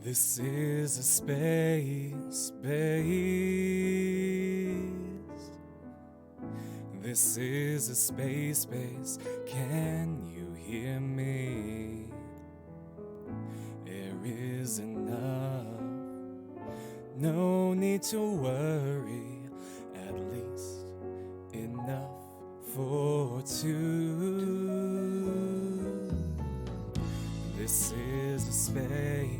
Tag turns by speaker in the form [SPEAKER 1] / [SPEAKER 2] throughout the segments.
[SPEAKER 1] This is a space. This is a space. Can you hear me? Air is enough. No need to worry. At least enough for two. This is a space.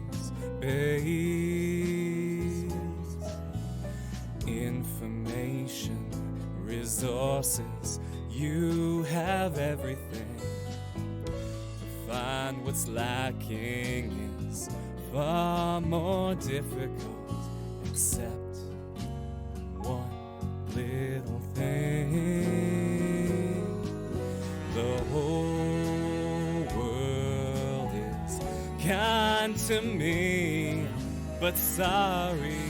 [SPEAKER 1] Information, resources, you have everything. To find what's lacking is far more difficult, except one little thing. The whole world is kind to me, but sorry.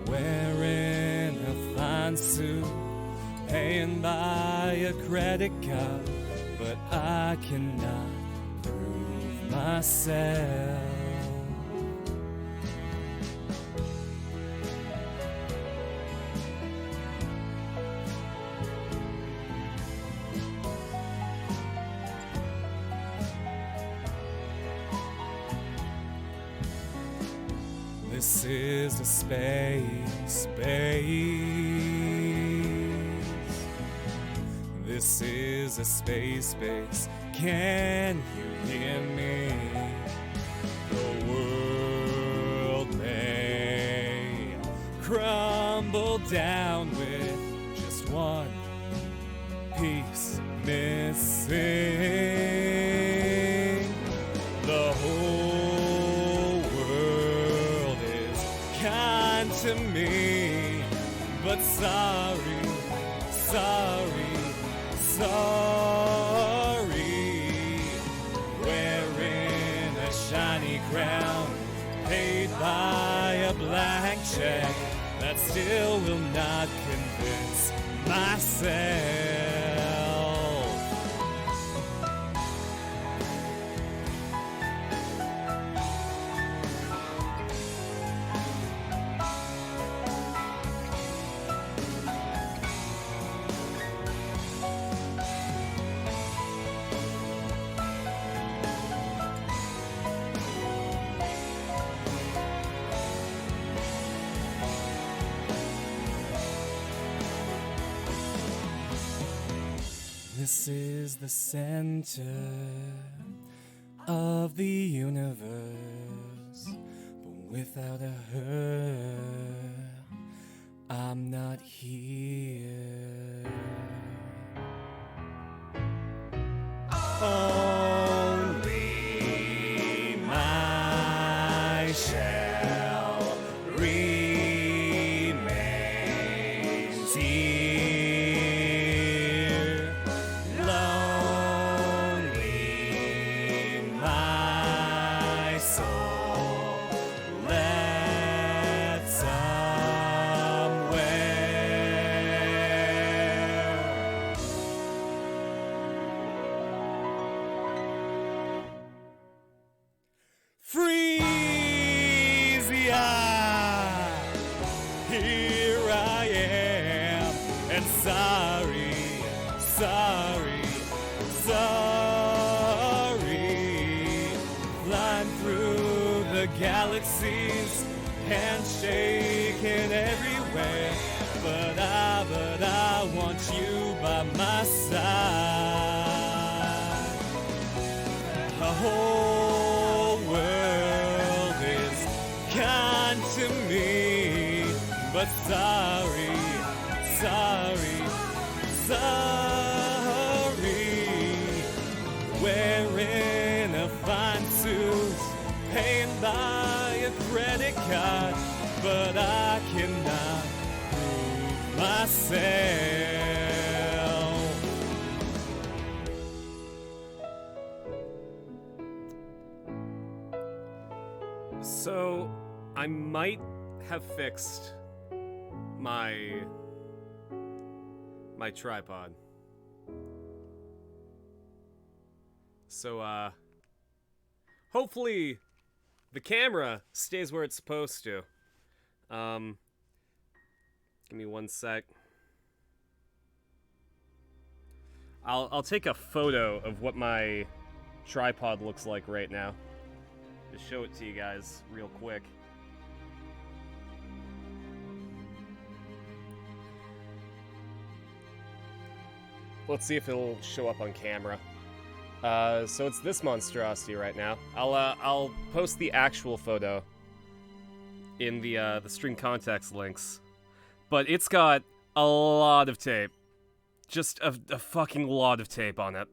[SPEAKER 1] Wearing a fine suit, paying by a credit card, but I cannot prove myself. This is a space. This is a space. Can you hear me? The world may crumble down with just one piece missing. The whole world is kind to me, but sorry. Wearing a shiny crown, paid by a blank check, that still will not convince myself. This is the center of the universe, but without a her, I'm not here. Only my shell remains here. Lonely my soul led somewhere. Freesia, here I am, and sorry. Flying through the galaxies, handshaking everywhere, but I want you by my side. The whole world is kind to me, but sorry. Wearing a fine suit, paying by a credit card, but I cannot prove myself.
[SPEAKER 2] So, I might have fixed my tripod. So, hopefully the camera stays where it's supposed to. Give me one sec. I'll take a photo of what my tripod looks like right now. Just show it to you guys real quick. Let's see if it'll show up on camera. So it's this monstrosity right now. I'll post the actual photo in the stream context links, but it's got a lot of tape, just a fucking lot of tape on it.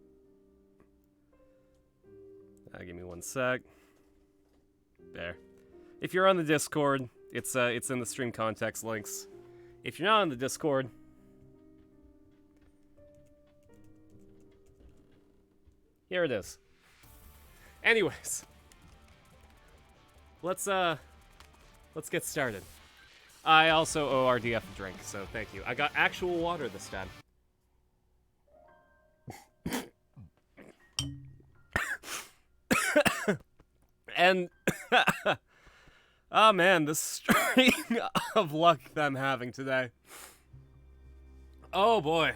[SPEAKER 2] Give me one sec. There. If you're on the Discord, it's in the stream context links. If you're not on the Discord, here it is. Anyways, let's get started. I also owe RDF a drink, so thank you. I got actual water this time. And oh man, the string of luck that I'm having today. Oh boy.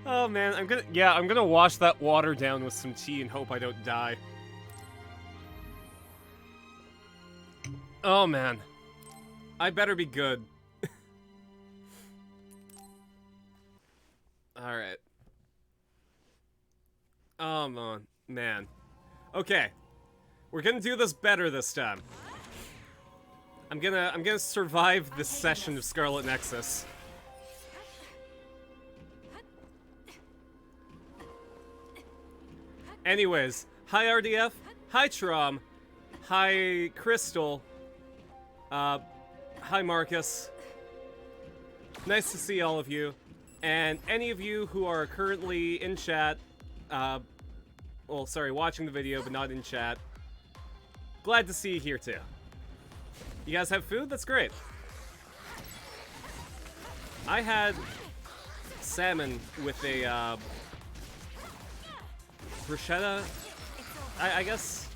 [SPEAKER 2] Oh man, I'm gonna wash that water down with some tea and hope I don't die. Oh man. I better be good. Alright. Oh man. Okay. We're gonna do this better this time. I'm gonna survive this session of Scarlet Nexus. Anyways, hi RDF, hi Trom, hi Crystal, hi Marcus. Nice to see all of you. And any of you who are currently in chat, well, sorry, watching the video but not in chat, glad to see you here too. You guys have food? That's great. I had salmon with a bruschetta. I guess,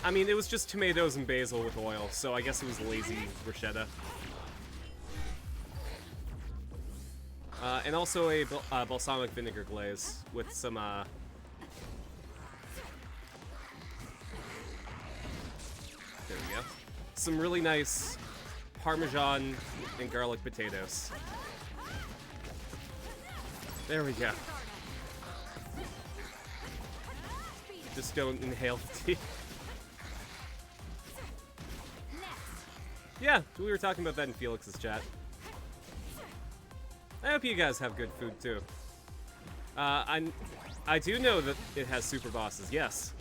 [SPEAKER 2] I mean, it was just tomatoes and basil with oil, so I guess it was lazy bruschetta. And also a balsamic vinegar glaze with some, there we go. Some really nice Parmesan and garlic potatoes. There we go. Just don't inhale the tea. Yeah, we were talking about that in Felix's chat. I hope you guys have good food too. I do know that it has super bosses, yes.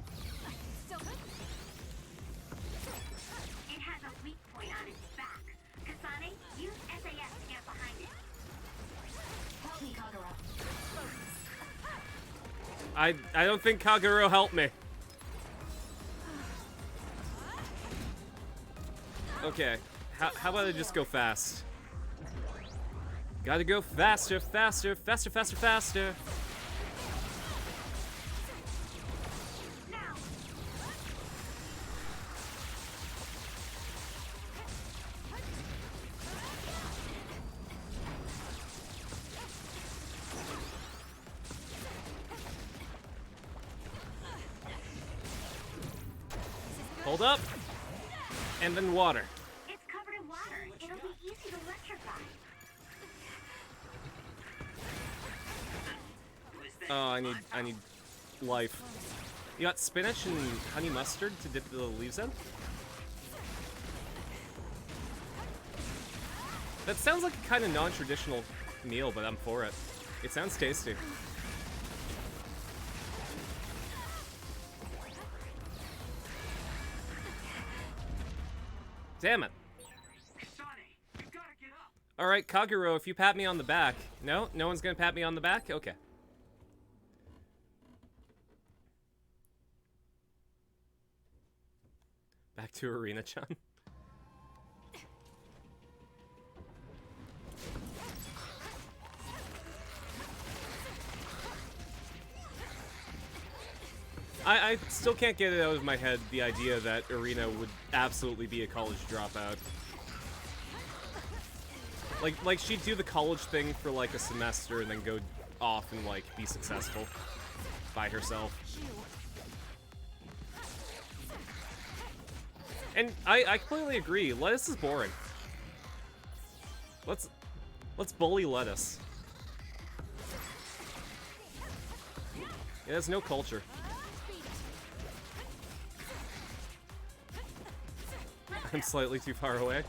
[SPEAKER 3] It has a weak point on its back. Kasane, use SAS to get behind it. Help me, Kagura.
[SPEAKER 2] I don't think Kagura helped me. Okay, how about I just go fast? Gotta go faster, faster, faster, faster, faster. Hold up. And then water.
[SPEAKER 3] It's covered in water. It'll be easy to electrify.
[SPEAKER 2] Oh, I need life. You got spinach and honey mustard to dip the leaves in? That sounds like a kind of non-traditional meal, but I'm for it. It sounds tasty. Damn it. Alright, Kaguro, if you pat me on the back. No? No one's gonna pat me on the back? Okay. Back to Arena-chan. I still can't get it out of my head, the idea that Arena would absolutely be a college dropout. Like she'd do the college thing for like a semester and then go off and like be successful by herself. And I completely agree. Lettuce is boring. Let's bully Lettuce. It has no culture. I'm slightly too far away.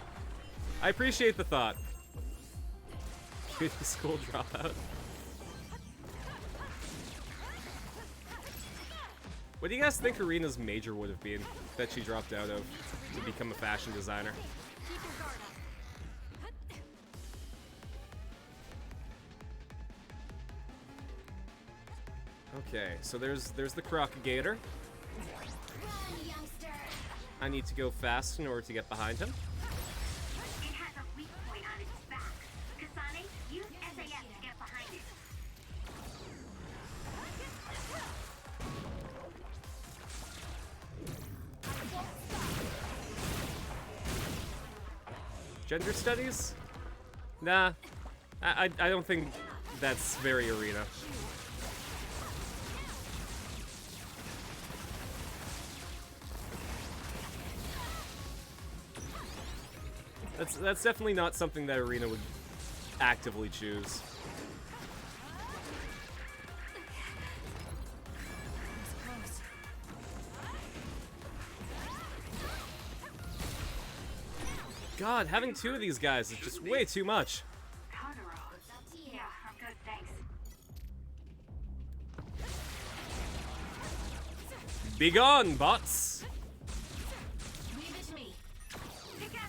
[SPEAKER 2] I appreciate the thought. Beauty school dropout. What do you guys think Arena's major would have been that she dropped out of to become a fashion designer? Okay, so there's the Crocagator. I need to go fast in order to get behind him.
[SPEAKER 3] It has a weak point on its back. Kasane, use SAS to get behind it.
[SPEAKER 2] Gender studies? Nah, I don't think that's very Arena. That's definitely not something that Arena would actively choose. God, having two of these guys is just way too much.
[SPEAKER 3] Yeah, I'm good, thanks.
[SPEAKER 2] Be gone, bots!
[SPEAKER 3] Leave it to me. Together.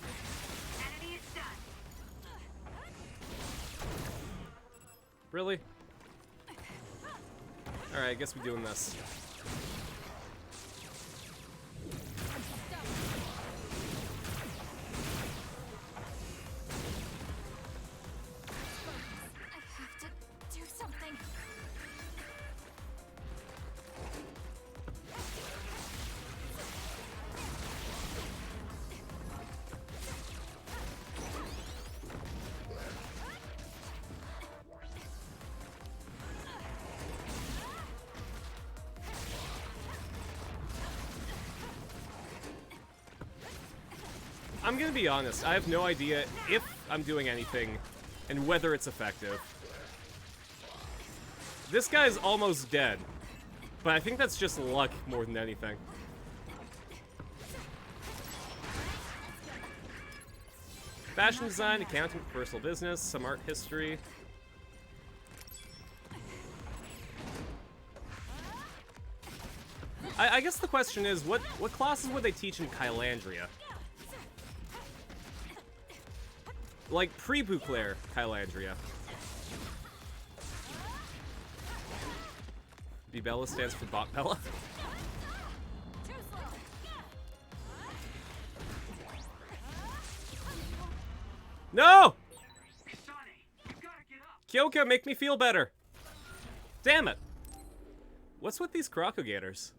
[SPEAKER 3] Enemy is done.
[SPEAKER 2] Really? Alright, I guess we're doing this. I'm gonna be honest, I have no idea if I'm doing anything and whether it's effective. This guy's almost dead, but I think that's just luck more than anything. Fashion design, accounting, personal business, some art history. I guess the question is, what classes would they teach in Kylandria? Like pre-Bouclair Kylandria. B-Bella stands for Bot Bella. No! Kyoka, make me feel better. Damn it. What's with these Crocogators?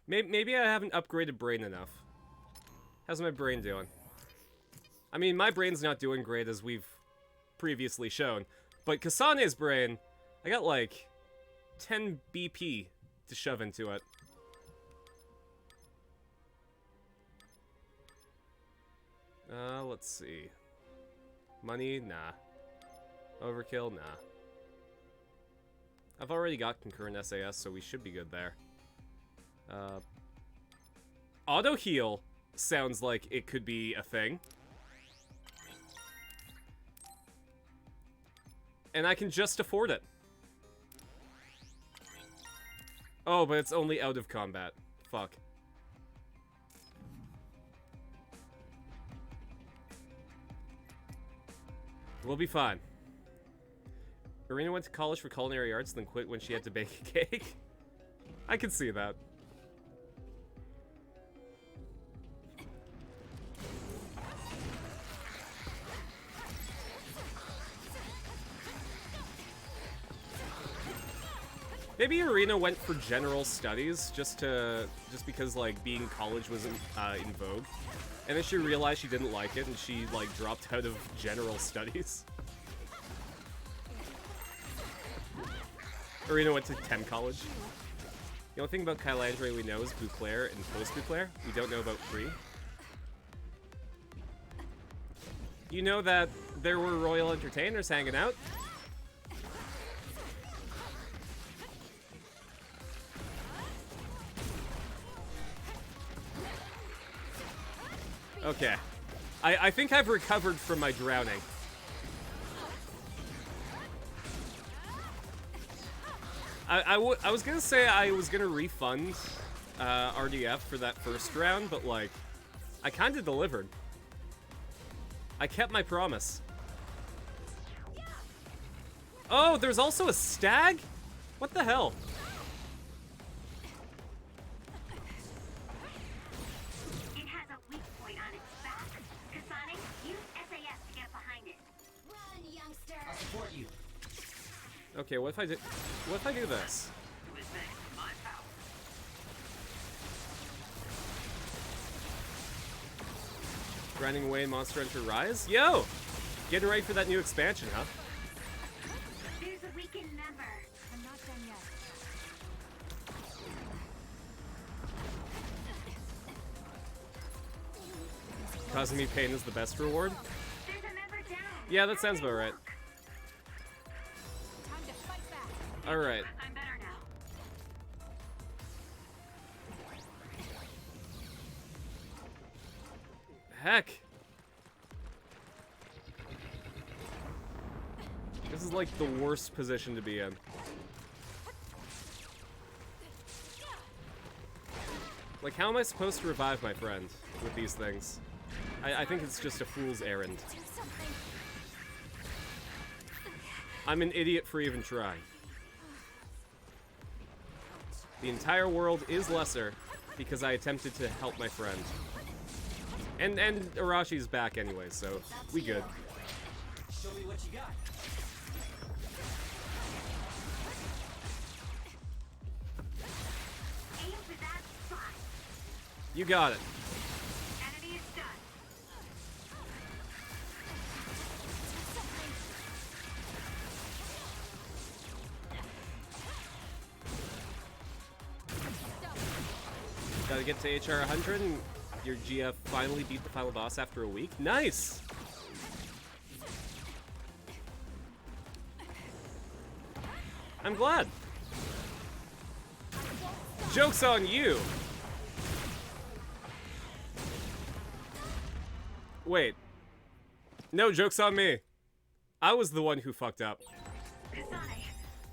[SPEAKER 2] Maybe I haven't upgraded brain enough. How's my brain doing? I mean, my brain's not doing great as we've previously shown, but Kasane's brain, I got like 10 BP to shove into it. Let's see. Money? Nah. Overkill? Nah. I've already got concurrent SAS, so we should be good there. Auto heal sounds like it could be a thing. And I can just afford it. Oh, but it's only out of combat. Fuck. We'll be fine. Irina went to college for culinary arts, then quit when she had to bake a cake. I can see that. Maybe Irina went for general studies just because like being college was in vogue, and then she realized she didn't like it and she like dropped out of general studies. Irina went to Tem College. The only thing about Kylandre we know is Bouclair and post-Bouclair. We don't know about Pre. You know that there were royal entertainers hanging out? Okay. I think I've recovered from my drowning. I was gonna say I was gonna refund RDF for that first round, but like, I kinda delivered. I kept my promise. Oh, there's also a stag? What the hell?
[SPEAKER 3] It has a weak point on its back. Kasane, use SAS to get behind it. Run, youngster!
[SPEAKER 4] I'll support you.
[SPEAKER 2] Okay, what if I do this? Grinding away Monster Hunter Rise? Yo! Getting ready for that new expansion, huh?
[SPEAKER 3] There's a weakened member. I'm not done yet.
[SPEAKER 2] Causing me pain is the best reward?
[SPEAKER 3] There's a member down.
[SPEAKER 2] Yeah, that sounds about right.
[SPEAKER 3] Time to fight back.
[SPEAKER 2] Alright.
[SPEAKER 3] I'm better now.
[SPEAKER 2] Heck! This is like the worst position to be in. Like, how am I supposed to revive my friend with these things? I think it's just a fool's errand. I'm an idiot for even trying. The entire world is lesser because I attempted to help my friend. And Arashi's back anyway, so we good.
[SPEAKER 4] Show me what you got.
[SPEAKER 3] Aim for that spot.
[SPEAKER 2] You got it.
[SPEAKER 3] Enemy is done.
[SPEAKER 2] Gotta get to HR 100 and your GF finally beat the final boss after a week. Nice! I'm glad. Joke's on you! Wait. No, joke's on me. I was the one who fucked up.
[SPEAKER 3] Kasane.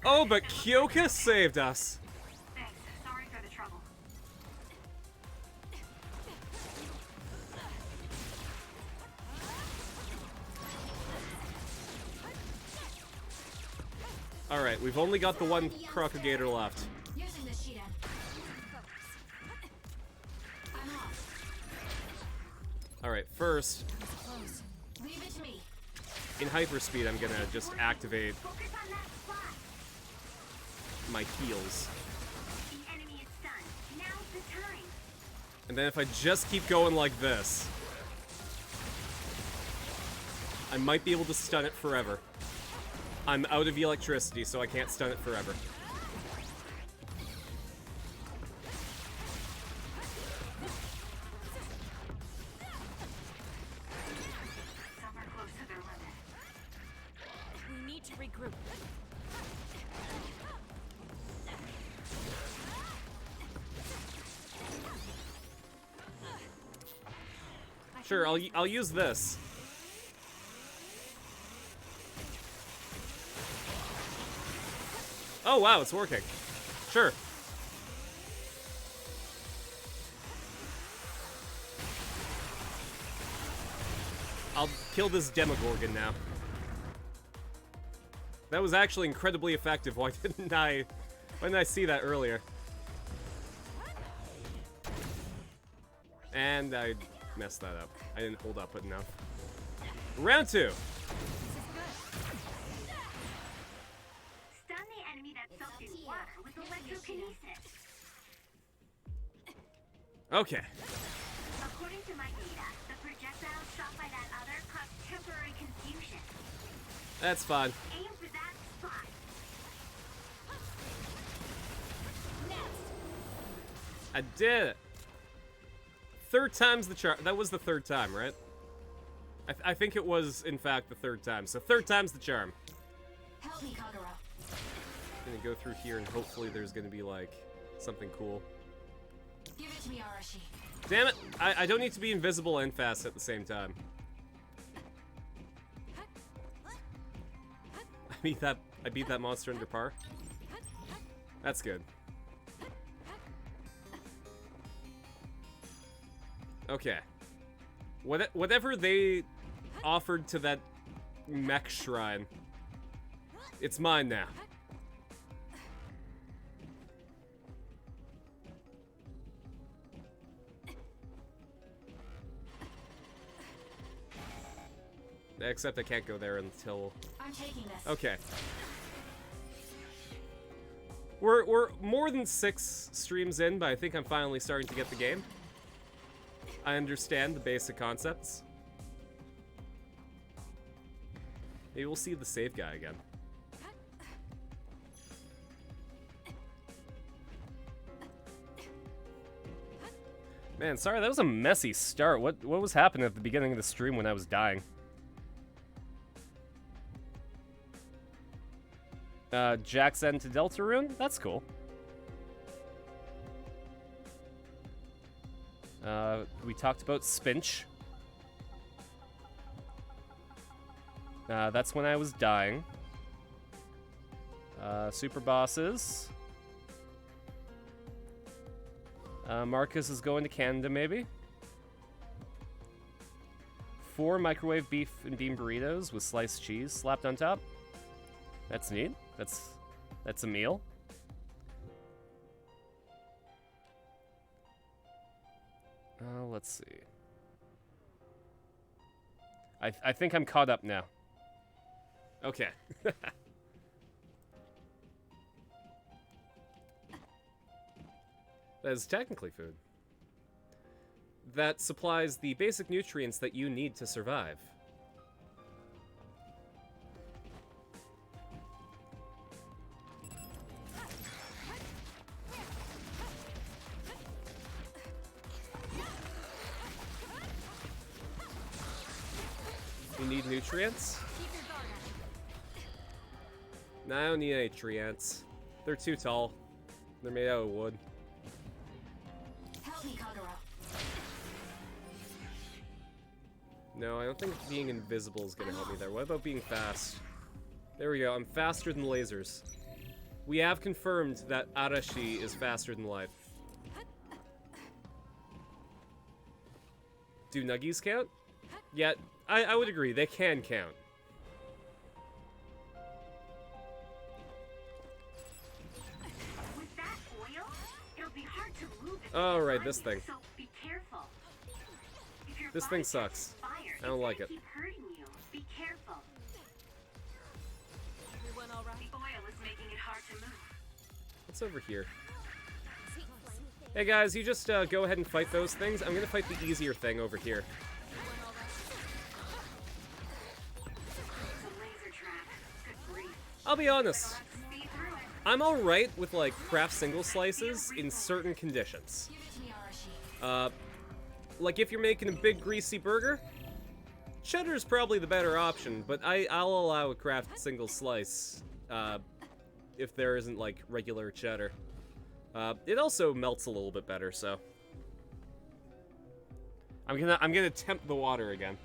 [SPEAKER 2] Oh, but Kyoka saved us.
[SPEAKER 3] Thanks. Sorry for the trouble.
[SPEAKER 2] Alright, we've only got the one Crocagator left.
[SPEAKER 3] Using the Sheeta. I'm off.
[SPEAKER 2] Alright, first,
[SPEAKER 3] Close. Leave it to me.
[SPEAKER 2] in hyperspeed, I'm gonna just activate
[SPEAKER 3] Focus on that spot.
[SPEAKER 2] my heals.
[SPEAKER 3] The enemy is stunned. Now's the time.
[SPEAKER 2] And then if I just keep going like this, I might be able to stun it forever. I'm out of electricity, so I can't stun it forever.
[SPEAKER 3] Some are close to their limit.
[SPEAKER 5] We need to regroup.
[SPEAKER 2] Sure, I'll use this. Oh wow, it's working. Sure. I'll kill this Demogorgon now. That was actually incredibly effective. Why didn't I see that earlier? And I messed that up. I didn't hold up enough. Round 2.
[SPEAKER 3] Stun the enemy that's soaked in water with the
[SPEAKER 2] Okay.
[SPEAKER 3] According to my data, the projectiles shot by that other caused temporary confusion.
[SPEAKER 2] That's fine.
[SPEAKER 3] Aim for that spot.
[SPEAKER 2] I did it. Third time's the charm. That was the third time, right? I think it was, in fact, the third time. So third time's the charm.
[SPEAKER 5] Help me, Kagura.
[SPEAKER 2] Gonna go through here and hopefully there's gonna be, like, something cool.
[SPEAKER 5] Give it to me, Arashi.
[SPEAKER 2] Damn it! I don't need to be invisible and fast at the same time. I beat that monster under par. That's good. Okay. Whatever they offered to that mech shrine, it's mine now. Except I can't go there until...
[SPEAKER 5] I'm taking this.
[SPEAKER 2] Okay. We're more than 6 streams in, but I think I'm finally starting to get the game. I understand the basic concepts. Maybe we'll see the save guy again. Man, sorry, that was a messy start. What was happening at the beginning of the stream when I was dying? Jack's End to Deltarune? That's cool. We talked about Spinch. That's when I was dying. Super bosses. Marcus is going to Canada, maybe. 4 microwave beef and bean burritos with sliced cheese slapped on top. That's neat. That's a meal. Let's see. I think I'm caught up now. Okay. That is technically food. That supplies the basic nutrients that you need to survive. You need nutrients? No, I don't need any nutrients. They're too tall. They're made out of wood.
[SPEAKER 5] Help me, Kagura.
[SPEAKER 2] No, I don't think being invisible is gonna help me there. What about being fast? There we go, I'm faster than lasers. We have confirmed that Arashi is faster than light. Do nuggies count? Yeah, I would agree, they can count.
[SPEAKER 3] With that oil, it'll be hard to move if
[SPEAKER 2] Oh,
[SPEAKER 3] it's
[SPEAKER 2] right,
[SPEAKER 3] on
[SPEAKER 2] this
[SPEAKER 3] you,
[SPEAKER 2] thing.
[SPEAKER 3] So be careful. If your
[SPEAKER 2] This
[SPEAKER 3] body
[SPEAKER 2] thing sucks.
[SPEAKER 3] catches fire,
[SPEAKER 2] I don't
[SPEAKER 3] it's
[SPEAKER 2] like
[SPEAKER 3] gonna
[SPEAKER 2] it.
[SPEAKER 3] Keep hurting you. Be careful.
[SPEAKER 5] Everyone all right?
[SPEAKER 3] The oil is making it hard to move.
[SPEAKER 2] What's over here? Hey guys, you just go ahead and fight those things. I'm gonna fight the easier thing over here.
[SPEAKER 3] It's a laser trap. Good grief.
[SPEAKER 2] I'll be honest,
[SPEAKER 3] See through it.
[SPEAKER 2] I'm alright with like craft single slices in certain conditions.
[SPEAKER 5] Give it to me, Arashi.
[SPEAKER 2] Like if you're making a big greasy burger, cheddar's probably the better option, but I'll allow a craft single slice if there isn't like regular cheddar. It also melts a little bit better, so I'm gonna tempt the water again.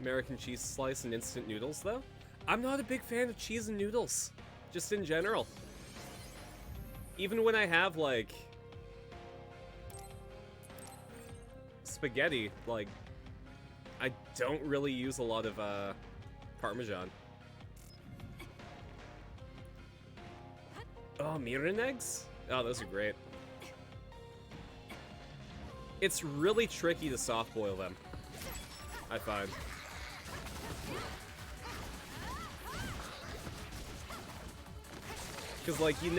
[SPEAKER 2] American cheese slice and instant noodles, though? I'm not a big fan of cheese and noodles, just in general. Even when I have, like, spaghetti, like, I don't really use a lot of, Parmesan. Oh, mirin eggs? Oh, those are great. It's really tricky to soft boil them, I find. Because, like, you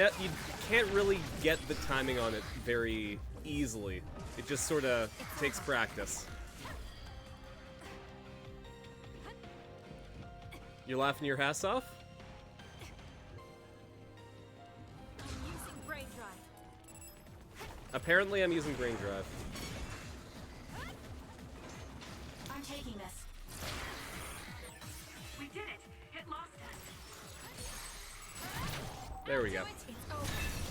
[SPEAKER 2] can't really get the timing on it very easily. It just sort of takes practice. You're laughing your ass off?
[SPEAKER 5] I'm using brain drive.
[SPEAKER 2] Apparently I'm using brain drive.
[SPEAKER 5] I'm taking this.
[SPEAKER 3] We did it. It lost us.
[SPEAKER 2] There we go.
[SPEAKER 5] It's over.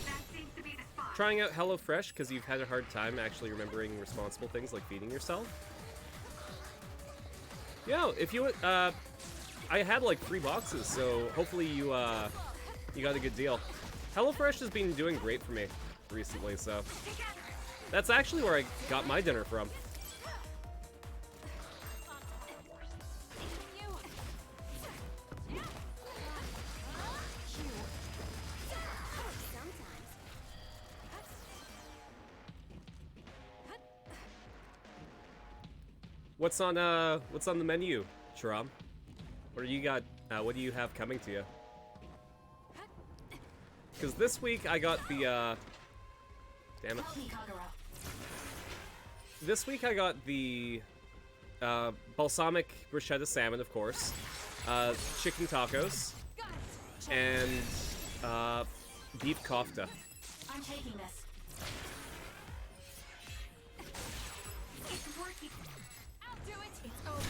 [SPEAKER 3] That seems to be the spot.
[SPEAKER 2] Trying out HelloFresh because you've had a hard time actually remembering responsible things like feeding yourself? Yeah, if you I had like 3 boxes, so hopefully you got a good deal. HelloFresh has been doing great for me recently, so that's actually where I got my dinner from. What's on the menu, Shram? What do you got? What do you have coming to you? Because this week I got the damn it.
[SPEAKER 5] Help me, Kagura.
[SPEAKER 2] This week I got the balsamic bruschetta salmon, of course, chicken tacos, and beef kofta.
[SPEAKER 5] I'm taking this.
[SPEAKER 3] It's working.
[SPEAKER 5] I'll do it. It's over.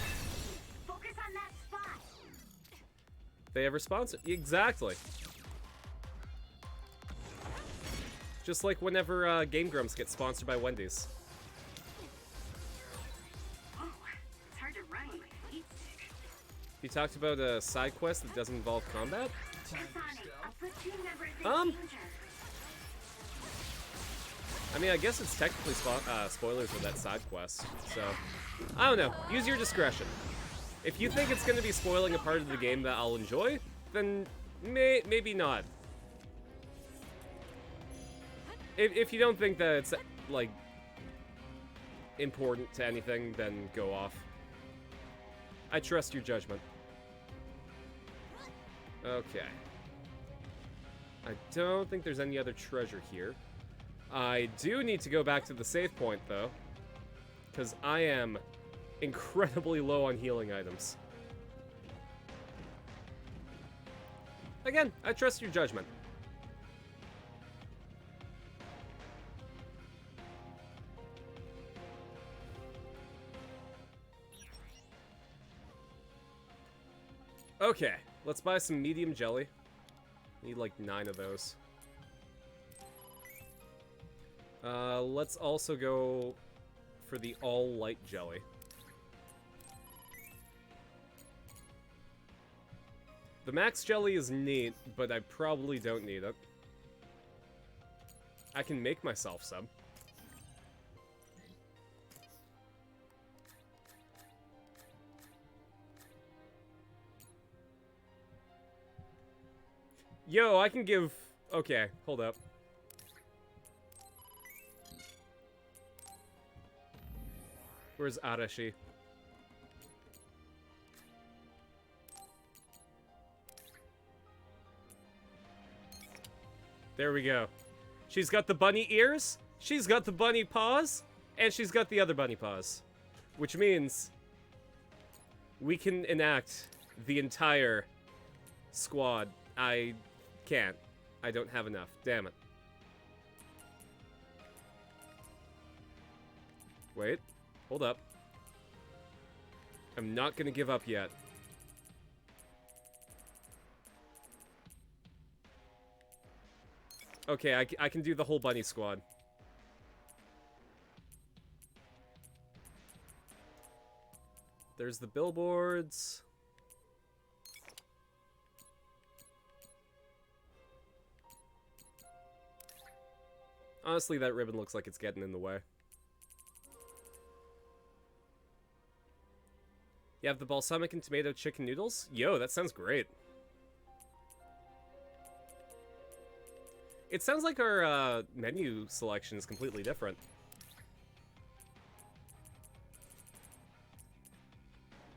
[SPEAKER 3] Focus on that spot.
[SPEAKER 2] They have responsive. Exactly. Just like whenever Game Grumps gets sponsored by Wendy's.
[SPEAKER 3] Oh, it's hard to run with a heat stick.
[SPEAKER 2] You talked about a side quest that doesn't involve combat?
[SPEAKER 3] Kasane, a platoon member is in
[SPEAKER 2] Um.
[SPEAKER 3] danger.
[SPEAKER 2] I mean, I guess it's technically spoilers for that side quest, so I don't know. Use your discretion. If you think it's going to be spoiling a part of the game that I'll enjoy, then maybe not. If you don't think that it's, like, important to anything, then go off. I trust your judgment. Okay. I don't think there's any other treasure here. I do need to go back to the save point, though, because I am incredibly low on healing items. Again, I trust your judgment. Okay, let's buy some medium jelly. Need like 9 of those. Let's also go for the all light jelly. The max jelly is neat, but I probably don't need it. I can make myself some. Yo, I can give... Okay, hold up. Where's Arashi? There we go. She's got the bunny ears, she's got the bunny paws, and she's got the other bunny paws. Which means we can enact the entire squad. I can't. I don't have enough. Damn it. Wait. Hold up. I'm not gonna give up yet. Okay, I can do the whole bunny squad. There's the billboards. Honestly, that ribbon looks like it's getting in the way. You have the balsamic and tomato chicken noodles? Yo, that sounds great. It sounds like our menu selection is completely different.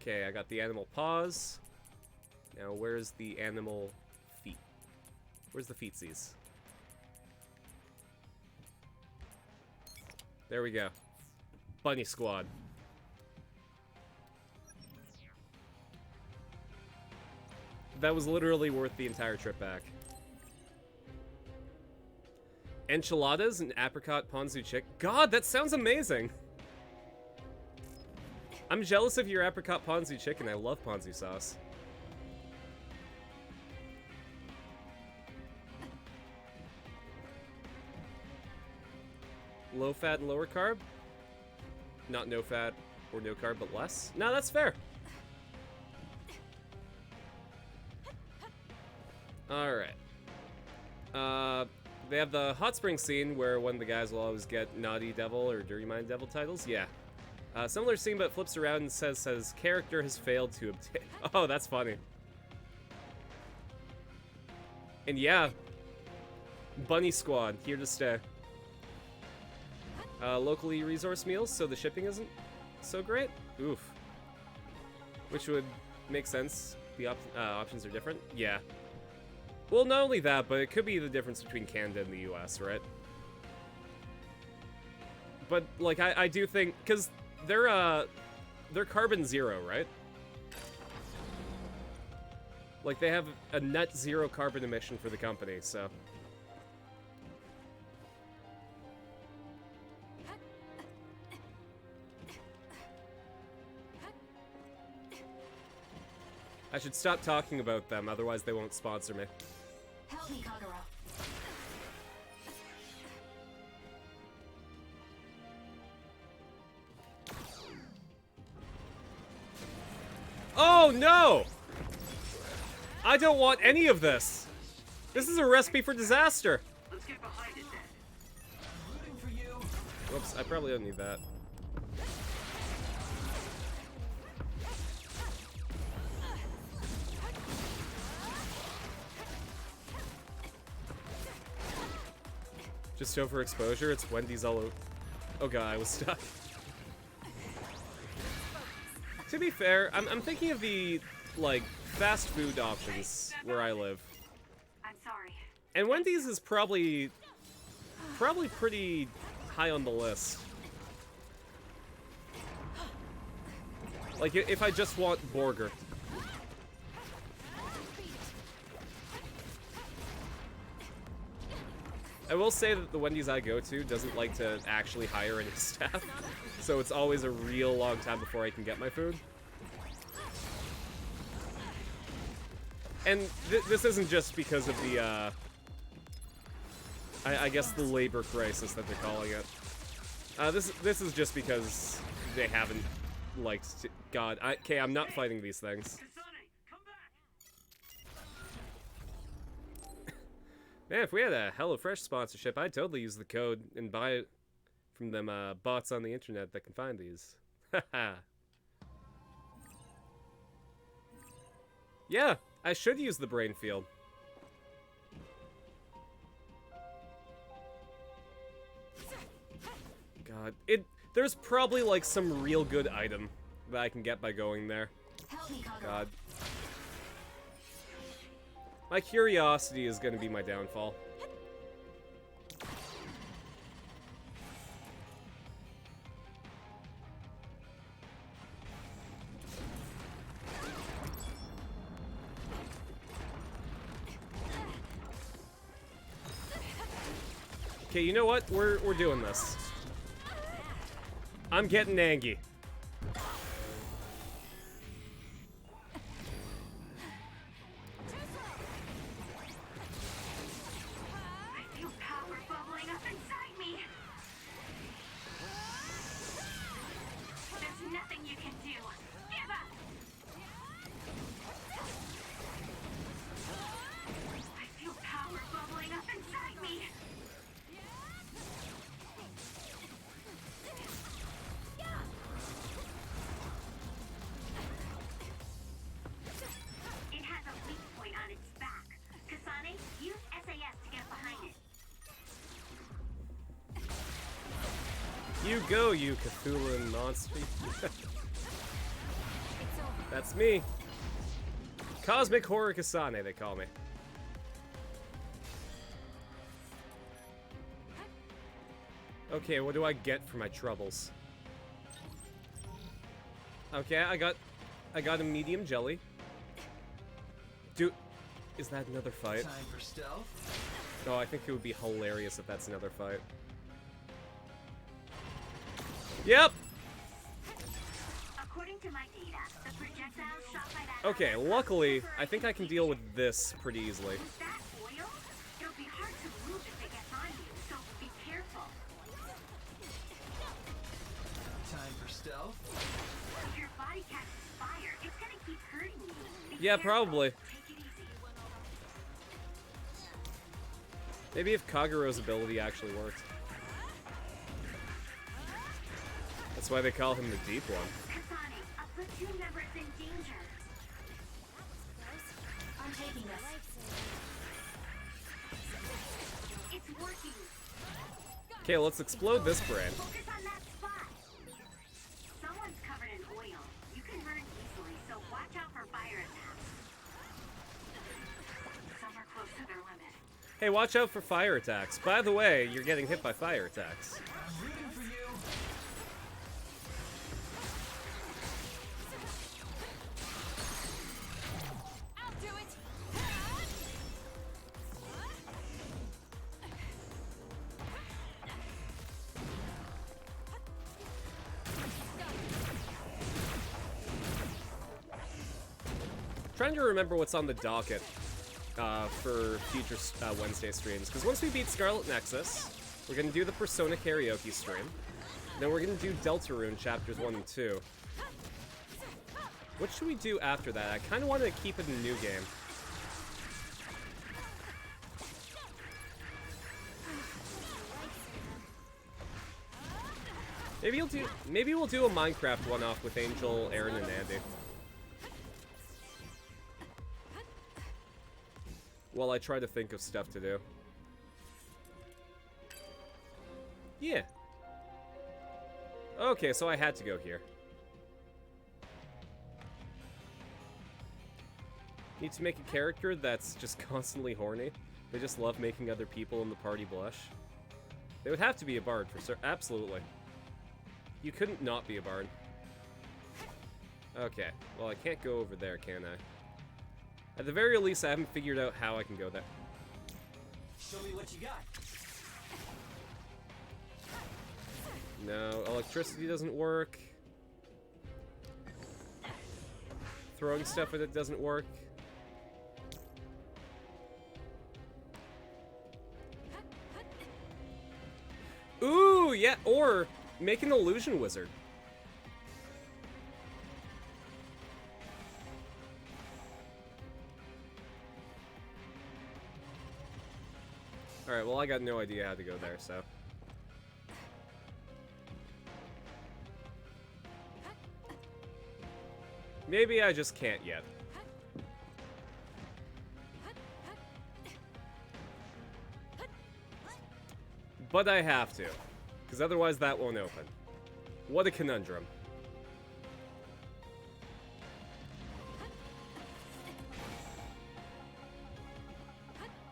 [SPEAKER 2] Okay, I got the animal paws. Now, where's the animal feet? Where's the feetsies? There we go. Bunny squad. That was literally worth the entire trip back. Enchiladas and apricot ponzu chick. God, that sounds amazing! I'm jealous of your apricot ponzu chicken. I love ponzu sauce. Low fat and lower carb? Not no fat or no carb, but less? No, that's fair. Alright. They have the hot spring scene where one of the guys will always get Naughty Devil or Dirty Mind Devil titles. Yeah. Similar scene, but flips around and says character has failed to obtain. Oh, that's funny. And yeah, Bunny Squad, here to stay. Locally resource meals, so the shipping isn't so great. Oof. Which would make sense. The options are different. Yeah. Well, not only that, but it could be the difference between Canada and the US, right? But, like, I do think... Because they're carbon zero, right? Like, they have a net zero carbon emission for the company, so... I should stop talking about them, otherwise they won't sponsor me.
[SPEAKER 5] Help me, Kagura.
[SPEAKER 2] Oh no! I don't want any of this! This is a recipe for disaster!
[SPEAKER 3] Let's get behind it then.
[SPEAKER 4] Rooting for you.
[SPEAKER 2] Whoops, I probably don't need that. Just overexposure, it's Wendy's all over. Oh god, I was stuck. To be fair, I'm thinking of the, like, fast food options where I live.
[SPEAKER 3] I'm sorry.
[SPEAKER 2] And Wendy's is probably pretty high on the list. Like, if I just want burger. I will say that the Wendy's I go to doesn't like to actually hire any staff, so it's always a real long time before I can get my food. And this isn't just because of the, I guess the labor crisis that they're calling it. This is just because they haven't liked. God, okay, I'm not fighting these things. Man, if we had a HelloFresh sponsorship, I'd totally use the code and buy it from them bots on the internet that can find these. Haha. Yeah, I should use the brain field. God, there's probably like some real good item that I can get by going there. God. My curiosity is going to be my downfall. Okay, you know what? We're doing this. I'm getting angry.
[SPEAKER 5] It's
[SPEAKER 2] You go, you Cthulhu monster.
[SPEAKER 5] over.
[SPEAKER 2] That's me. Cosmic Horror Kasane, they call me. Okay, what do I get for my troubles? Okay, I got a medium jelly. Dude, is that another fight?
[SPEAKER 4] Time for stealth.
[SPEAKER 2] Oh, I think it would be hilarious if that's another fight. Yep!
[SPEAKER 3] According to my data, the projectiles shot by that
[SPEAKER 2] Okay, luckily, I think I can deal with this pretty easily.
[SPEAKER 3] With that oil, it'll be hard to move if it gets on you, so be careful.
[SPEAKER 4] Time for stealth.
[SPEAKER 3] If your body catches fire, it's gonna keep hurting you. Be
[SPEAKER 2] Yeah,
[SPEAKER 3] careful.
[SPEAKER 2] probably.
[SPEAKER 3] Take it easy.
[SPEAKER 2] Maybe if Kagero's ability actually worked. That's why they call him the Deep One.
[SPEAKER 3] Kasane, a platoon member is in danger.
[SPEAKER 5] I'm taking this.
[SPEAKER 3] It's working.
[SPEAKER 2] Okay, let's explode this brain.
[SPEAKER 3] Focus on that spot. Someone's covered in oil. You can burn easily, so watch out for fire attacks. Some are close to their limit.
[SPEAKER 2] Hey, watch out for fire attacks. By the way, you're getting hit by fire attacks.
[SPEAKER 4] I'm rooting for you.
[SPEAKER 5] I'll do it.
[SPEAKER 2] Trying to remember what's on the docket for future Wednesday streams, because once we beat Scarlet Nexus, we're going to do the Persona Karaoke stream. Then we're going to do Deltarune Chapters 1 and 2. What should we do after that? I kind of want to keep it a new game. Maybe we'll do a Minecraft one-off with Angel, Aaron, and Andy. While I try to think of stuff to do. Yeah. Okay, so I had to go here. Need to make a character that's just constantly horny. They just love making other people in the party blush. They would have to be a bard for certain. Absolutely. You couldn't not be a bard. Okay, well I can't go over there, can I? At the very least, I haven't figured out how I can go there.
[SPEAKER 4] Show me what you got.
[SPEAKER 2] No, electricity doesn't work. Throwing stuff at it doesn't work. Ooh, yeah, or make an illusion wizard. Alright, well I got no idea how to go there, so. Maybe I just can't yet. But I have to, because otherwise that won't open. What a conundrum.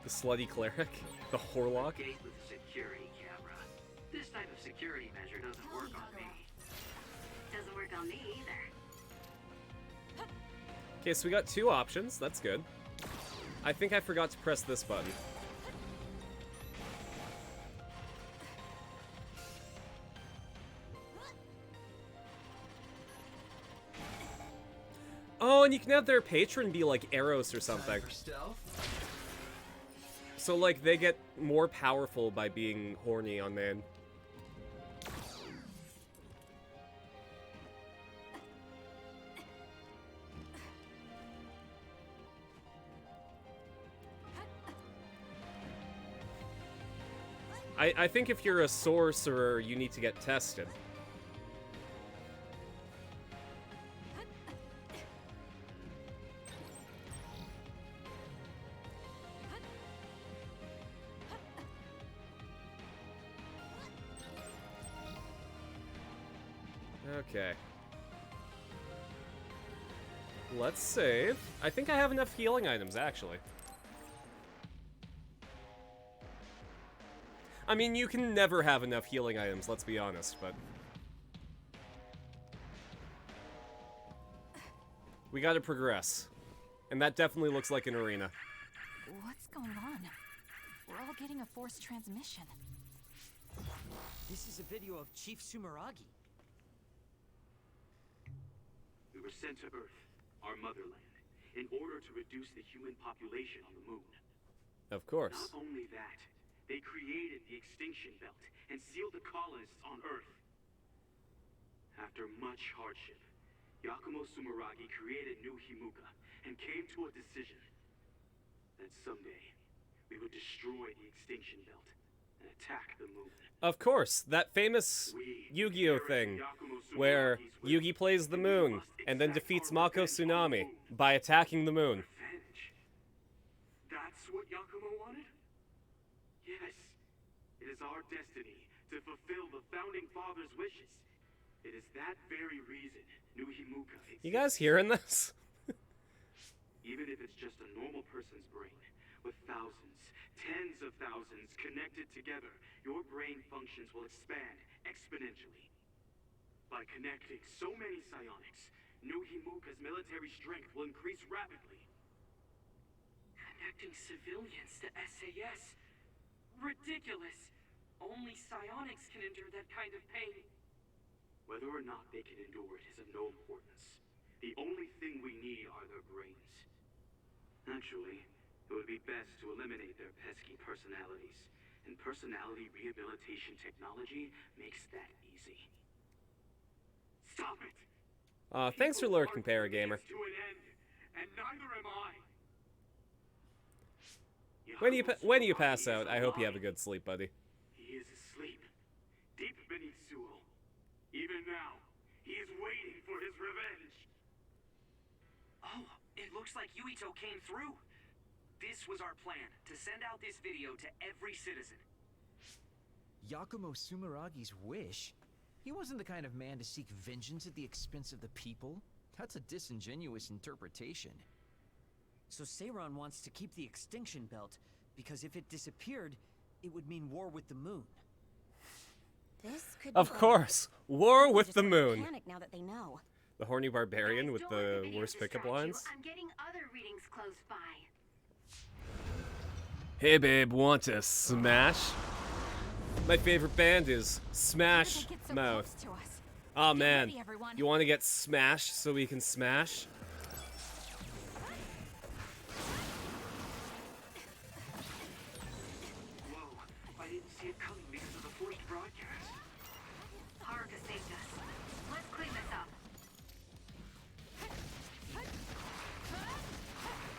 [SPEAKER 2] The slutty cleric? The Horlock?
[SPEAKER 6] Gate with a security camera. This type of security measure doesn't work on me.
[SPEAKER 3] Doesn't work on me either.
[SPEAKER 2] Okay, so we got two options. That's good. I think I forgot to press this button. Oh, and you can have their patron be like Eros or something.
[SPEAKER 4] Time for stealth.
[SPEAKER 2] So, like, they get more powerful by being horny on man. I think if you're a sorcerer, you need to get tested. Okay. Let's save. I think I have enough healing items, actually. I mean, you can never have enough healing items, let's be honest, but... we gotta progress. And that definitely looks like an arena.
[SPEAKER 5] What's going on? We're all getting a forced transmission.
[SPEAKER 7] This is a video of Chief Sumeragi.
[SPEAKER 6] We were sent to Earth, our motherland, in order to reduce the human population on the moon.
[SPEAKER 2] Of course.
[SPEAKER 6] Not only that, they created the extinction belt and sealed the colonists on Earth. After much hardship, Yakumo Sumeragi created New Himuka and came to a decision that someday we would destroy the extinction belt and attack the moon.
[SPEAKER 2] Of course, that famous Yu-Gi-Oh thing where Yugi plays the moon and then defeats Mako Tsunami by attacking the moon.
[SPEAKER 6] Revenge. That's what Yakumo wanted? Yes. It is our destiny to fulfill the Founding Father's wishes. It is that very reason New Himuka exists.
[SPEAKER 2] You guys hearing this?
[SPEAKER 6] Even if it's just a normal person's brain, with thousands, tens of thousands connected together, your brain functions will expand exponentially. By connecting so many psionics, New Himuka's military strength will increase rapidly. Connecting civilians to SAS? Ridiculous! Only psionics can endure that kind of pain. Whether or not they can endure it is of no importance. The only thing we need are their brains. Actually, it would be best to eliminate their pesky personalities, and personality rehabilitation technology makes that easy. Stop it!
[SPEAKER 2] Thanks for lurking, Paragamer.
[SPEAKER 6] To an end, and neither am I.
[SPEAKER 2] When you pass out, I hope you have a good sleep, buddy.
[SPEAKER 6] He is asleep, deep beneath Sewell. Even now, he is waiting for his revenge.
[SPEAKER 7] Oh, it looks like Yuito came through. This was our plan, to send out this video to every citizen.
[SPEAKER 4] Yakumo Sumeragi's wish? He wasn't the kind of man to seek vengeance at the expense of the people. That's a disingenuous interpretation.
[SPEAKER 7] So Seiron wants to keep the extinction belt, because if it disappeared, it would mean war with the moon.
[SPEAKER 5] This could
[SPEAKER 2] Of course! War with the moon!
[SPEAKER 5] Panic now that they know.
[SPEAKER 2] The horny barbarian with
[SPEAKER 3] Don't let
[SPEAKER 2] the
[SPEAKER 3] video
[SPEAKER 2] worst pickup
[SPEAKER 3] distract you.
[SPEAKER 2] lines.
[SPEAKER 3] I'm getting other readings close by.
[SPEAKER 2] Hey babe, want to smash? My favorite band is Smash
[SPEAKER 5] They get so
[SPEAKER 2] Mouth.
[SPEAKER 5] close to us.
[SPEAKER 2] Oh
[SPEAKER 5] Get
[SPEAKER 2] man,
[SPEAKER 5] ready, everyone.
[SPEAKER 2] you want to get smashed so we can smash?
[SPEAKER 6] Whoa, I didn't see it coming because of the forced broadcast.
[SPEAKER 3] Haruka saved us. Let's clean this up.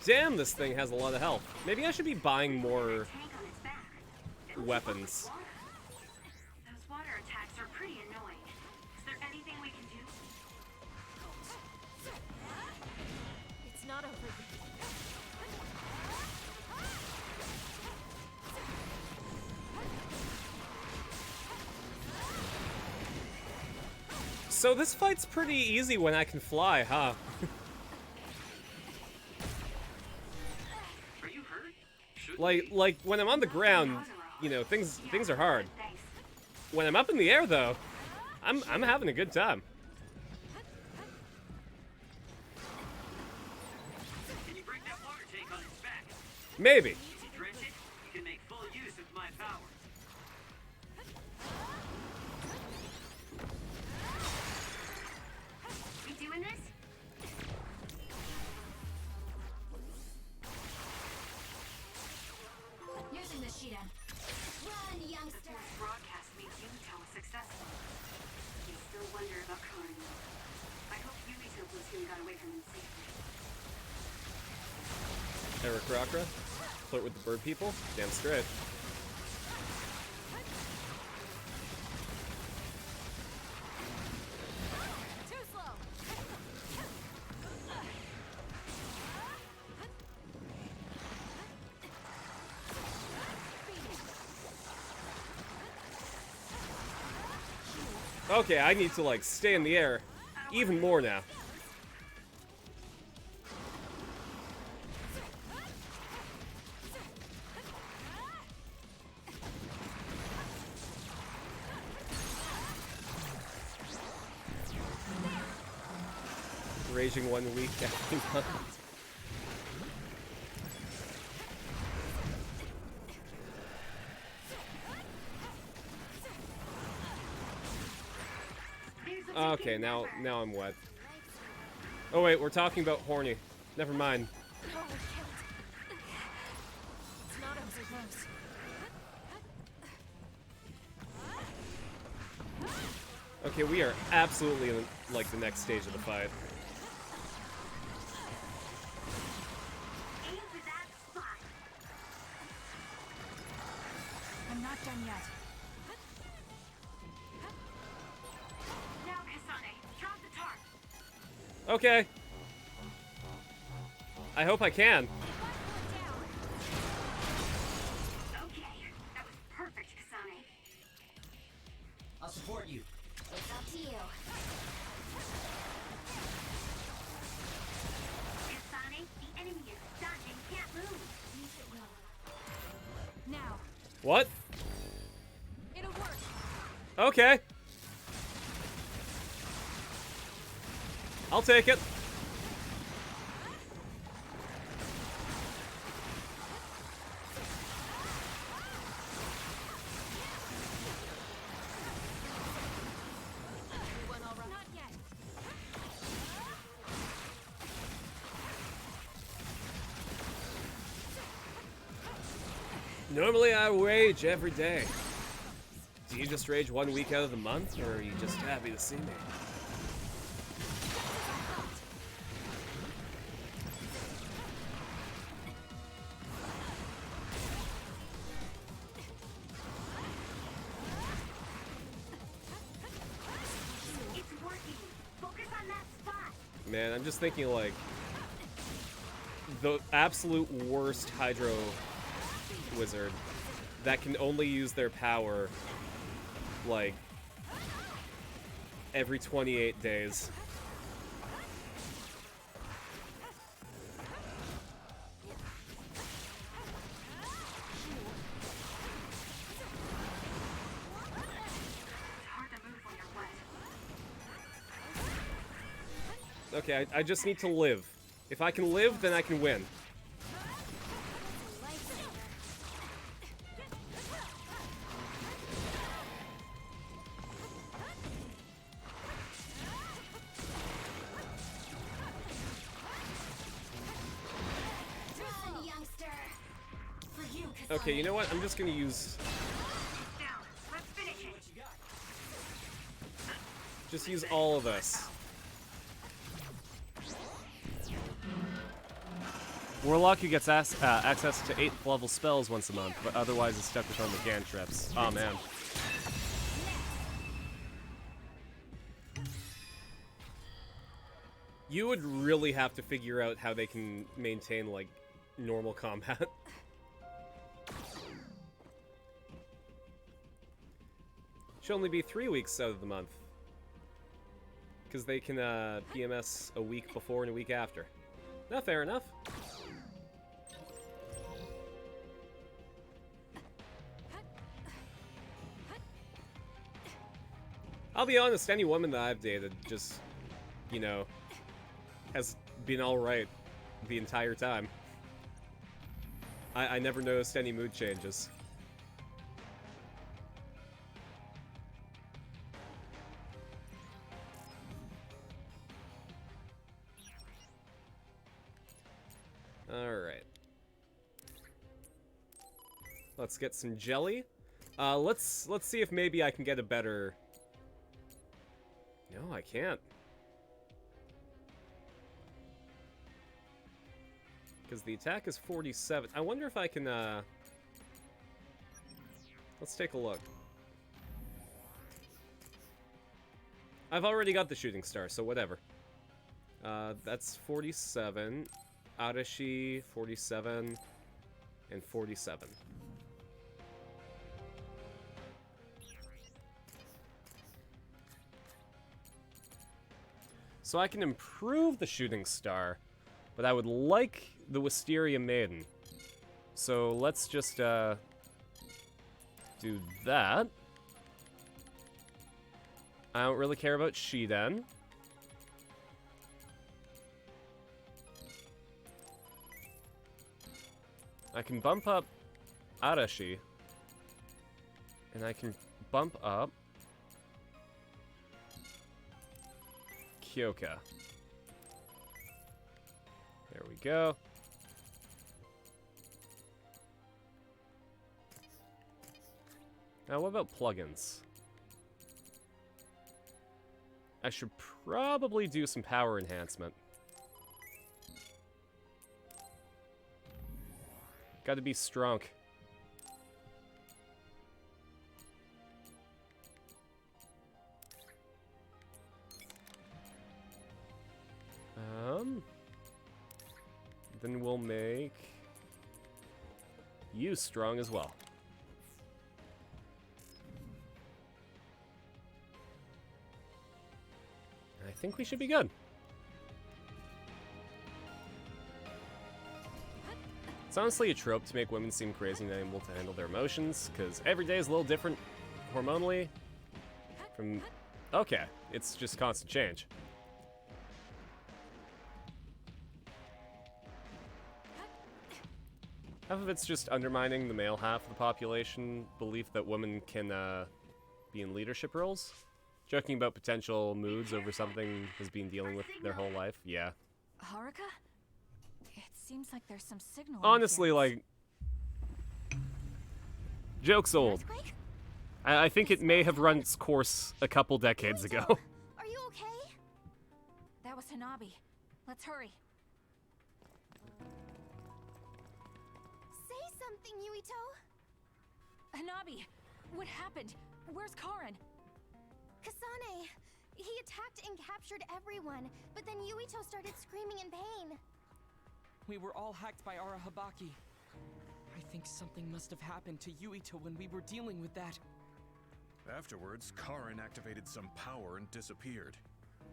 [SPEAKER 2] Damn, this thing has a lot of health. Maybe I should be buying more
[SPEAKER 3] Tank on its back.
[SPEAKER 2] weapons.
[SPEAKER 3] Those water attacks are pretty annoying. Is there anything we can do?
[SPEAKER 5] It's not over yet.
[SPEAKER 2] So this fight's pretty easy when I can fly, huh?
[SPEAKER 6] Are you hurt? Should
[SPEAKER 2] like when I'm on the ground, you know, things are hard.
[SPEAKER 3] Thanks.
[SPEAKER 2] When I'm up in the air though, I'm having a good time.
[SPEAKER 6] Can you break that water tank on its back?
[SPEAKER 2] Maybe.
[SPEAKER 6] If you drench it, you can make full use of my power.
[SPEAKER 3] We doing this?
[SPEAKER 5] Using the Shidan. Run, youngster.
[SPEAKER 3] Broadcast made Yuito successful. I still wonder about Karin. I hope Yuito platoon got away from him safely.
[SPEAKER 2] Eric Rockra, flirt with the bird people? Damn straight.
[SPEAKER 5] Too slow.
[SPEAKER 2] Okay, I need to like stay in the air even more now. Raging 1 week every month. Okay, now I'm wet. Oh wait, we're talking about horny. Never mind.
[SPEAKER 5] Oh, we killed. It's not over close.
[SPEAKER 2] Okay, we are absolutely in, like, the next stage of the fight.
[SPEAKER 3] Aim for that spot.
[SPEAKER 5] I'm not done yet.
[SPEAKER 3] Now, Kasane, drop the tarp.
[SPEAKER 2] Okay. I hope I can.
[SPEAKER 3] Okay, that was perfect, Kasane.
[SPEAKER 7] I'll support you.
[SPEAKER 5] It's up to you.
[SPEAKER 3] Kasane, the enemy is stunned and can't move.
[SPEAKER 5] Use it well. Now,
[SPEAKER 2] What?
[SPEAKER 5] it'll work.
[SPEAKER 2] Okay. I'll take it.
[SPEAKER 5] Everyone all right? Not yet.
[SPEAKER 2] Normally I rage every day. Do you just rage 1 week out of the month, or are you just happy to see me?
[SPEAKER 3] It's working. Focus on that spot.
[SPEAKER 2] Man, I'm just thinking, like, the absolute worst Hydro wizard that can only use their power, like, every 28 days.
[SPEAKER 3] It's hard to move when you're wet.
[SPEAKER 2] Okay, I just need to live. If I can live, then I can win.
[SPEAKER 5] Run, youngster. For you,
[SPEAKER 2] Okay, you know what? I'm just gonna use...
[SPEAKER 3] Down. Let's finish it.
[SPEAKER 2] Just use all of this. Warlock who gets access to 8th level spells once a month, but otherwise is stuck with only cantrips. Oh man. You would really have to figure out how they can maintain, like, normal combat. Should only be 3 weeks out of the month. Because they can PMS a week before and a week after. Not fair enough. I'll be honest, any woman that I've dated just, you know, has been alright the entire time. I never noticed any mood changes. Alright. Let's get some jelly. Let's see if maybe I can get a better... No, I can't. Because the attack is 47. I wonder if I can, Let's take a look. I've already got the shooting star, so whatever. That's 47. Arashi, 47. And 47. So I can improve the shooting star, but I would like the Wisteria Maiden. So let's just do that. I don't really care about Shiden. I can bump up Arashi. And I can bump up Kyoka. There we go. Now, what about plugins? I should probably do some power enhancement. Gotta be strong. Then we'll make you strong as well. I think we should be good. It's honestly a trope to make women seem crazy and unable to handle their emotions, because every day is a little different hormonally. Okay, it's just constant change. Half of it's just undermining the male half of the population belief that women can be in leadership roles. Joking about potential moods over something has been dealing with their whole life. Yeah.
[SPEAKER 5] Haruka? It seems like there's some signal.
[SPEAKER 2] Honestly, like, joke's old. I think it may have run its course a couple decades ago.
[SPEAKER 5] Are you okay? That was Hanabi. Let's hurry.
[SPEAKER 8] Say something, Yuito.
[SPEAKER 5] Hanabi, what happened? Where's Karin?
[SPEAKER 8] Kasane, he attacked and captured everyone, but then Yuito started screaming in pain.
[SPEAKER 9] We were all hacked by Arahabaki. I think something must have happened to Yuito when we were dealing with that.
[SPEAKER 10] Afterwards, Karin activated some power and disappeared.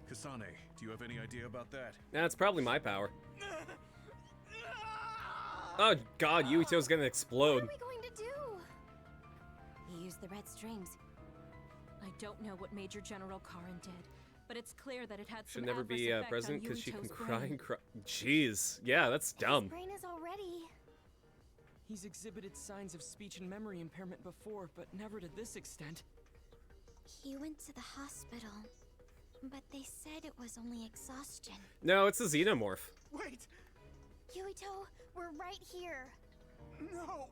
[SPEAKER 10] Kasane, do you have any idea about that?
[SPEAKER 2] That's probably my power. Oh god, Yuito's gonna explode.
[SPEAKER 8] What are we going to do?
[SPEAKER 11] He used the red strings.
[SPEAKER 5] I don't know what Major General Karin did, but it's clear that it had some
[SPEAKER 2] Should never
[SPEAKER 5] adverse
[SPEAKER 2] be
[SPEAKER 5] effect
[SPEAKER 2] president
[SPEAKER 5] on
[SPEAKER 2] because she can
[SPEAKER 5] Yuito's
[SPEAKER 2] cry
[SPEAKER 5] brain.
[SPEAKER 2] and cry. Jeez, yeah, that's dumb.
[SPEAKER 8] His brain is already...
[SPEAKER 9] He's exhibited signs of speech and memory impairment before, but never to this extent.
[SPEAKER 8] He went to the hospital, but they said it was only exhaustion.
[SPEAKER 2] No, it's a xenomorph.
[SPEAKER 10] Wait!
[SPEAKER 8] Yuito, we're right here.
[SPEAKER 10] No!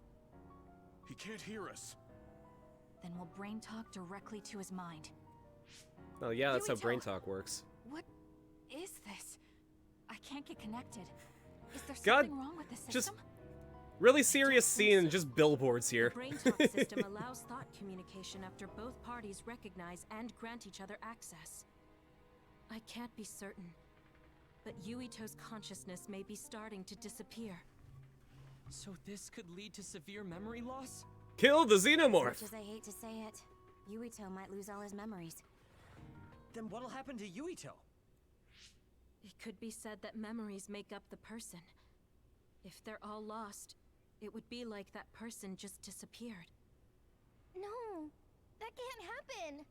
[SPEAKER 10] He can't hear us.
[SPEAKER 5] Then we'll brain talk directly to his mind.
[SPEAKER 2] Oh yeah, that's how
[SPEAKER 5] Yuito!
[SPEAKER 2] brain talk works.
[SPEAKER 5] What is this? I can't get connected. Is there
[SPEAKER 2] God,
[SPEAKER 5] something wrong with the system?
[SPEAKER 2] just really serious scene and just billboards here.
[SPEAKER 11] The brain talk system allows thought communication after both parties recognize and grant each other access. I can't be certain, but Yuito's consciousness may be starting to disappear.
[SPEAKER 9] So this could lead to severe memory loss?
[SPEAKER 2] Kill the
[SPEAKER 11] As
[SPEAKER 2] xenomorph!
[SPEAKER 11] much as I hate to say it, Yuito might lose all his memories.
[SPEAKER 4] Then what'll happen to Yuito?
[SPEAKER 11] It could be said that memories make up the person. If they're all lost, it would be like that person just disappeared.
[SPEAKER 8] No, that can't happen.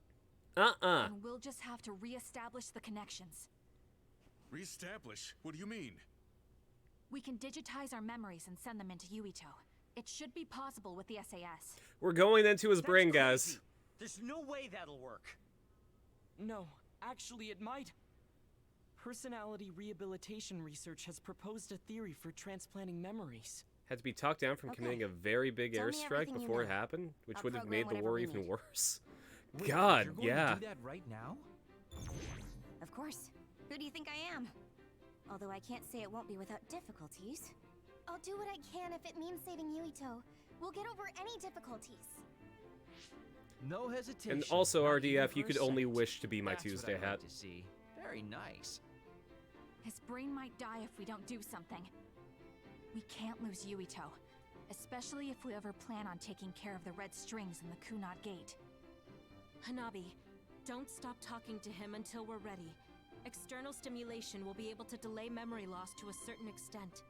[SPEAKER 5] And we'll just have to re-establish the connections.
[SPEAKER 10] Reestablish? What do you mean?
[SPEAKER 5] We can digitize our memories and send them into Yuito. It should be possible with the SAS.
[SPEAKER 2] We're going into his
[SPEAKER 4] That's
[SPEAKER 2] brain,
[SPEAKER 4] crazy.
[SPEAKER 2] guys.
[SPEAKER 4] There's no way that'll work.
[SPEAKER 9] No, actually it might. Personality rehabilitation research has proposed a theory for transplanting memories.
[SPEAKER 2] Had to be talked down from
[SPEAKER 11] Okay.
[SPEAKER 2] committing a very big
[SPEAKER 11] Tell me
[SPEAKER 2] airstrike
[SPEAKER 11] everything you
[SPEAKER 2] before it
[SPEAKER 11] know.
[SPEAKER 2] happened, which
[SPEAKER 11] I'll
[SPEAKER 2] would have
[SPEAKER 11] program
[SPEAKER 2] made the
[SPEAKER 11] whatever
[SPEAKER 2] war
[SPEAKER 11] we
[SPEAKER 2] even
[SPEAKER 11] need.
[SPEAKER 2] worse.
[SPEAKER 4] Wait,
[SPEAKER 2] God,
[SPEAKER 4] you're going
[SPEAKER 2] yeah.
[SPEAKER 4] to do that right now?
[SPEAKER 11] Of course. Who do you think I am? Although I can't say it won't be without difficulties.
[SPEAKER 8] I'll do what I can if it means saving Yuito. We'll get over any difficulties.
[SPEAKER 4] No hesitation.
[SPEAKER 2] And also,
[SPEAKER 4] not
[SPEAKER 2] RDF,
[SPEAKER 4] even
[SPEAKER 2] you
[SPEAKER 4] for
[SPEAKER 2] could
[SPEAKER 4] a
[SPEAKER 2] only
[SPEAKER 4] second.
[SPEAKER 2] wish to be my
[SPEAKER 4] That's
[SPEAKER 2] Tuesday
[SPEAKER 4] what I'd
[SPEAKER 2] hat.
[SPEAKER 4] like to see. Very nice.
[SPEAKER 5] His brain might die if we don't do something. We can't lose Yuito, especially if we ever plan on taking care of the red strings in the Kunad Gate.
[SPEAKER 11] Hanabi, don't stop talking to him until we're ready. External stimulation will be able to delay memory loss to a certain extent.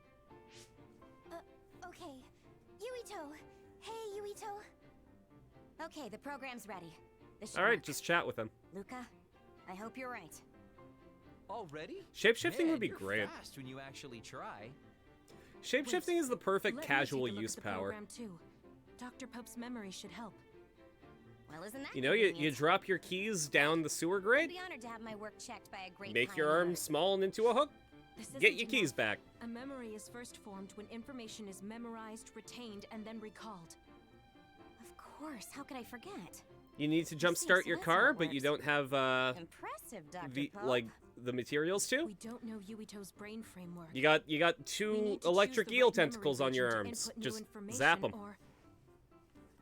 [SPEAKER 8] Okay. Yuito! Hey, Yuito!
[SPEAKER 11] Okay, the program's ready. This should
[SPEAKER 2] Alright,
[SPEAKER 11] work.
[SPEAKER 2] just chat with him.
[SPEAKER 11] Luca, I hope you're right.
[SPEAKER 4] Already?
[SPEAKER 2] Shapeshifting
[SPEAKER 4] Man,
[SPEAKER 2] would be
[SPEAKER 4] you're
[SPEAKER 2] great.
[SPEAKER 4] fast when you actually try.
[SPEAKER 2] Shapeshifting is the perfect
[SPEAKER 11] Let me
[SPEAKER 2] casual
[SPEAKER 11] take a look
[SPEAKER 2] use
[SPEAKER 11] at the
[SPEAKER 2] power.
[SPEAKER 11] program too. Dr. Pope's memory should help.
[SPEAKER 8] Well, isn't that
[SPEAKER 2] You know, you
[SPEAKER 8] convenient?
[SPEAKER 2] drop your keys down the sewer
[SPEAKER 8] I'd
[SPEAKER 2] grate,
[SPEAKER 8] be honored to have my work checked by a great
[SPEAKER 2] make your
[SPEAKER 8] pioneer.
[SPEAKER 2] arm small and into a hook,
[SPEAKER 11] This
[SPEAKER 2] get
[SPEAKER 11] isn't
[SPEAKER 2] your keys
[SPEAKER 11] enough.
[SPEAKER 2] back.
[SPEAKER 11] A memory is first formed when information is memorized, retained, and then recalled.
[SPEAKER 8] Of course, how could I forget?
[SPEAKER 2] You need to
[SPEAKER 8] see,
[SPEAKER 2] jumpstart
[SPEAKER 8] so
[SPEAKER 2] your
[SPEAKER 8] that's how
[SPEAKER 2] car,
[SPEAKER 8] it
[SPEAKER 2] but you
[SPEAKER 8] works.
[SPEAKER 2] don't have
[SPEAKER 8] Impressive, Dr.
[SPEAKER 2] the
[SPEAKER 8] Pope.
[SPEAKER 2] the materials to.
[SPEAKER 11] We don't know Yuito's brain framework.
[SPEAKER 2] You got
[SPEAKER 11] We
[SPEAKER 2] two
[SPEAKER 11] need to
[SPEAKER 2] electric
[SPEAKER 11] choose the
[SPEAKER 2] eel
[SPEAKER 11] right memory
[SPEAKER 2] tentacles on your
[SPEAKER 11] region to
[SPEAKER 2] arms.
[SPEAKER 11] input new
[SPEAKER 2] Just
[SPEAKER 11] information
[SPEAKER 2] zap them.
[SPEAKER 11] or-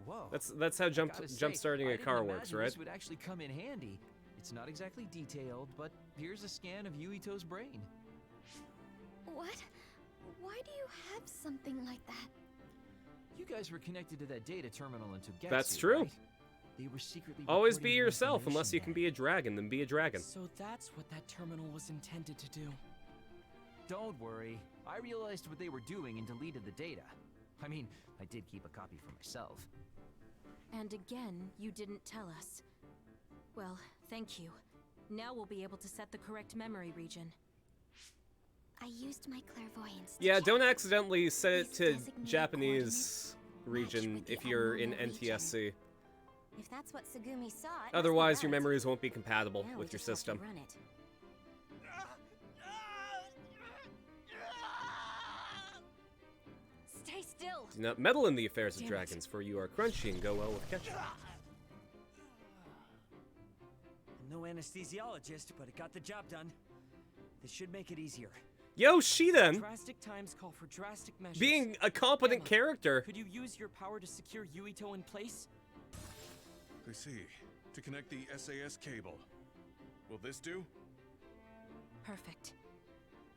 [SPEAKER 4] Whoa.
[SPEAKER 2] That's how
[SPEAKER 4] Gotta say,
[SPEAKER 2] jump-starting
[SPEAKER 4] I
[SPEAKER 2] a
[SPEAKER 4] didn't
[SPEAKER 2] car works,
[SPEAKER 4] imagine
[SPEAKER 2] right?
[SPEAKER 4] This would actually come in handy. It's not exactly detailed, but here's a scan of Yuito's brain.
[SPEAKER 8] What? Why do you have something like that?
[SPEAKER 4] You guys were connected to that data terminal in Togetsu,
[SPEAKER 2] That's true.
[SPEAKER 4] right? They were secretly
[SPEAKER 2] Always
[SPEAKER 4] recording
[SPEAKER 2] be
[SPEAKER 4] your
[SPEAKER 2] yourself, unless you
[SPEAKER 4] information
[SPEAKER 2] can be a dragon. Then be a dragon.
[SPEAKER 9] So that's what that terminal was intended to do.
[SPEAKER 4] there. Don't worry. I realized what they were doing and deleted the data. I mean, I did keep a copy for myself.
[SPEAKER 11] And again, you didn't tell us. Well, thank you. Now we'll be able to set the correct memory region.
[SPEAKER 8] I used my clairvoyance. to
[SPEAKER 2] Yeah,
[SPEAKER 8] check.
[SPEAKER 2] don't accidentally set it
[SPEAKER 8] These
[SPEAKER 2] to
[SPEAKER 8] designated
[SPEAKER 2] Japanese
[SPEAKER 8] coordinates
[SPEAKER 2] region
[SPEAKER 8] with the
[SPEAKER 2] if you're in
[SPEAKER 8] unknown region.
[SPEAKER 2] NTSC.
[SPEAKER 8] If that's what Tsugumi saw, it must be
[SPEAKER 2] Otherwise, your
[SPEAKER 8] right.
[SPEAKER 2] memories won't be compatible
[SPEAKER 8] Now we
[SPEAKER 2] with your
[SPEAKER 8] just have to
[SPEAKER 2] system.
[SPEAKER 8] run it.
[SPEAKER 5] Stay still.
[SPEAKER 2] Do not meddle in the affairs of
[SPEAKER 5] Damn it.
[SPEAKER 2] dragons, for you are crunchy and go well with ketchup.
[SPEAKER 12] No anesthesiologist, but it got the job done. This should make it easier.
[SPEAKER 2] Yo, Shiden!
[SPEAKER 9] Drastic times call for drastic measures.
[SPEAKER 2] Being a competent
[SPEAKER 9] Emma,
[SPEAKER 2] character.
[SPEAKER 9] Could you use your power to secure Yuito in place?
[SPEAKER 10] I see. To connect the SAS cable. Will this do?
[SPEAKER 11] Perfect.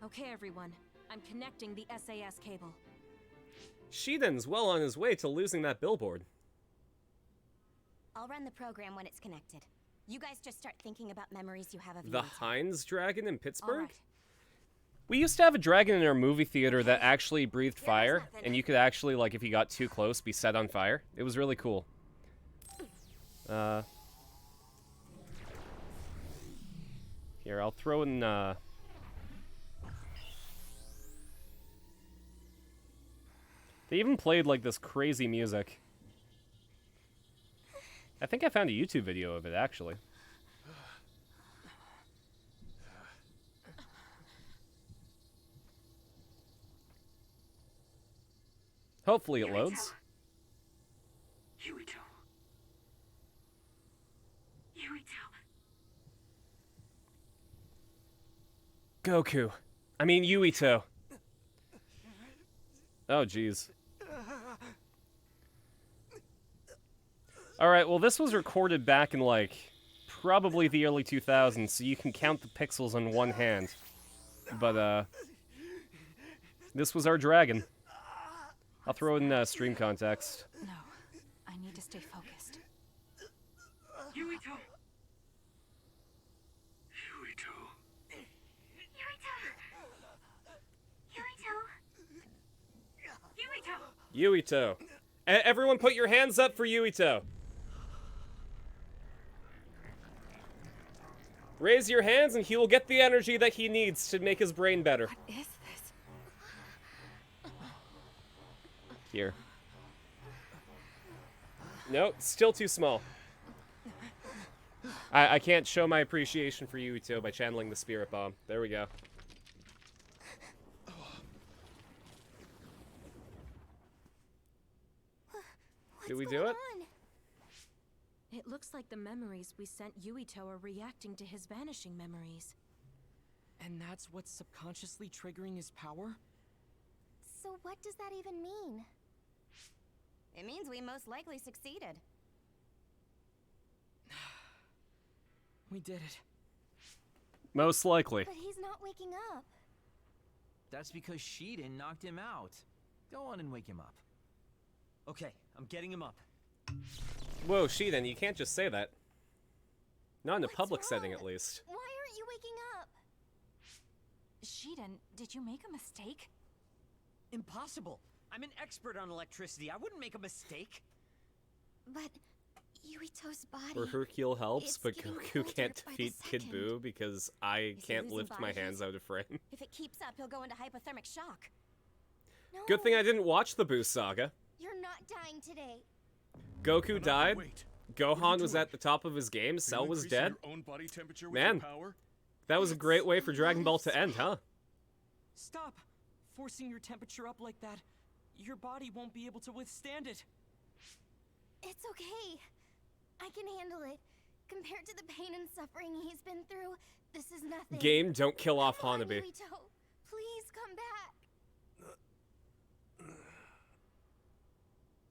[SPEAKER 11] Okay, everyone. I'm connecting the SAS cable.
[SPEAKER 2] Shiden's well on his way to losing that billboard.
[SPEAKER 8] I'll run the program when it's connected. You guys just start thinking about memories you have of
[SPEAKER 2] The
[SPEAKER 8] Yuito.
[SPEAKER 2] Heinz dragon in Pittsburgh?
[SPEAKER 11] All right.
[SPEAKER 2] We used to have a dragon in our movie theater that actually breathed fire, and you could actually, like, if you got too close, be set on fire. It was really cool. Here, I'll throw in, They even played, like, this crazy music. I think I found a YouTube video of it, actually. Hopefully it loads.
[SPEAKER 6] Yuito.
[SPEAKER 2] Goku. I mean, Yuito. Oh, jeez. Alright, well, this was recorded back in, like, probably the early 2000s, so you can count the pixels on one hand. But, this was our dragon. I'll throw in stream context.
[SPEAKER 5] No, I need to stay focused.
[SPEAKER 6] Yuito.
[SPEAKER 2] Yuito. Everyone put your hands up for Yuito. Raise your hands and he will get the energy that he needs to make his brain better.
[SPEAKER 5] What is this?
[SPEAKER 2] Here. No, still too small. I can't show my appreciation for Yuito by channeling the Spirit Bomb. There we go. Did we do it?
[SPEAKER 11] It looks like the memories we sent Yuito are reacting to his vanishing memories.
[SPEAKER 9] And that's what's subconsciously triggering his power?
[SPEAKER 8] So what does that even mean? It means we most likely succeeded.
[SPEAKER 9] We did it.
[SPEAKER 2] Most likely.
[SPEAKER 8] But he's not waking up.
[SPEAKER 4] That's because Shiden knocked him out. Go on and wake him up.
[SPEAKER 12] Okay, I'm getting him up.
[SPEAKER 2] Whoa, Shiden, you can't just say that. Not in a
[SPEAKER 8] What's
[SPEAKER 2] public setting,
[SPEAKER 8] wrong?
[SPEAKER 2] at least.
[SPEAKER 8] Why aren't you waking up?
[SPEAKER 5] Shiden, did you make a mistake?
[SPEAKER 12] Impossible. I'm an expert on electricity. I wouldn't make a mistake.
[SPEAKER 8] But Yuito's body...
[SPEAKER 2] Where Hercule helps,
[SPEAKER 8] it's
[SPEAKER 2] but
[SPEAKER 8] getting
[SPEAKER 2] Goku
[SPEAKER 8] colder
[SPEAKER 2] can't
[SPEAKER 8] by the
[SPEAKER 2] defeat Kid
[SPEAKER 8] second.
[SPEAKER 2] Buu because I
[SPEAKER 8] Is he
[SPEAKER 2] can't
[SPEAKER 8] losing
[SPEAKER 2] lift my
[SPEAKER 8] body
[SPEAKER 2] hands
[SPEAKER 8] heat?
[SPEAKER 2] out of frame.
[SPEAKER 8] If it keeps up, he'll go into hypothermic shock.
[SPEAKER 2] Good thing I didn't watch the Boo saga.
[SPEAKER 8] You're not dying today.
[SPEAKER 2] Goku died.
[SPEAKER 10] Wait.
[SPEAKER 2] Gohan was at the top of his game. Cell was dead.
[SPEAKER 10] Your own body temperature with
[SPEAKER 2] Man,
[SPEAKER 10] your power?
[SPEAKER 2] that was a great way for Dragon Ball to end, huh?
[SPEAKER 9] Stop! Forcing your temperature up like that. Your body won't be able to withstand it.
[SPEAKER 8] It's okay. I can handle it. Compared to the pain and suffering he's been through, this is nothing.
[SPEAKER 2] Game, don't kill off
[SPEAKER 8] Come on,
[SPEAKER 2] Hanabi.
[SPEAKER 8] Yuito. Please come back.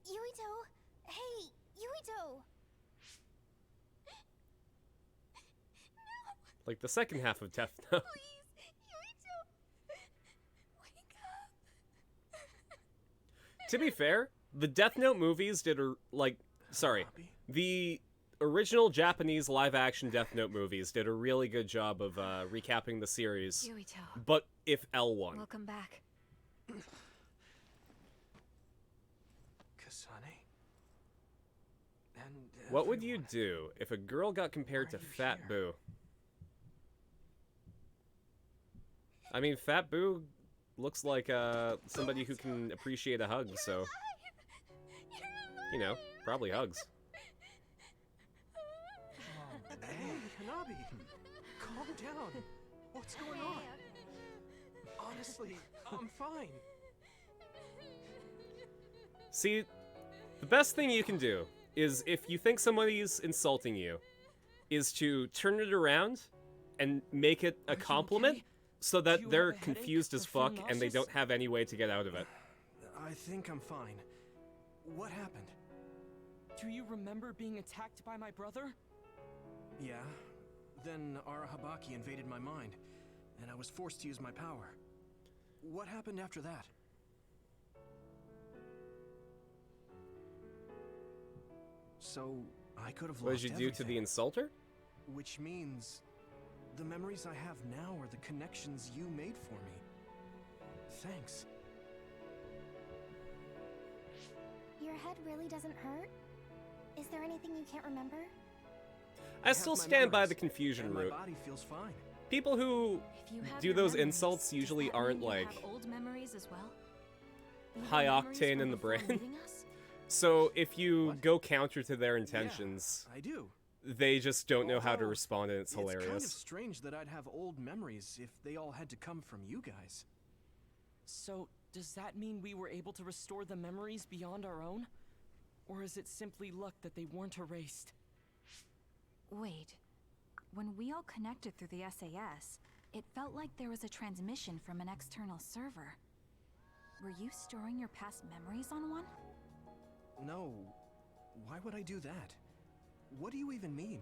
[SPEAKER 8] Yuito! Hey, Yuito!
[SPEAKER 2] Like the second half of Death Note.
[SPEAKER 8] Please, Yuito! Wake up!
[SPEAKER 2] To be fair, the Death Note movies the original Japanese live-action Death Note movies did a really good job of recapping the series.
[SPEAKER 5] Yuito.
[SPEAKER 2] But if L1.
[SPEAKER 5] Welcome back.
[SPEAKER 12] Kasane? And
[SPEAKER 2] What would you do if a girl got compared to Fat Boo? I mean, Fat Boo looks like somebody who can appreciate a hug, so... You know, probably hugs.
[SPEAKER 12] Hey, Hanabi! Calm down! What's going on? Honestly, I'm fine.
[SPEAKER 2] See, the best thing you can do is, if you think somebody's insulting you, is to turn it around and make it a compliment so that they're confused as fuck and they don't have any way to get out of it.
[SPEAKER 12] I think I'm fine. What happened?
[SPEAKER 9] Do you remember being attacked by my brother?
[SPEAKER 12] Yeah. Then Arahabaki invaded my mind, and I was forced to use my power. What happened after that? So, I could have lost
[SPEAKER 2] What did you do to the insulter?
[SPEAKER 12] Which means, the memories I have now are the connections you made for me. Thanks.
[SPEAKER 8] Your head really doesn't hurt? Is there anything you can't remember?
[SPEAKER 2] I still stand by the confusion route.
[SPEAKER 12] My body feels fine.
[SPEAKER 2] People who do those insults usually aren't like
[SPEAKER 11] Old memories as well?
[SPEAKER 2] high octane in the brain. So if you go counter to their intentions,
[SPEAKER 12] I do.
[SPEAKER 2] They just don't know how to respond, and it's hilarious.
[SPEAKER 12] It's kind of strange that I'd have old memories if they all had to come from you guys.
[SPEAKER 9] So, does that mean we were able to restore the memories beyond our own? Or is it simply luck that they weren't erased?
[SPEAKER 5] Wait. When we all connected through the SAS, it felt like there was a transmission from an external server. Were you storing your past memories on one?
[SPEAKER 12] No. Why would I do that? What do you even mean?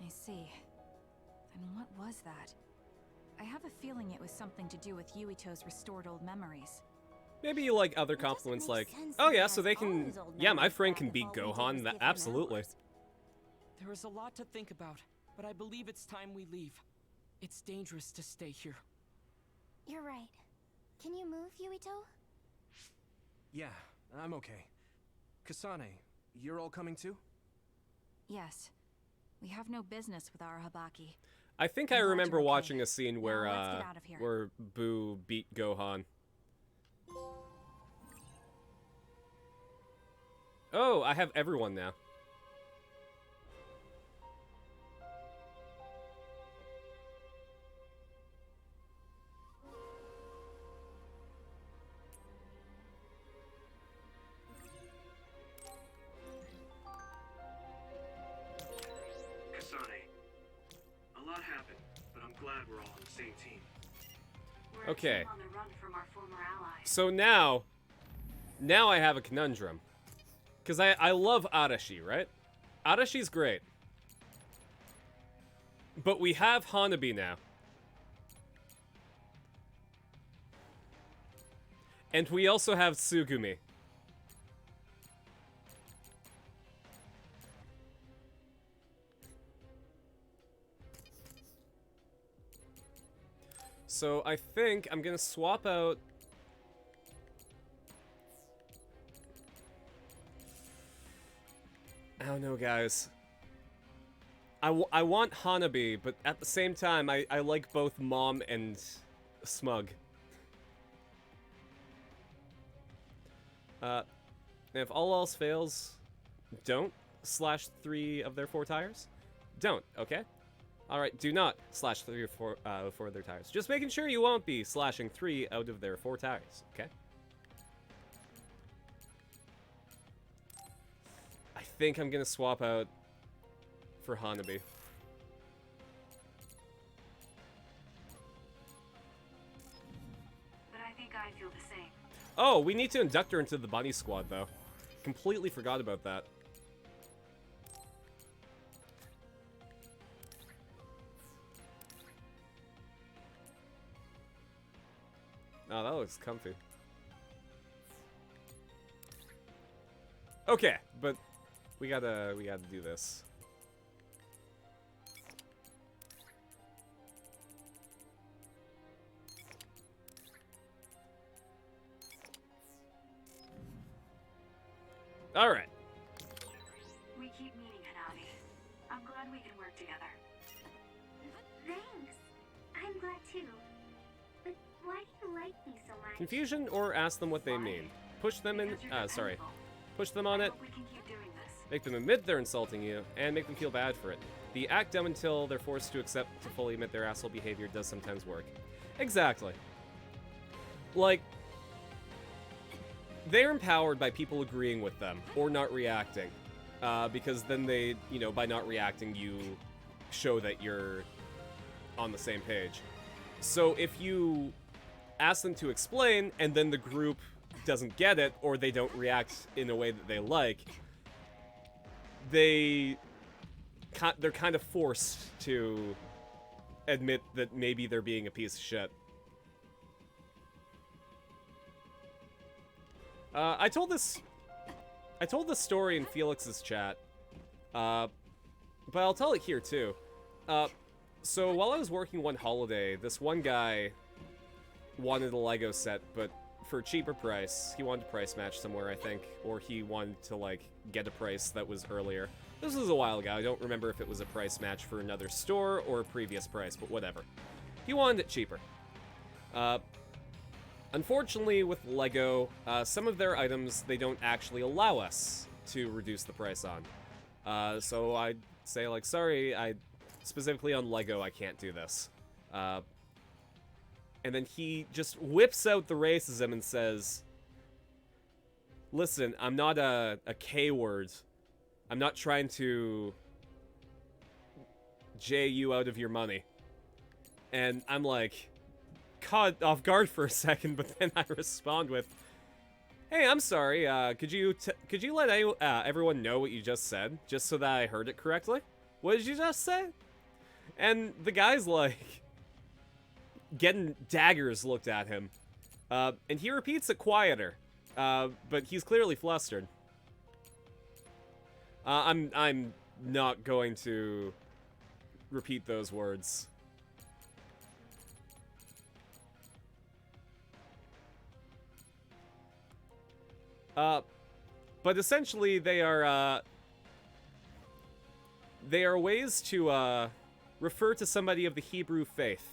[SPEAKER 5] I see. Then what was that? I have a feeling it was something to do with Yuito's restored old memories.
[SPEAKER 2] Maybe you like other compliments like, oh yeah, so they can, yeah, my friend can beat Gohan, absolutely.
[SPEAKER 9] There is a lot to think about, but I believe it's time we leave. It's dangerous to stay here.
[SPEAKER 8] You're right. Can you move, Yuito?
[SPEAKER 12] Yeah, I'm okay. Kasane, you're all coming too?
[SPEAKER 5] Yes. We have no business with Arahabaki.
[SPEAKER 2] I think I remember watching a scene where where Boo beat Gohan. Oh, I have everyone now. Okay. So now I have a conundrum. Because I love Arashi, right? Arashi's great. But we have Hanabi now. And we also have Tsugumi. So I think I'm gonna swap out... I don't know, guys. I want Hanabi, but at the same time, I like both Mom and Smug. And if all else fails, don't slash 3 of their 4 tires. Don't, okay? Alright, do not slash 3 or 4 of their tires. Just making sure you won't be slashing 3 out of their 4 tires, okay? I think I'm gonna swap out for Hanabi.
[SPEAKER 3] But I think I feel the same.
[SPEAKER 2] Oh, we need to induct her into the bunny squad, though. Completely forgot about that. Oh, that looks comfy. Okay, but we gotta do this. All right.
[SPEAKER 3] We keep meeting, Hanabi. I'm glad we can work together.
[SPEAKER 8] Thanks. I'm glad too. But why do you like me so much?
[SPEAKER 2] Confusion, or ask them what they mean. Push them in. Sorry. Push them on it.
[SPEAKER 3] We can keep doing this.
[SPEAKER 2] Make them admit they're insulting you, and make them feel bad for it. The act dumb until they're forced to accept to fully admit their asshole behavior does sometimes work. Exactly. Like, they're empowered by people agreeing with them, or not reacting. Because then they, you know, by not reacting, you show that you're on the same page. So if you ask them to explain, and then the group doesn't get it, or they don't react in a way that they like, they're kind of forced to admit that maybe they're being a piece of shit. I told this story in Felix's chat, but I'll tell it here too. So while I was working one holiday, this one guy wanted a Lego set, but for a cheaper price. He wanted to price match somewhere, I think, or he wanted to, like, get a price that was earlier. This was a while ago. I don't remember if it was a price match for another store or a previous price, but whatever. He wanted it cheaper. Unfortunately, with Lego, some of their items, they don't actually allow us to reduce the price on. So I'd say, like, sorry, specifically on Lego, I can't do this. And then he just whips out the racism and says, listen, I'm not a K-word. I'm not trying to J you out of your money. And I'm like, caught off guard for a second, but then I respond with, hey, I'm sorry, could you let everyone know what you just said, just so that I heard it correctly? What did you just say? And the guy's like, getting daggers looked at him. And he repeats it quieter, but he's clearly flustered. I'm not going to repeat those words. But essentially they are ways to refer to somebody of the Hebrew faith.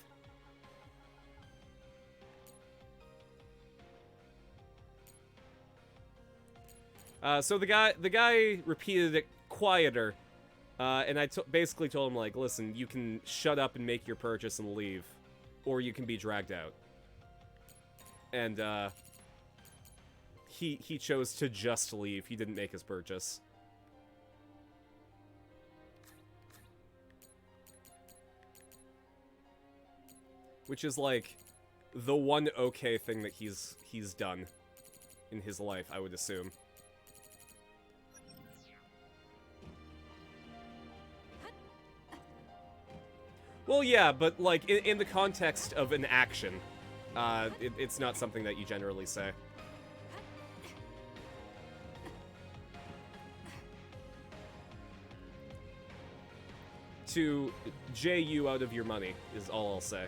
[SPEAKER 2] So the guy repeated it quieter, and I basically told him, like, listen, you can shut up and make your purchase and leave, or you can be dragged out. And he chose to just leave. He didn't make his purchase. Which is, like, the one okay thing that he's done in his life, I would assume. Well, yeah, but, like, in the context of an action, it's not something that you generally say. To J you out of your money is all I'll say.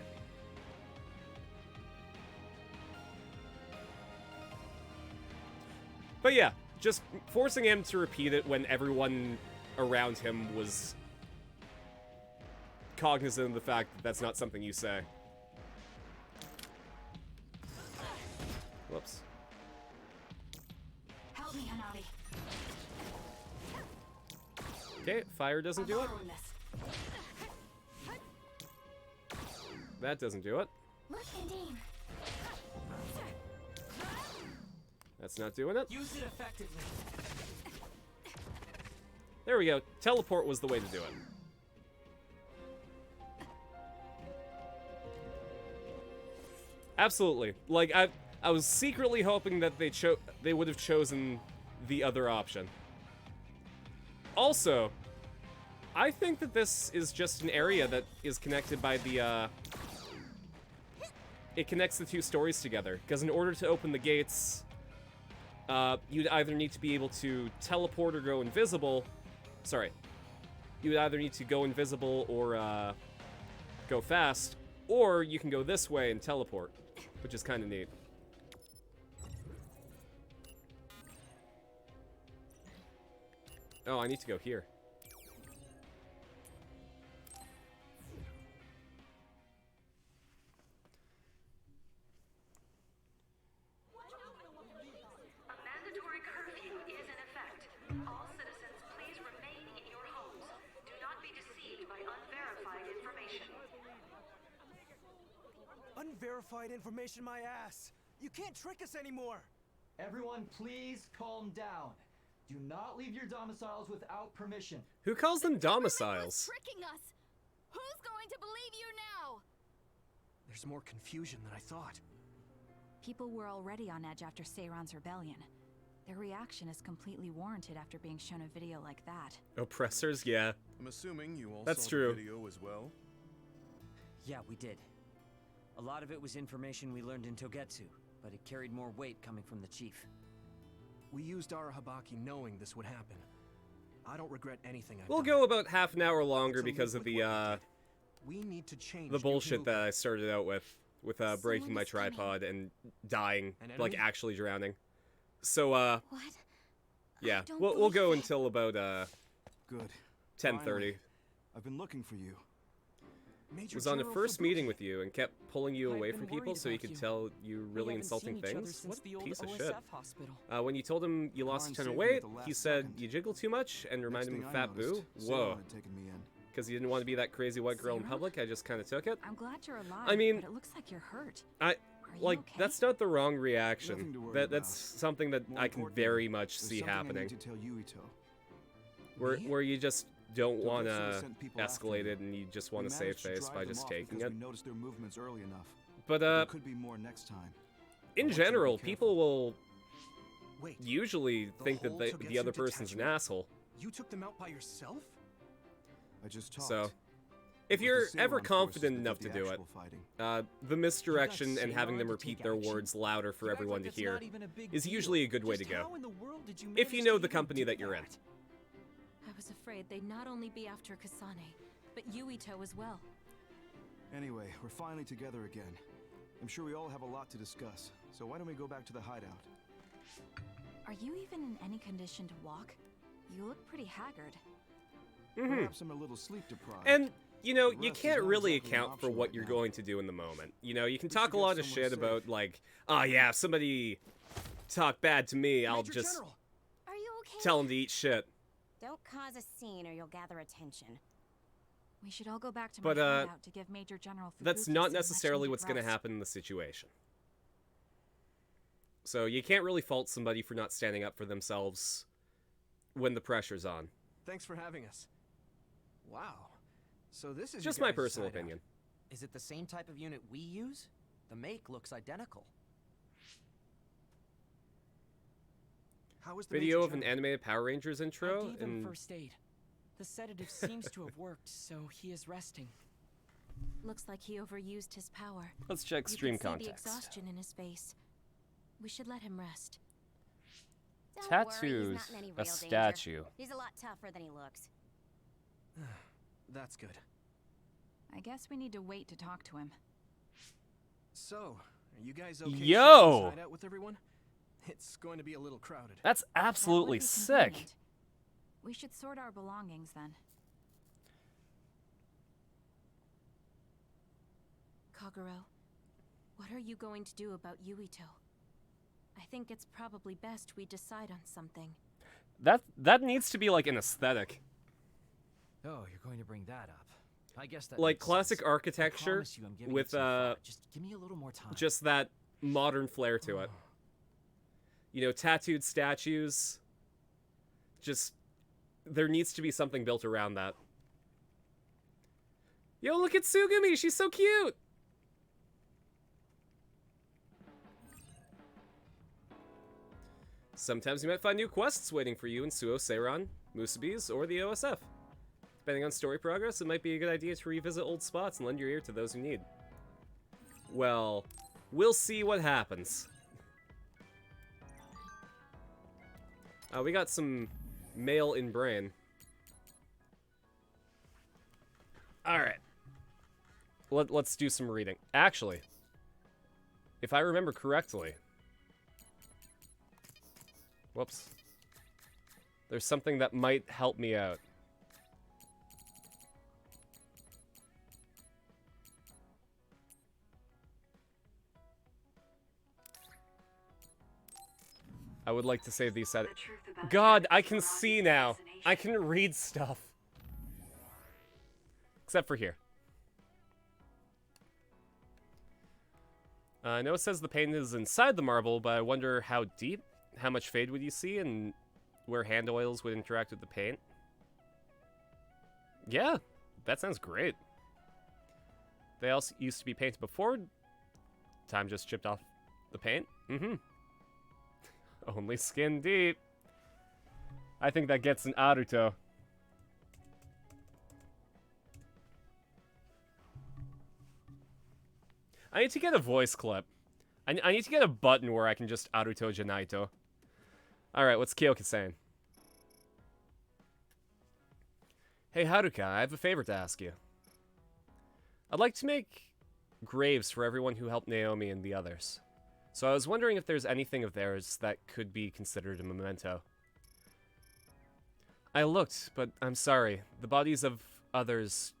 [SPEAKER 2] But yeah, just forcing him to repeat it when everyone around him was cognizant of the fact that that's not something you say. Whoops. Okay, fire doesn't do it. That doesn't do it. That's not doing it.
[SPEAKER 9] Use it effectively.
[SPEAKER 2] There we go. Teleport was the way to do it. Absolutely. Like, I was secretly hoping that they would have chosen the other option. Also, I think that this is just an area that is connected by the, it connects the two stories together. Because in order to open the gates, you'd either need to be able to teleport or go invisible. Sorry. You would either need to go invisible or, go fast. Or you can go this way and teleport, which is kind of neat. Oh, I need to go here.
[SPEAKER 3] A mandatory curfew is in effect. All citizens, please remain in your homes. Do not be deceived by unverified information.
[SPEAKER 12] Unverified information, my ass! You can't trick us anymore!
[SPEAKER 13] Everyone, please calm down. Do not leave your domiciles without permission.
[SPEAKER 2] Who calls them domiciles?
[SPEAKER 8] Tricking us! Who's going to believe you now?
[SPEAKER 12] There's more confusion than I thought.
[SPEAKER 5] People were already on edge after Seiron's rebellion. Their reaction is completely warranted after being shown a video like that.
[SPEAKER 2] Oppressors, yeah.
[SPEAKER 10] I'm assuming you all
[SPEAKER 2] That's
[SPEAKER 10] saw
[SPEAKER 2] true.
[SPEAKER 10] the video as well?
[SPEAKER 4] Yeah, we did. A lot of it was information we learned in Togetsu, but it carried more weight coming from the chief.
[SPEAKER 12] We used Arahabaki knowing this would happen. I don't regret anything I've
[SPEAKER 2] We'll
[SPEAKER 12] done.
[SPEAKER 2] go about half an hour longer
[SPEAKER 12] To
[SPEAKER 2] because
[SPEAKER 12] live
[SPEAKER 2] of
[SPEAKER 12] with
[SPEAKER 2] the,
[SPEAKER 12] what we need to change
[SPEAKER 2] the
[SPEAKER 12] New
[SPEAKER 2] bullshit
[SPEAKER 12] Himuka.
[SPEAKER 2] that I started out with breaking my
[SPEAKER 5] is coming.
[SPEAKER 2] tripod and dying,
[SPEAKER 12] An
[SPEAKER 2] like
[SPEAKER 12] enemy?
[SPEAKER 2] actually drowning. So,
[SPEAKER 5] What?
[SPEAKER 2] yeah,
[SPEAKER 5] don't
[SPEAKER 2] we'll go
[SPEAKER 5] believe it.
[SPEAKER 2] until about,
[SPEAKER 14] Good.
[SPEAKER 2] 10:30.
[SPEAKER 14] Finally. I've been looking for you.
[SPEAKER 12] Major
[SPEAKER 2] Was on a
[SPEAKER 12] General
[SPEAKER 2] first
[SPEAKER 12] Fubuki.
[SPEAKER 2] meeting with you and kept pulling you
[SPEAKER 9] I've
[SPEAKER 2] away
[SPEAKER 9] been
[SPEAKER 2] from people
[SPEAKER 9] worried
[SPEAKER 2] so he
[SPEAKER 9] about
[SPEAKER 2] could
[SPEAKER 9] you.
[SPEAKER 2] tell you
[SPEAKER 9] We
[SPEAKER 2] really
[SPEAKER 9] haven't
[SPEAKER 2] insulting
[SPEAKER 9] seen each other
[SPEAKER 2] things.
[SPEAKER 9] since
[SPEAKER 2] What
[SPEAKER 9] the
[SPEAKER 2] a
[SPEAKER 9] old
[SPEAKER 2] piece of
[SPEAKER 9] OSF
[SPEAKER 2] shit.
[SPEAKER 9] hospital.
[SPEAKER 2] When you told him you lost a
[SPEAKER 14] Karn
[SPEAKER 2] ton of
[SPEAKER 14] saved me
[SPEAKER 2] weight,
[SPEAKER 14] at the
[SPEAKER 2] he
[SPEAKER 14] last
[SPEAKER 2] said
[SPEAKER 14] second.
[SPEAKER 2] you jiggle too much and reminded him
[SPEAKER 14] Next
[SPEAKER 2] of
[SPEAKER 14] thing I
[SPEAKER 2] Fat Boo.
[SPEAKER 14] noticed,
[SPEAKER 2] Whoa.
[SPEAKER 14] Seiron had taken me in.
[SPEAKER 2] Because you didn't want to be that crazy white girl in
[SPEAKER 5] Seiron?
[SPEAKER 2] public, I just kind of took it.
[SPEAKER 5] I'm glad you're alive,
[SPEAKER 2] I mean,
[SPEAKER 5] but it looks like you're hurt.
[SPEAKER 2] I
[SPEAKER 5] Are you
[SPEAKER 2] like
[SPEAKER 5] okay?
[SPEAKER 2] that's not the wrong
[SPEAKER 14] Nothing
[SPEAKER 2] reaction.
[SPEAKER 14] to worry
[SPEAKER 2] That's
[SPEAKER 14] about.
[SPEAKER 2] something that
[SPEAKER 14] More
[SPEAKER 2] I can
[SPEAKER 14] importantly,
[SPEAKER 2] very much
[SPEAKER 14] there's
[SPEAKER 2] see
[SPEAKER 14] something I
[SPEAKER 2] happening.
[SPEAKER 14] need to tell Yuito.
[SPEAKER 2] Where you just don't
[SPEAKER 14] Togetsu
[SPEAKER 2] want
[SPEAKER 14] has
[SPEAKER 2] to
[SPEAKER 14] sent people after
[SPEAKER 2] escalate
[SPEAKER 14] me.
[SPEAKER 2] it and you just
[SPEAKER 14] We
[SPEAKER 2] want to save
[SPEAKER 14] managed to
[SPEAKER 2] face
[SPEAKER 14] drive
[SPEAKER 2] by
[SPEAKER 14] them
[SPEAKER 2] just
[SPEAKER 14] off
[SPEAKER 2] taking
[SPEAKER 14] because
[SPEAKER 2] it.
[SPEAKER 14] we noticed their movements early enough.
[SPEAKER 2] But
[SPEAKER 14] There could be more next time.
[SPEAKER 2] in
[SPEAKER 14] want you to be
[SPEAKER 2] general,
[SPEAKER 14] careful.
[SPEAKER 2] people will
[SPEAKER 12] Wait,
[SPEAKER 2] usually think that
[SPEAKER 12] whole
[SPEAKER 2] the
[SPEAKER 12] Togetsu
[SPEAKER 2] other person's an
[SPEAKER 12] detachment?
[SPEAKER 2] asshole.
[SPEAKER 12] you took them out by yourself?
[SPEAKER 14] I just talked.
[SPEAKER 2] So,
[SPEAKER 14] It
[SPEAKER 2] if
[SPEAKER 14] was
[SPEAKER 2] you're
[SPEAKER 14] the
[SPEAKER 2] ever
[SPEAKER 14] Seiron forces
[SPEAKER 2] confident
[SPEAKER 14] that
[SPEAKER 2] enough
[SPEAKER 14] did
[SPEAKER 2] to
[SPEAKER 14] the
[SPEAKER 2] do it,
[SPEAKER 14] actual fighting.
[SPEAKER 2] the misdirection and having
[SPEAKER 13] Seiron
[SPEAKER 2] them
[SPEAKER 13] to
[SPEAKER 2] repeat
[SPEAKER 13] take
[SPEAKER 2] their
[SPEAKER 13] action?
[SPEAKER 2] words louder for
[SPEAKER 13] You act
[SPEAKER 2] everyone
[SPEAKER 13] like
[SPEAKER 2] to
[SPEAKER 13] that's
[SPEAKER 2] hear
[SPEAKER 13] not even a big
[SPEAKER 2] is
[SPEAKER 13] deal.
[SPEAKER 2] usually a good way to
[SPEAKER 9] Just
[SPEAKER 2] go.
[SPEAKER 9] how in the world did you
[SPEAKER 2] If you
[SPEAKER 9] manage
[SPEAKER 2] know
[SPEAKER 9] to
[SPEAKER 2] the
[SPEAKER 9] even
[SPEAKER 2] company
[SPEAKER 9] do
[SPEAKER 2] that you're in.
[SPEAKER 11] I was afraid they'd not only be after Kasane, but Yuito as well.
[SPEAKER 14] Anyway, we're finally together again. I'm sure we all have a lot to discuss, so why don't we go back to the hideout?
[SPEAKER 5] Are you even in any condition to walk? You look pretty haggard.
[SPEAKER 14] Perhaps I'm a little sleep deprived.
[SPEAKER 2] And, you know,
[SPEAKER 14] The
[SPEAKER 2] you
[SPEAKER 14] rest is
[SPEAKER 2] can't
[SPEAKER 14] not
[SPEAKER 2] really
[SPEAKER 14] exactly an
[SPEAKER 2] account for
[SPEAKER 14] option
[SPEAKER 2] what
[SPEAKER 14] right
[SPEAKER 2] you're
[SPEAKER 14] now.
[SPEAKER 2] going to do in the moment. You know, you can
[SPEAKER 14] We
[SPEAKER 2] talk
[SPEAKER 14] should
[SPEAKER 2] a
[SPEAKER 14] get
[SPEAKER 2] lot of
[SPEAKER 14] somewhere
[SPEAKER 2] shit about,
[SPEAKER 14] safe.
[SPEAKER 2] like, oh yeah, if somebody talk bad to me, I'll
[SPEAKER 12] Major
[SPEAKER 2] just
[SPEAKER 12] General!
[SPEAKER 8] Are you okay?
[SPEAKER 2] tell them to eat shit.
[SPEAKER 3] Don't cause a scene or you'll gather attention.
[SPEAKER 5] We should all go back to
[SPEAKER 2] But,
[SPEAKER 5] my hideout to give Major General Fubuki
[SPEAKER 2] That's
[SPEAKER 5] some
[SPEAKER 2] not
[SPEAKER 5] much
[SPEAKER 2] necessarily
[SPEAKER 5] needed
[SPEAKER 2] what's going to
[SPEAKER 5] rest.
[SPEAKER 2] happen in the situation. So you can't really fault somebody for not standing up for themselves when the pressure's on.
[SPEAKER 12] Thanks for having us. Wow. So this is
[SPEAKER 2] Just
[SPEAKER 12] your
[SPEAKER 2] my
[SPEAKER 12] guys'
[SPEAKER 2] personal
[SPEAKER 12] hideout.
[SPEAKER 2] opinion.
[SPEAKER 4] Is it the same type of unit we use? The make looks identical.
[SPEAKER 12] How was the
[SPEAKER 2] Video
[SPEAKER 12] Major
[SPEAKER 2] of an
[SPEAKER 12] General?
[SPEAKER 2] animated Power Rangers
[SPEAKER 9] I
[SPEAKER 2] intro
[SPEAKER 9] gave him
[SPEAKER 2] and
[SPEAKER 9] first aid. The sedative seems to have worked, so he is resting.
[SPEAKER 11] Looks like he overused his power.
[SPEAKER 2] let's check
[SPEAKER 11] You
[SPEAKER 2] stream
[SPEAKER 11] can see the
[SPEAKER 2] context.
[SPEAKER 11] exhaustion in his face. We should let him rest.
[SPEAKER 3] Don't worry, he's
[SPEAKER 2] Tattoos,
[SPEAKER 3] not in any
[SPEAKER 2] a
[SPEAKER 3] real danger.
[SPEAKER 2] statue.
[SPEAKER 3] He's a lot tougher than he looks.
[SPEAKER 12] That's good.
[SPEAKER 5] I guess we need to wait to talk to him.
[SPEAKER 12] So, are you guys okay
[SPEAKER 2] Yo!
[SPEAKER 12] sharing this hideout with everyone? It's going to be a little crowded.
[SPEAKER 2] That's
[SPEAKER 5] That would
[SPEAKER 2] absolutely
[SPEAKER 5] be
[SPEAKER 2] sick.
[SPEAKER 5] convenient. We should sort our belongings then.
[SPEAKER 11] Kaguro, what are you going to do about Yuito? I think it's probably best we decide on something.
[SPEAKER 2] That needs to be like an aesthetic.
[SPEAKER 4] Oh, you're going to bring that up. I guess that
[SPEAKER 2] Like
[SPEAKER 4] makes
[SPEAKER 2] classic
[SPEAKER 4] sense. I
[SPEAKER 2] architecture
[SPEAKER 4] promise you I'm giving
[SPEAKER 2] with
[SPEAKER 4] it some thought. Just give me a little more time.
[SPEAKER 2] just that modern flair to it. You know, tattooed statues. Just there needs to be something built around that. Yo, look at Sugumi. She's so cute. Sometimes you might find new quests waiting for you in Suo Seiran, Musabi's, or the OSF. Depending on story progress, it might be a good idea to revisit old spots and lend your ear to those who need. Well, we'll see what happens. We got some mail in brain. Alright. Let's do some reading. Actually, if I remember correctly... Whoops. There's something that might help me out. I would like to save these settings. God, I can see now. I can read stuff. Except for here. I know it says the paint is inside the marble, but I wonder how deep, how much fade would you see, and where hand oils would interact with the paint. Yeah, that sounds great. They also used to be painted before time just chipped off the paint. Mm-hmm. Only skin deep. I think that gets an Naruto. I need to get a voice clip. I need to get a button where I can just Naruto Janaito. Alright, what's Kyoka saying? Hey Haruka, I have a favor to ask you. I'd like to make graves for everyone who helped Naomi and the others. So I was wondering if there's anything of theirs that could be considered a memento. I looked, but I'm sorry. The bodies of others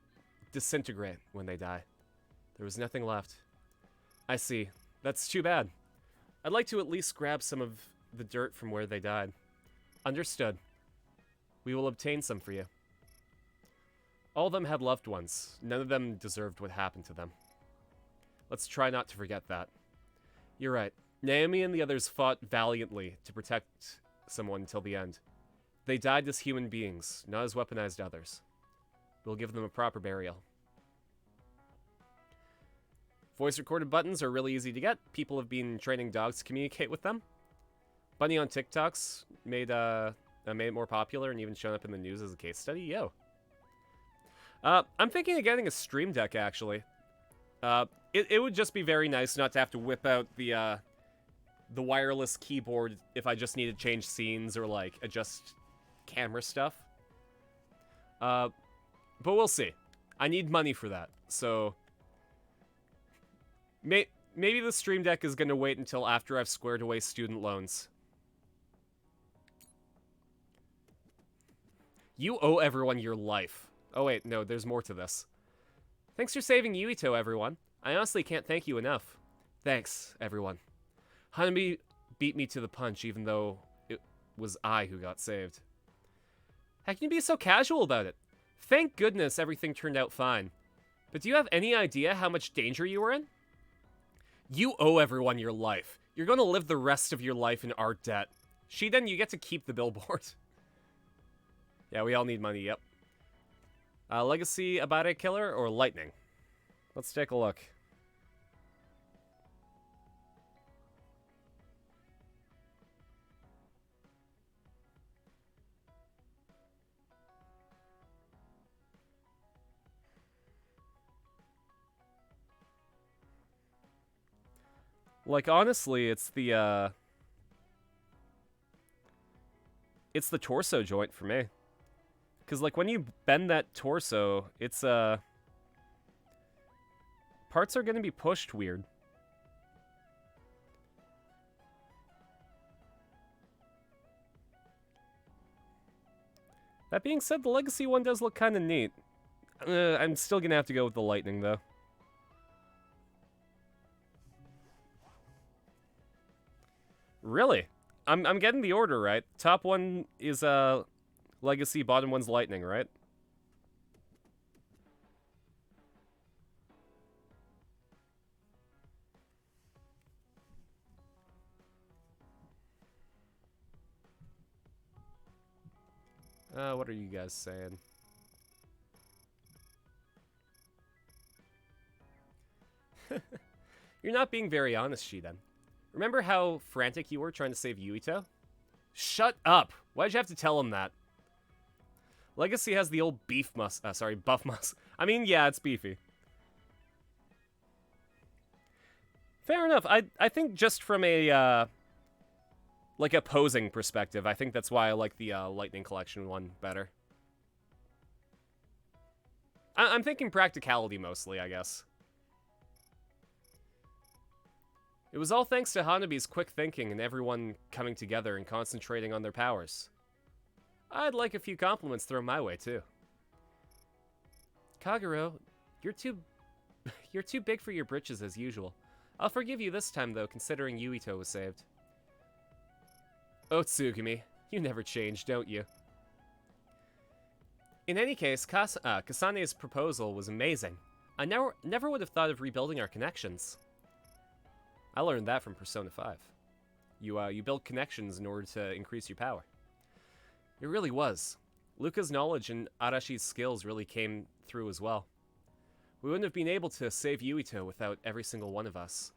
[SPEAKER 2] disintegrate when they die. There was nothing left. I see. That's too bad. I'd like to at least grab some of the dirt from where they died. Understood. We will obtain some for you. All of them had loved ones. None of them deserved what happened to them. Let's try not to forget that. You're right. Naomi and the others fought valiantly to protect someone until the end. They died as human beings, not as weaponized others. We'll give them a proper burial. Voice recorded buttons are really easy to get. People have been training dogs to communicate with them. Bunny on TikToks made it more popular and even shown up in the news as a case study. Yo. I'm thinking of getting a Stream Deck, actually. It would just be very nice not to have to whip out the wireless keyboard if I just need to change scenes or, like, adjust camera stuff. But we'll see. I need money for that, so... Maybe the Stream Deck is going to wait until after I've squared away student loans. You owe everyone your life. Oh wait, no, there's more to this. Thanks for saving Yuito, everyone. I honestly can't thank you enough. Thanks, everyone. Hanami beat me to the punch even though it was I who got saved. How can you be so casual about it? Thank goodness everything turned out fine. But do you have any idea how much danger you were in? You owe everyone your life. You're going to live the rest of your life in our debt. Shiden, you get to keep the billboard. Yeah, we all need money, yep. Legacy Abare Killer or Lightning? Let's take a look. Like, honestly, it's the torso joint for me. Because, like, when you bend that torso, it's, parts are going to be pushed weird. That being said, the Legacy one does look kind of neat. I'm still going to have to go with the Lightning, though. Really? I'm getting the order right. Top one is Legacy, bottom one's Lightning, right? What are you guys saying? You're not being very honest, Shiden. Remember how frantic you were trying to save Yuito? Shut up! Why'd you have to tell him that? Legacy has the old buff mus. I mean, yeah, it's beefy. Fair enough. I think just from a, like a posing perspective, I think that's why I like the Lightning Collection one better. I'm thinking practicality mostly, I guess. It was all thanks to Hanabi's quick thinking and everyone coming together and concentrating on their powers. I'd like a few compliments thrown my way, too. Kagero, you're too big for your britches as usual. I'll forgive you this time, though, considering Yuito was saved. Oh, Tsugumi, you never change, don't you? In any case, Kasane's proposal was amazing. I never would have thought of rebuilding our connections. I learned that from Persona 5. You build connections in order to increase your power. It really was. Luca's knowledge and Arashi's skills really came through as well. We wouldn't have been able to save Yuito without every single one of us.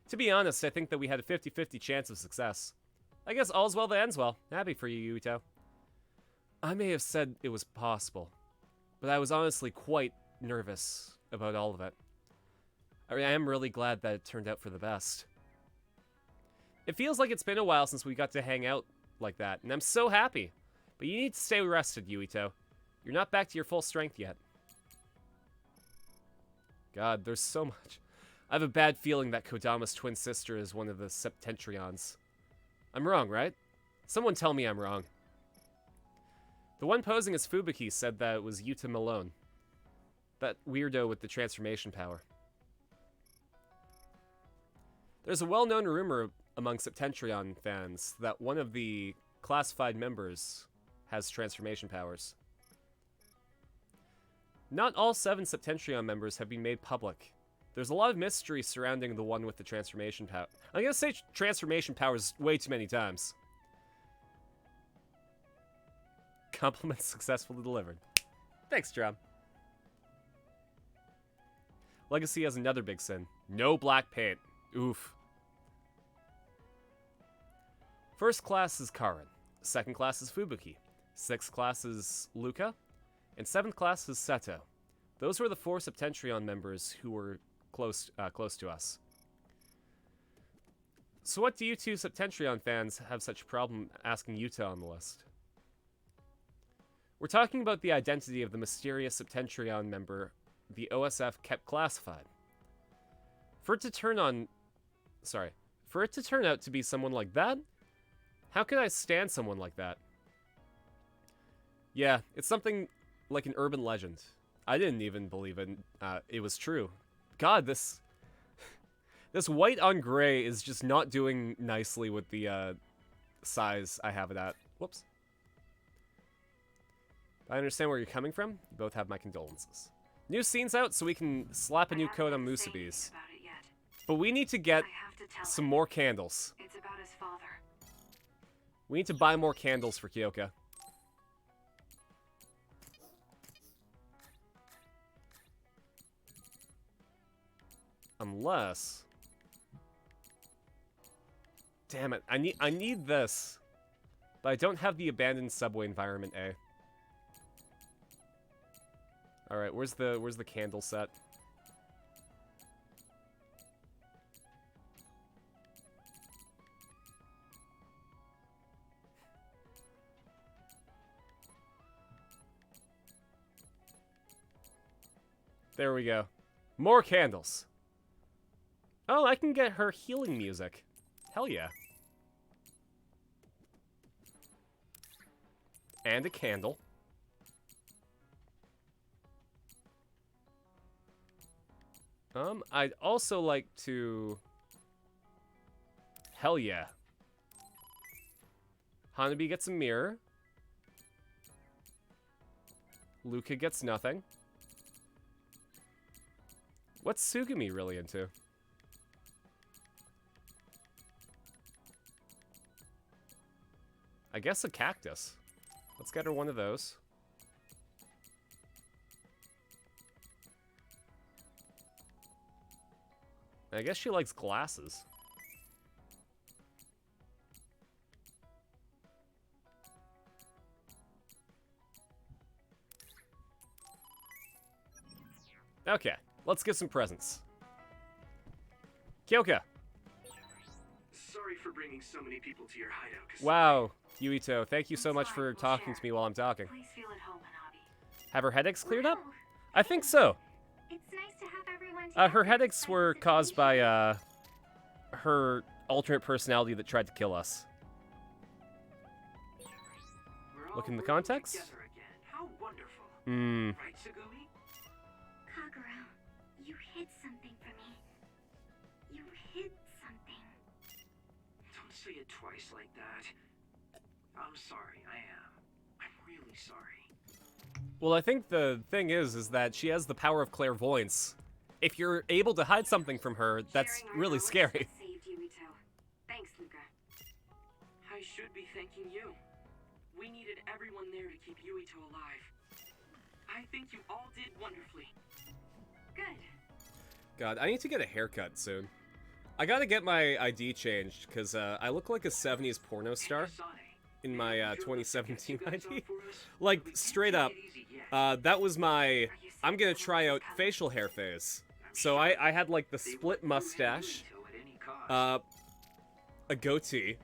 [SPEAKER 2] To be honest, I think that we had a 50-50 chance of success. I guess all's well that ends well. Happy for you, Yuito. I may have said it was possible, but I was honestly quite nervous about all of it. I am really glad that it turned out for the best. It feels like it's been a while since we got to hang out like that, and I'm so happy. But you need to stay rested, Yuito. You're not back to your full strength yet. God, there's so much. I have a bad feeling that Kodama's twin sister is one of the Septentrions. I'm wrong, right? Someone tell me I'm wrong. The one posing as Fubuki said that it was Yuta Malone. That weirdo with the transformation power. There's a well-known rumor among Septentrion fans that one of the classified members has transformation powers. Not all 7 Septentrion members have been made public. There's a lot of mystery surrounding the one with the transformation power. I'm gonna say transformation powers way too many times. Compliments successfully delivered. Thanks, Drum. Legacy has another big sin. No black paint. Oof. First class is Karin. Second class is Fubuki. 6th class is Luca. And 7th class is Seto. Those were the 4 Septentrion members who were close to us. So what do you 2 Septentrion fans have such a problem asking Yuta on the list? We're talking about the identity of the mysterious Septentrion member the OSF kept classified. For it to turn out to be someone like that? How could I stand someone like that? Yeah, it's something like an urban legend. I didn't even believe it was true. God, this white on gray is just not doing nicely with the size I have it at. Whoops. I understand where you're coming from. You both have my condolences. New scene's out, so we can slap a new coat on Musabi's. But we need to get some more candles.
[SPEAKER 3] It's about his father.
[SPEAKER 2] We need to buy more candles for Kyoka. Unless... Damn it, I need this. But I don't have the abandoned subway environment A. Alright, where's the candle set? There we go. More candles. Oh, I can get her healing music. Hell yeah. And a candle. I'd also like to... Hell yeah. Hanabi gets a mirror. Luca gets nothing. What's Tsugumi really into? I guess a cactus. Let's get her one of those. I guess she likes glasses. Okay, let's get some presents. Kyoka!
[SPEAKER 7] Sorry for bringing so many people to your hideout, Kasane.
[SPEAKER 2] Wow, Yuito, thank you so much for talking to me while I'm talking.
[SPEAKER 3] Please feel at home, Hanabi.
[SPEAKER 2] Have her headaches cleared up? I think so.
[SPEAKER 3] It's nice to have everyone
[SPEAKER 2] Her headaches were caused by, her alternate personality that tried to kill us. Look in the context?
[SPEAKER 7] How wonderful. Right, Sugumi?
[SPEAKER 3] Kagura, you hid something for me. You hid something.
[SPEAKER 7] Don't say it twice like that. I'm sorry, I am. I'm really sorry.
[SPEAKER 2] Well, I think the thing is that she has the power of clairvoyance. If you're able to hide something from her, that's really scary.
[SPEAKER 3] Saved Yuito. Thanks, Luca.
[SPEAKER 6] I should be thanking you. We needed everyone there to keep Yuito alive. I think you all did wonderfully.
[SPEAKER 3] Good.
[SPEAKER 2] God, I need to get a haircut soon. I gotta get my ID changed, because I look like a 70s porno star in my 2017 ID. Like, straight up, that was my I'm gonna try out facial hair phase. So I had, like, the split mustache, a goatee,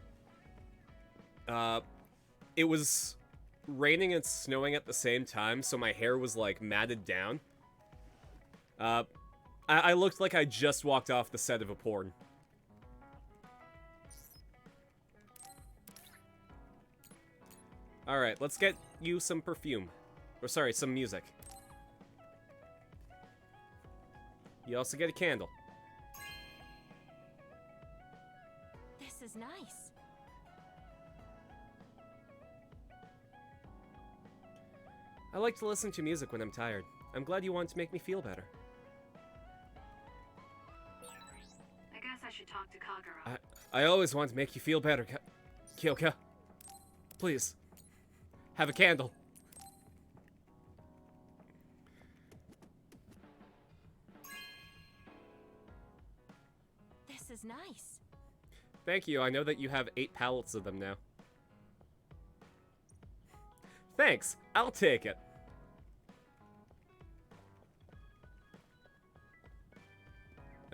[SPEAKER 2] it was raining and snowing at the same time, so my hair was, like, matted down. I looked like I just walked off the set of a porn. Alright, let's get you some perfume. Or sorry, some music. You also get a candle.
[SPEAKER 11] This is nice.
[SPEAKER 2] I like to listen to music when I'm tired. I'm glad you wanted to make me feel better.
[SPEAKER 3] I guess I should talk to Kagura.
[SPEAKER 2] I always want to make you feel better, Kyoka. Please. Have a candle.
[SPEAKER 11] This is nice.
[SPEAKER 2] Thank you, I know that you have 8 pallets of them now. Thanks, I'll take it.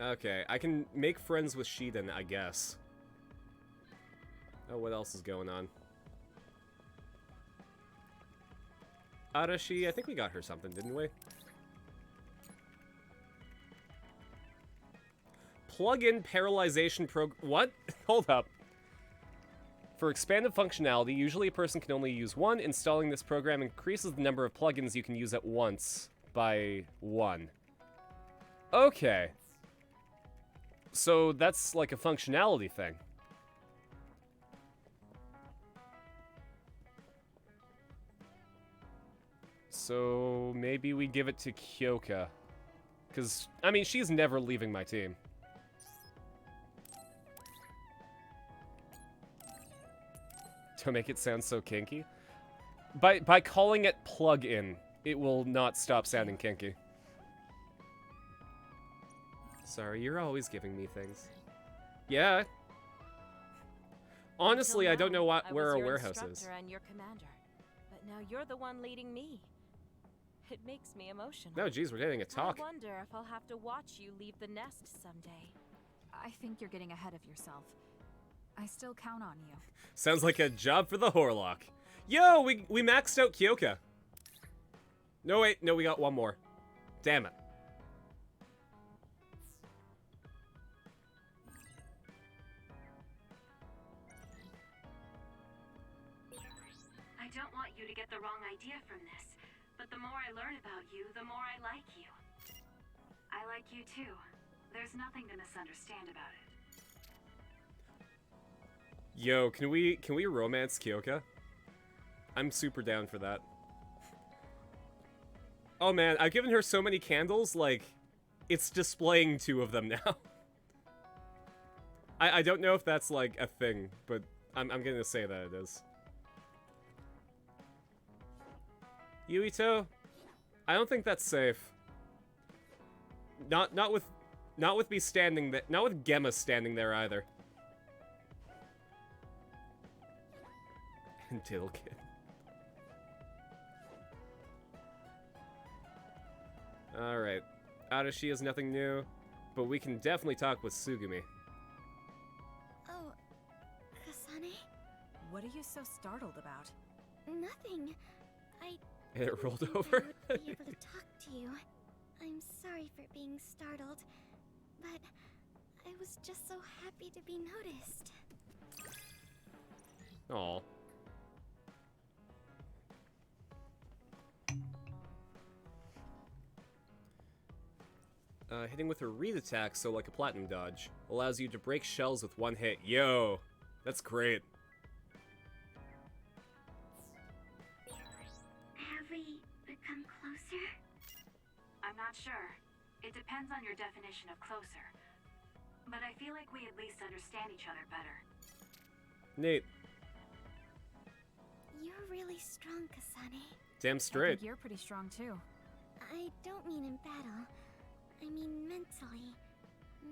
[SPEAKER 2] Okay, I can make friends with Shiden, I guess. Oh, what else is going on? Arashi, I think we got her something, didn't we? Plug-in paralyzation what? Hold up. For expanded functionality, usually a person can only use one. Installing this program increases the number of plugins you can use at once by 1. Okay. So that's like a functionality thing. So maybe we give it to Kyoka. Because, I mean, she's never leaving my team. To make it sound so kinky. By calling it plug-in, it will not stop sounding kinky. Sorry, you're always giving me things. Yeah. Honestly, I don't know where our warehouse is.
[SPEAKER 11] And your commander, but now you're the one leading me. It makes me emotional.
[SPEAKER 2] No, geez, we're getting a talk.
[SPEAKER 11] I wonder if I'll have to watch you leave the nest someday.
[SPEAKER 5] I think you're getting ahead of yourself. I still count on you.
[SPEAKER 2] Sounds like a job for the Horlock. Yo, we maxed out Kyoka. No, wait, no, we got one more. Damn it.
[SPEAKER 3] I don't want you to get the wrong idea from this, but the more I learn about you, the more I like you. I like you too. There's nothing to misunderstand about it.
[SPEAKER 2] Yo, can we romance Kyoka? I'm super down for that. Oh man, I've given her so many candles, like, it's displaying 2 of them now. I don't know if that's, like, a thing, but I'm gonna say that it is. Yuito, I don't think that's safe. Not with me standing there. Not with Gemma standing there either. And Diddle Kid. Alright. Adachi is nothing new, but we can definitely talk with Tsugumi.
[SPEAKER 8] Oh, Kasane?
[SPEAKER 5] What are you so startled about?
[SPEAKER 8] Nothing.
[SPEAKER 2] And it rolled over?
[SPEAKER 8] I would be able to talk to you. I'm sorry for being startled, but I was just so happy to be noticed.
[SPEAKER 2] Aw. Hitting with a read attack, so like a platinum dodge, allows you to break shells with one hit. Yo, that's great.
[SPEAKER 3] Have we become closer? I'm not sure. It depends on your definition of closer. But I feel like we at least understand each other better.
[SPEAKER 2] Neat.
[SPEAKER 8] You're really strong, Kasane.
[SPEAKER 2] Damn
[SPEAKER 5] I
[SPEAKER 2] straight.
[SPEAKER 5] think you're pretty strong too.
[SPEAKER 8] I don't mean in battle. I mean mentally.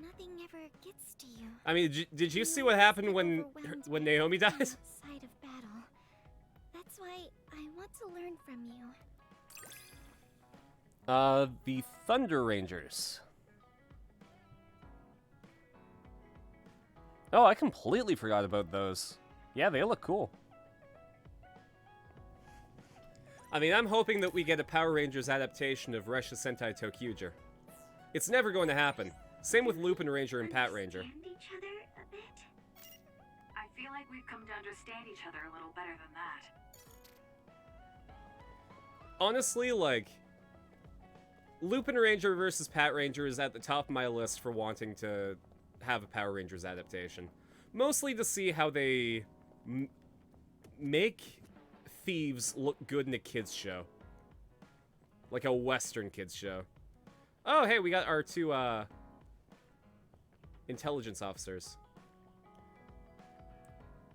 [SPEAKER 8] Nothing ever gets to you.
[SPEAKER 2] I mean, did you see what happened when Naomi died?
[SPEAKER 8] Outside of battle. That's why I want to learn from you.
[SPEAKER 2] The Thunder Rangers. Oh, I completely forgot about those. Yeah, they look cool. I mean, I'm hoping that we get a Power Rangers adaptation of Resha Sentai Tokyuger. It's never going to happen. Same with Lupin Ranger and Pat Ranger.
[SPEAKER 3] Understand each other a bit? I feel like we've come to understand each other a little better than that.
[SPEAKER 2] Honestly, like, Lupin Ranger versus Pat Ranger is at the top of my list for wanting to have a Power Rangers adaptation. Mostly to see how they make thieves look good in a kids show. Like a Western kids show. Oh, hey, we got our two, intelligence officers.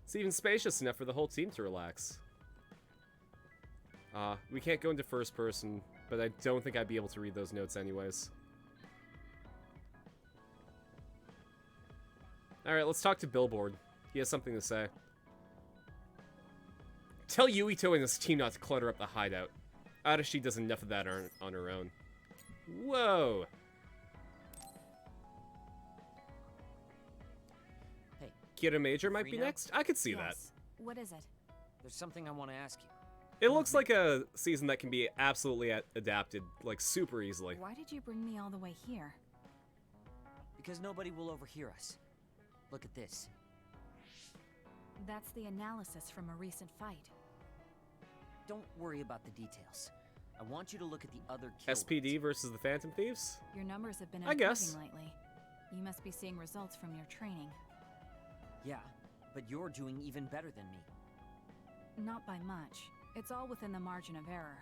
[SPEAKER 2] It's even spacious enough for the whole team to relax. We can't go into first person, but I don't think I'd be able to read those notes anyways. Alright, let's talk to Billboard. He has something to say. Tell Yuito and his team not to clutter up the hideout. Adachi does enough of that on her own. Whoa!
[SPEAKER 4] Hey.
[SPEAKER 2] Kira Major might be
[SPEAKER 4] Free now?
[SPEAKER 2] next? I could see that.
[SPEAKER 5] Yes. What is it?
[SPEAKER 4] There's something I want to ask you.
[SPEAKER 2] It looks like a season that can be absolutely adapted, like, super easily.
[SPEAKER 5] Why did you bring me all the way here?
[SPEAKER 4] Because nobody will overhear us. Look at this.
[SPEAKER 5] That's the analysis from a recent fight.
[SPEAKER 4] Don't worry about the details. I want you to look at the other kill
[SPEAKER 2] SPD
[SPEAKER 4] rates.
[SPEAKER 2] versus the Phantom Thieves?
[SPEAKER 5] Your numbers have been
[SPEAKER 2] I guess.
[SPEAKER 5] improving lately. You must be seeing results from your training.
[SPEAKER 4] Yeah, but you're doing even better than me.
[SPEAKER 5] Not by much. It's all within the margin of error.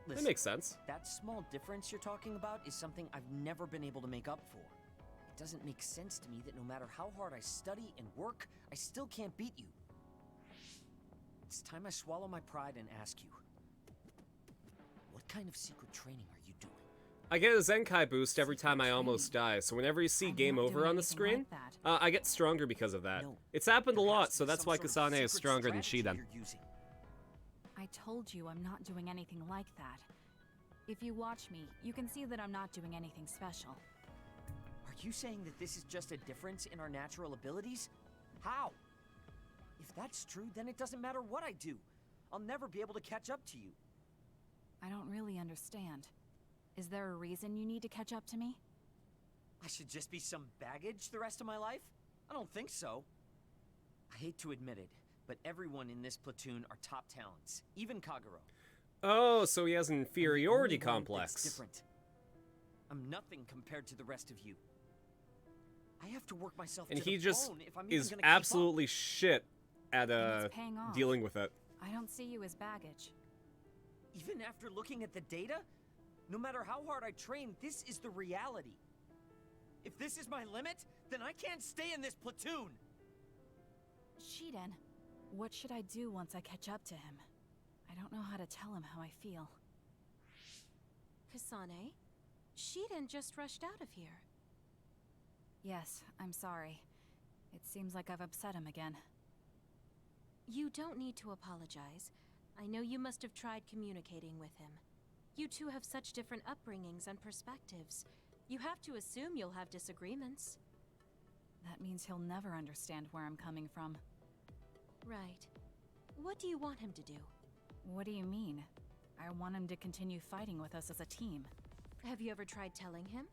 [SPEAKER 4] Listen,
[SPEAKER 2] That makes sense.
[SPEAKER 4] that small difference you're talking about is something I've never been able to make up for. It doesn't make sense to me that no matter how hard I study and work, I still can't beat you. It's time I swallow my pride and ask you, what kind of secret training are you doing?
[SPEAKER 2] I get a Zenkai boost every time I almost die, so whenever you see
[SPEAKER 5] I'm
[SPEAKER 2] game
[SPEAKER 5] not
[SPEAKER 2] over
[SPEAKER 5] doing
[SPEAKER 2] on the
[SPEAKER 5] anything
[SPEAKER 2] screen,
[SPEAKER 5] like that.
[SPEAKER 2] I get stronger because of that.
[SPEAKER 4] No.
[SPEAKER 2] It's happened a
[SPEAKER 4] There has
[SPEAKER 2] lot,
[SPEAKER 4] to
[SPEAKER 2] so
[SPEAKER 4] be
[SPEAKER 2] that's
[SPEAKER 4] some
[SPEAKER 2] why
[SPEAKER 4] sort of
[SPEAKER 2] Kasane is
[SPEAKER 4] secret
[SPEAKER 2] stronger than
[SPEAKER 4] strategy
[SPEAKER 2] Shiden.
[SPEAKER 4] you're using.
[SPEAKER 5] I told you I'm not doing anything like that. If you watch me, you can see that I'm not doing anything special.
[SPEAKER 4] Are you saying that this is just a difference in our natural abilities? How? If that's true, then it doesn't matter what I do. I'll never be able to catch up to you.
[SPEAKER 5] I don't really understand. Is there a reason you need to catch up to me?
[SPEAKER 4] I should just be some baggage the rest of my life? I don't think so. I hate to admit it, but everyone in this platoon are top talents, even Kagero.
[SPEAKER 2] Oh, so he has an inferiority
[SPEAKER 4] I'm the only one
[SPEAKER 2] complex.
[SPEAKER 4] that's different. I'm nothing compared to the rest of you. I have to work myself
[SPEAKER 2] And
[SPEAKER 4] to
[SPEAKER 2] he
[SPEAKER 4] the
[SPEAKER 2] just
[SPEAKER 4] bone if I'm even
[SPEAKER 2] is
[SPEAKER 4] gonna keep up.
[SPEAKER 2] absolutely shit at
[SPEAKER 5] And it's paying off.
[SPEAKER 2] dealing with it.
[SPEAKER 5] I don't see you as baggage.
[SPEAKER 4] Even after looking at the data, no matter how hard I train, this is the reality. If this is my limit, then I can't stay in this platoon.
[SPEAKER 5] Shiden, what should I do once I catch up to him? I don't know how to tell him how I feel.
[SPEAKER 11] Kasane, Shiden just rushed out of here.
[SPEAKER 5] Yes, I'm sorry. It seems like I've upset him again.
[SPEAKER 11] You don't need to apologize. I know you must have tried communicating with him. You two have such different upbringings and perspectives. You have to assume you'll have disagreements.
[SPEAKER 5] That means he'll never understand where I'm coming from.
[SPEAKER 11] Right. What do you want him to do?
[SPEAKER 5] What do you mean? I want him to continue fighting with us as a team.
[SPEAKER 11] Have you ever tried telling him?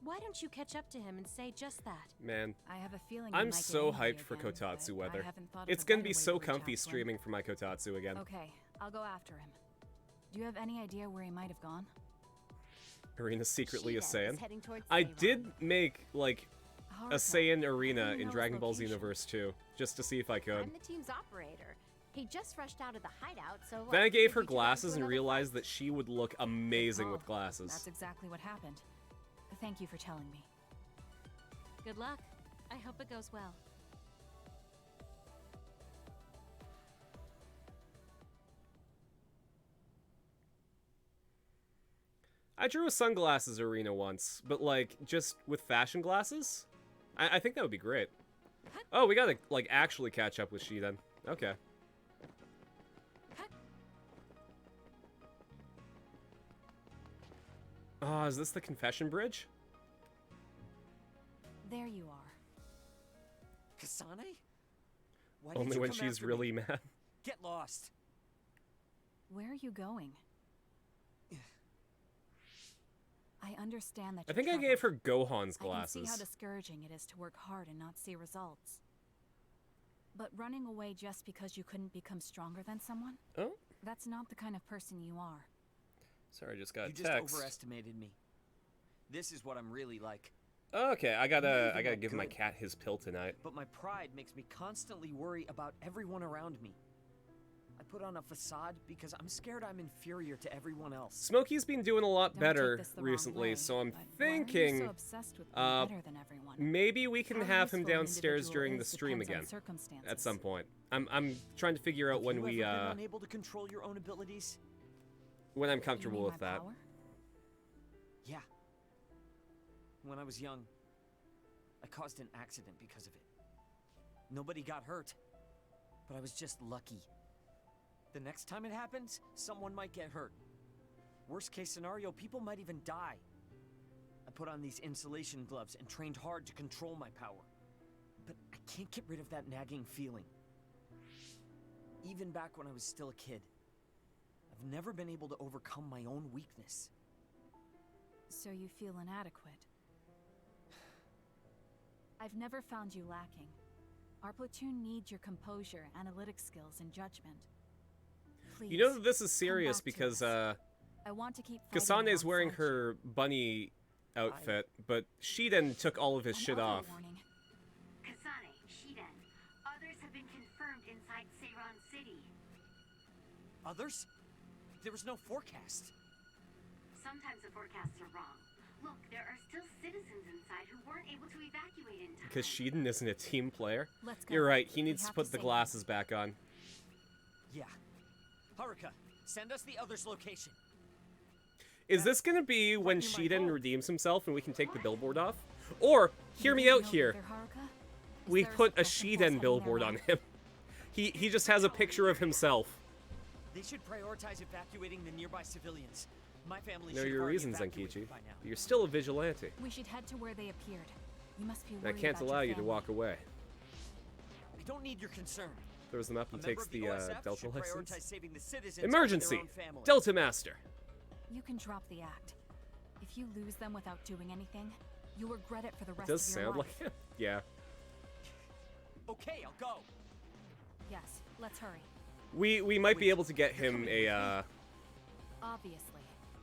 [SPEAKER 11] Why don't you catch up to him and say just that?
[SPEAKER 2] Man,
[SPEAKER 5] I have a feeling
[SPEAKER 2] I'm so hyped for Kotatsu weather. It's gonna be so comfy streaming for my Kotatsu again.
[SPEAKER 5] Okay, I'll go after him. Do you have any idea where he might have gone?
[SPEAKER 2] Arena secretly a Saiyan. I did make, like, a Saiyan arena in Dragon Ball Xenoverse 2, just to see if I could.
[SPEAKER 15] I'm the team's operator. He just rushed out of the hideout, so...
[SPEAKER 2] Then I gave her glasses and realized that she would look amazing with glasses.
[SPEAKER 5] That's exactly what happened. Thank you for telling me.
[SPEAKER 11] Good luck. I hope it goes well.
[SPEAKER 2] I drew a sunglasses arena once, but, like, just with fashion glasses? I think that would be great. Oh, we gotta, like, actually catch up with Shiden. Okay. Oh, is this the confession bridge?
[SPEAKER 5] There you are.
[SPEAKER 4] Kasane? Why
[SPEAKER 2] Only
[SPEAKER 4] did you
[SPEAKER 2] when
[SPEAKER 4] come
[SPEAKER 2] she's
[SPEAKER 4] after
[SPEAKER 2] really
[SPEAKER 4] me?
[SPEAKER 2] mad.
[SPEAKER 4] Get lost.
[SPEAKER 5] Where are you going? I understand that
[SPEAKER 2] I think I gave her Gohan's glasses.
[SPEAKER 5] I can see how discouraging it is to work hard and not see results. But running away just because you couldn't become stronger than someone?
[SPEAKER 2] Oh?
[SPEAKER 5] That's not the kind of person you are.
[SPEAKER 2] Sorry, I just got a
[SPEAKER 4] You
[SPEAKER 2] text.
[SPEAKER 4] just overestimated me. This is what I'm really like.
[SPEAKER 2] Okay, I gotta
[SPEAKER 4] that
[SPEAKER 2] give my
[SPEAKER 4] good.
[SPEAKER 2] cat his pill tonight.
[SPEAKER 4] But my pride makes me constantly worry about everyone around me. I put on a facade because I'm scared I'm inferior to everyone else.
[SPEAKER 2] Smokey's been doing a lot
[SPEAKER 5] Don't
[SPEAKER 2] better
[SPEAKER 5] take this the wrong
[SPEAKER 2] recently,
[SPEAKER 5] way,
[SPEAKER 2] so I'm
[SPEAKER 5] but
[SPEAKER 2] thinking
[SPEAKER 5] why are you so obsessed with being better than everyone?
[SPEAKER 2] maybe we can
[SPEAKER 5] How
[SPEAKER 2] have him
[SPEAKER 5] useful an
[SPEAKER 2] downstairs
[SPEAKER 5] individual
[SPEAKER 2] during the
[SPEAKER 5] is
[SPEAKER 2] stream
[SPEAKER 5] depends on
[SPEAKER 2] again
[SPEAKER 5] circumstances.
[SPEAKER 2] at some point. I'm trying to figure out when
[SPEAKER 4] Have
[SPEAKER 2] we
[SPEAKER 4] you ever been unable to control your own abilities?
[SPEAKER 2] when I'm
[SPEAKER 5] You
[SPEAKER 2] comfortable
[SPEAKER 5] mean
[SPEAKER 2] with
[SPEAKER 5] my
[SPEAKER 2] that.
[SPEAKER 5] power?
[SPEAKER 4] Yeah. When I was young, I caused an accident because of it. Nobody got hurt, but I was just lucky. The next time it happens, someone might get hurt. Worst case scenario, people might even die. I put on these insulation gloves and trained hard to control my power. But I can't get rid of that nagging feeling. Even back when I was still a kid, I've never been able to overcome my own weakness.
[SPEAKER 5] So you feel inadequate. I've never found you lacking. Our platoon needs your composure, analytic skills, and judgment. Please,
[SPEAKER 2] You know that this is
[SPEAKER 5] come
[SPEAKER 2] serious
[SPEAKER 5] back to
[SPEAKER 2] because
[SPEAKER 5] us. I want to keep
[SPEAKER 2] Kasane is wearing
[SPEAKER 5] alongside you.
[SPEAKER 2] her bunny outfit, but Shiden took all of his shit
[SPEAKER 5] Another
[SPEAKER 2] off.
[SPEAKER 5] warning.
[SPEAKER 3] Kasane, Shiden, others have been confirmed inside Seiron City.
[SPEAKER 4] Others? There was no forecast.
[SPEAKER 3] Sometimes the forecasts are wrong. Look, there are still citizens inside who weren't able to evacuate in time.
[SPEAKER 2] Because Shiden isn't a team player.
[SPEAKER 5] Let's go.
[SPEAKER 2] You're right, he
[SPEAKER 5] We
[SPEAKER 2] needs to
[SPEAKER 5] have
[SPEAKER 2] put
[SPEAKER 5] to
[SPEAKER 2] the
[SPEAKER 5] save
[SPEAKER 2] glasses back on.
[SPEAKER 4] Yeah. Haruka, send us the other's location.
[SPEAKER 2] Is this gonna be when
[SPEAKER 4] Fucking my
[SPEAKER 2] Shiden
[SPEAKER 4] phone.
[SPEAKER 2] redeems himself and we can take the billboard off? Or, hear me out here, we put a Shiden billboard on him. He just has a picture of himself.
[SPEAKER 4] They should prioritize evacuating the nearby civilians. My family
[SPEAKER 2] Know
[SPEAKER 4] should
[SPEAKER 2] your
[SPEAKER 4] have already
[SPEAKER 2] reasons,
[SPEAKER 4] evacuated
[SPEAKER 2] Zenkichi.
[SPEAKER 4] by now.
[SPEAKER 2] You're still a vigilante.
[SPEAKER 5] We should head to where they appeared. You must be
[SPEAKER 2] And I
[SPEAKER 5] worried
[SPEAKER 2] can't
[SPEAKER 5] about
[SPEAKER 2] allow
[SPEAKER 5] your
[SPEAKER 2] you to
[SPEAKER 5] family.
[SPEAKER 2] walk away.
[SPEAKER 4] I don't need your concern.
[SPEAKER 2] Throws them up and
[SPEAKER 4] A member
[SPEAKER 2] takes
[SPEAKER 4] of
[SPEAKER 2] the
[SPEAKER 4] OSF
[SPEAKER 2] Delta
[SPEAKER 4] should
[SPEAKER 2] license.
[SPEAKER 4] prioritize saving the citizens
[SPEAKER 2] Emergency!
[SPEAKER 4] and their own family.
[SPEAKER 2] Delta Master!
[SPEAKER 5] You can drop the act. If you lose them without doing anything, you'll regret it for the
[SPEAKER 2] It
[SPEAKER 5] rest
[SPEAKER 2] does
[SPEAKER 5] of your
[SPEAKER 2] sound
[SPEAKER 5] life.
[SPEAKER 2] like it. Yeah.
[SPEAKER 4] Okay, I'll go.
[SPEAKER 5] Yes, let's hurry.
[SPEAKER 2] We might be able to get him a
[SPEAKER 5] Obviously.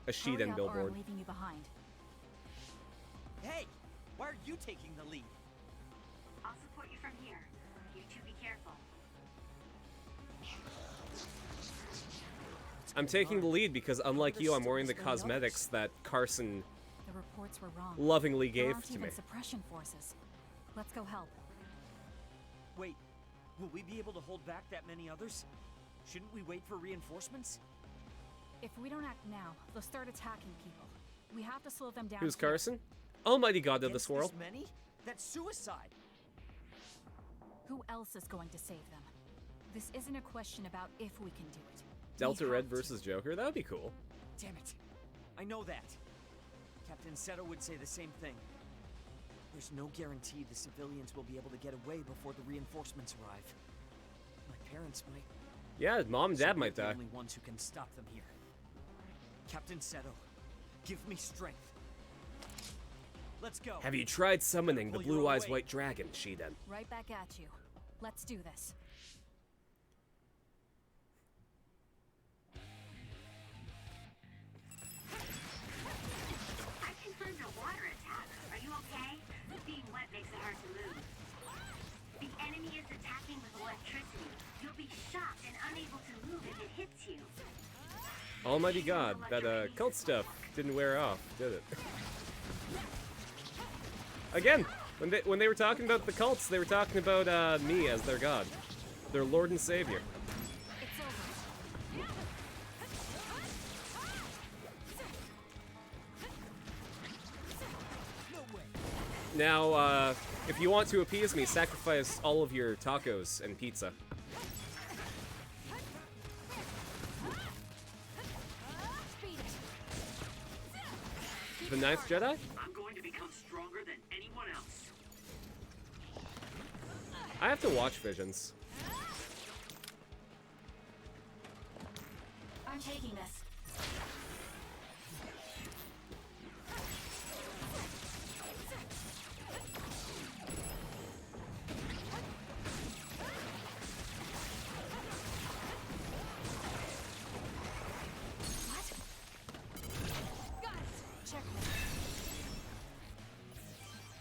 [SPEAKER 2] a
[SPEAKER 5] Hurry
[SPEAKER 2] Shiden
[SPEAKER 5] up or
[SPEAKER 2] billboard.
[SPEAKER 5] I'm leaving you behind.
[SPEAKER 4] Hey, why are you taking the lead?
[SPEAKER 3] I'll support you from here. You two be careful.
[SPEAKER 2] I'm taking the lead because unlike you, I'm wearing the cosmetics that Carson
[SPEAKER 5] The reports were wrong.
[SPEAKER 2] lovingly
[SPEAKER 5] There
[SPEAKER 2] gave
[SPEAKER 5] aren't
[SPEAKER 2] to
[SPEAKER 5] even
[SPEAKER 2] me.
[SPEAKER 5] suppression forces. Let's go help.
[SPEAKER 4] Wait, will we be able to hold back that many others? Shouldn't we wait for reinforcements?
[SPEAKER 5] If we don't act now, they'll start attacking people. We have to slow them down.
[SPEAKER 2] Who's Carson? Almighty God of the swirl.
[SPEAKER 4] This many? That's suicide.
[SPEAKER 5] Who else is going to save them? This isn't a question about if we can do it.
[SPEAKER 2] Delta Red versus Joker? That would be cool.
[SPEAKER 4] Damn it. I know that. Captain Seto would say the same thing. There's no guarantee the civilians will be able to get away before the reinforcements arrive. My parents might.
[SPEAKER 2] Yeah, Mom and Dad might die.
[SPEAKER 4] We're the only ones who can stop them here. Captain Seto, give me strength. Let's go.
[SPEAKER 2] Have you tried summoning the Blue Eyes White Dragon, Shiden?
[SPEAKER 5] Right back at you. Let's do this.
[SPEAKER 3] I confirmed a water attack. Are you okay? Being wet makes it hard to move. The enemy is attacking with electricity. You'll be shocked and unable to move if it hits you.
[SPEAKER 2] Almighty God, that cult stuff didn't wear off, did it? Again, when they were talking about the cults, they were talking about me as their god, their Lord and Savior. Now, if you want to appease me, sacrifice all of your tacos and pizza. The Ninth Jedi?
[SPEAKER 7] I'm going to become stronger than anyone else.
[SPEAKER 2] I have to watch Visions.
[SPEAKER 5] I'm taking this.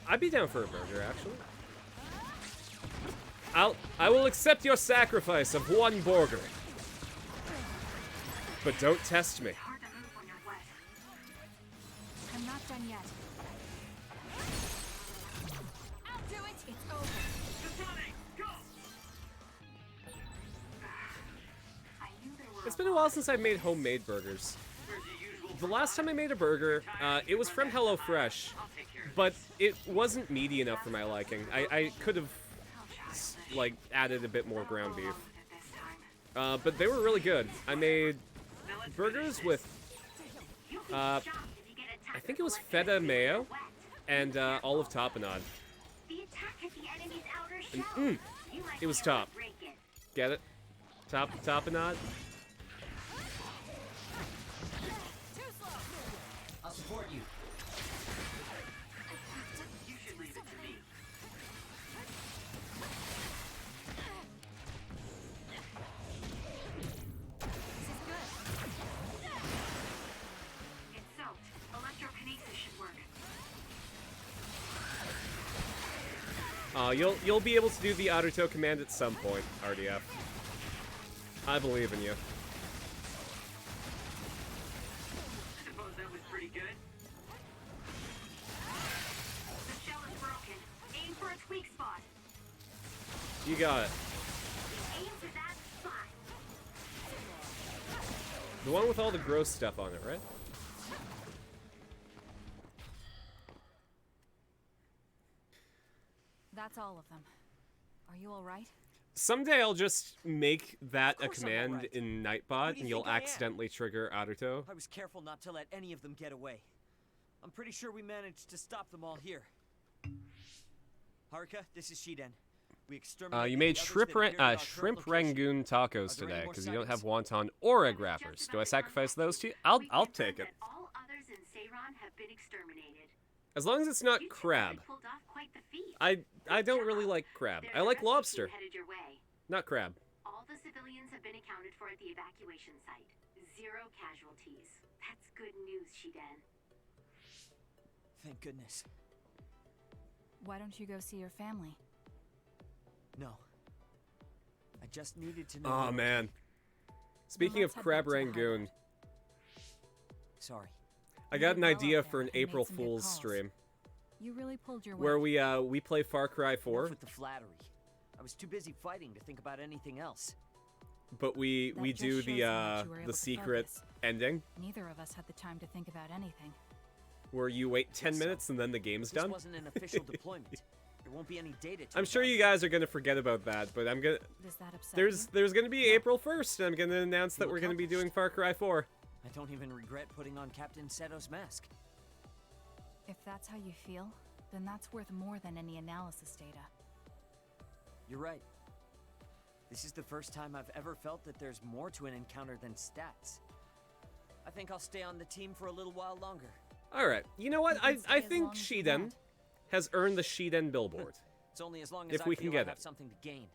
[SPEAKER 2] I'd be down for a burger, actually. I will accept your sacrifice of one burger. But don't test me.
[SPEAKER 5] I'm not done yet. I'll do it. It's over.
[SPEAKER 2] It's been a while since I've made homemade burgers. The last time I made a burger, it was from HelloFresh, but it wasn't meaty enough for my liking. I could have, like, added a bit more ground beef. But they were really good. I made burgers with, I think it was feta mayo and olive tapenade. And, it was top. Get it? Tapenade?
[SPEAKER 4] I'll support you.
[SPEAKER 7] You should leave it to me.
[SPEAKER 3] It's soaked. Electrokinesis should work.
[SPEAKER 2] You'll be able to do the auto command at some point, RDF. I believe in you.
[SPEAKER 7] I suppose that was pretty good.
[SPEAKER 3] The shell is broken. Aim for its weak spot.
[SPEAKER 2] You got it.
[SPEAKER 3] Aim for that spot.
[SPEAKER 2] The one with all the gross stuff on it, right?
[SPEAKER 5] That's all of them. Are you all right?
[SPEAKER 2] Someday I'll just make that a
[SPEAKER 4] Of course I'm
[SPEAKER 2] command
[SPEAKER 4] alright.
[SPEAKER 2] in
[SPEAKER 4] Who
[SPEAKER 2] Nightbot,
[SPEAKER 4] do
[SPEAKER 2] and
[SPEAKER 4] you
[SPEAKER 2] you'll
[SPEAKER 4] think I am?
[SPEAKER 2] accidentally trigger Aruto.
[SPEAKER 4] I was careful not to let any of them get away. I'm pretty sure we managed to stop them all here. Haruka, this is Shiden. We exterminated
[SPEAKER 2] You made
[SPEAKER 4] the others
[SPEAKER 2] shrimp,
[SPEAKER 4] that appeared at our current
[SPEAKER 2] shrimp
[SPEAKER 4] location.
[SPEAKER 2] rangoon tacos
[SPEAKER 4] Are there any
[SPEAKER 2] today,
[SPEAKER 4] more
[SPEAKER 2] because you don't have
[SPEAKER 4] sightings?
[SPEAKER 2] wonton or egg wrappers. Do I sacrifice those two? I'll take it.
[SPEAKER 3] All others in Seiron have been exterminated.
[SPEAKER 2] As long as it's not
[SPEAKER 3] You two
[SPEAKER 2] crab.
[SPEAKER 3] really pulled off quite the feat.
[SPEAKER 2] I don't really like crab.
[SPEAKER 3] There's
[SPEAKER 2] I
[SPEAKER 3] a
[SPEAKER 2] like
[SPEAKER 3] rescue
[SPEAKER 2] lobster,
[SPEAKER 3] team headed your way.
[SPEAKER 2] not crab.
[SPEAKER 3] All the civilians have been accounted for at the evacuation site. 0 casualties. That's good news, Shiden.
[SPEAKER 4] Thank goodness.
[SPEAKER 5] Why don't you go see your family?
[SPEAKER 4] No. I just needed to know.
[SPEAKER 2] Oh man. Speaking of
[SPEAKER 5] let's head
[SPEAKER 2] crab
[SPEAKER 5] back to the
[SPEAKER 2] rangoon,
[SPEAKER 4] Sorry.
[SPEAKER 2] I got an
[SPEAKER 5] did well
[SPEAKER 2] idea
[SPEAKER 5] up
[SPEAKER 2] for
[SPEAKER 5] there
[SPEAKER 2] an
[SPEAKER 5] and made
[SPEAKER 2] April
[SPEAKER 5] some good
[SPEAKER 2] Fool's
[SPEAKER 5] calls.
[SPEAKER 2] stream
[SPEAKER 5] You really pulled your weight.
[SPEAKER 2] where we play Far Cry 4.
[SPEAKER 4] Enough with the flattery. I was too busy fighting to think about anything else.
[SPEAKER 2] but we
[SPEAKER 5] That just
[SPEAKER 2] do
[SPEAKER 5] shows
[SPEAKER 2] the
[SPEAKER 5] how much you were able
[SPEAKER 2] the
[SPEAKER 5] to
[SPEAKER 2] secret
[SPEAKER 5] focus.
[SPEAKER 2] ending
[SPEAKER 5] Neither of us had the time to think about anything.
[SPEAKER 2] where you wait 10 minutes and then the game's
[SPEAKER 4] This
[SPEAKER 2] done.
[SPEAKER 4] wasn't an official deployment. There won't be any data.
[SPEAKER 2] I'm sure you guys are gonna forget about that, but I'm gonna.
[SPEAKER 5] Does that upset
[SPEAKER 2] There's gonna be April 1st, and I'm gonna announce that we're gonna be doing Far Cry 4.
[SPEAKER 4] I don't even regret putting on Captain Seto's mask.
[SPEAKER 5] If that's how you feel, then that's worth more than any analysis data.
[SPEAKER 4] You're right. This is the first time I've ever felt that there's more to an encounter than stats. I think I'll stay on the team for a little while longer.
[SPEAKER 2] All right, you know what?
[SPEAKER 5] You can
[SPEAKER 2] I
[SPEAKER 5] stay as
[SPEAKER 2] think
[SPEAKER 5] long as you
[SPEAKER 2] Shiden
[SPEAKER 5] want.
[SPEAKER 2] has earned the Shiden billboard.
[SPEAKER 4] It's only as long as
[SPEAKER 2] If
[SPEAKER 4] I
[SPEAKER 2] we
[SPEAKER 4] feel
[SPEAKER 2] can get
[SPEAKER 4] I have
[SPEAKER 2] it.
[SPEAKER 4] something to gain.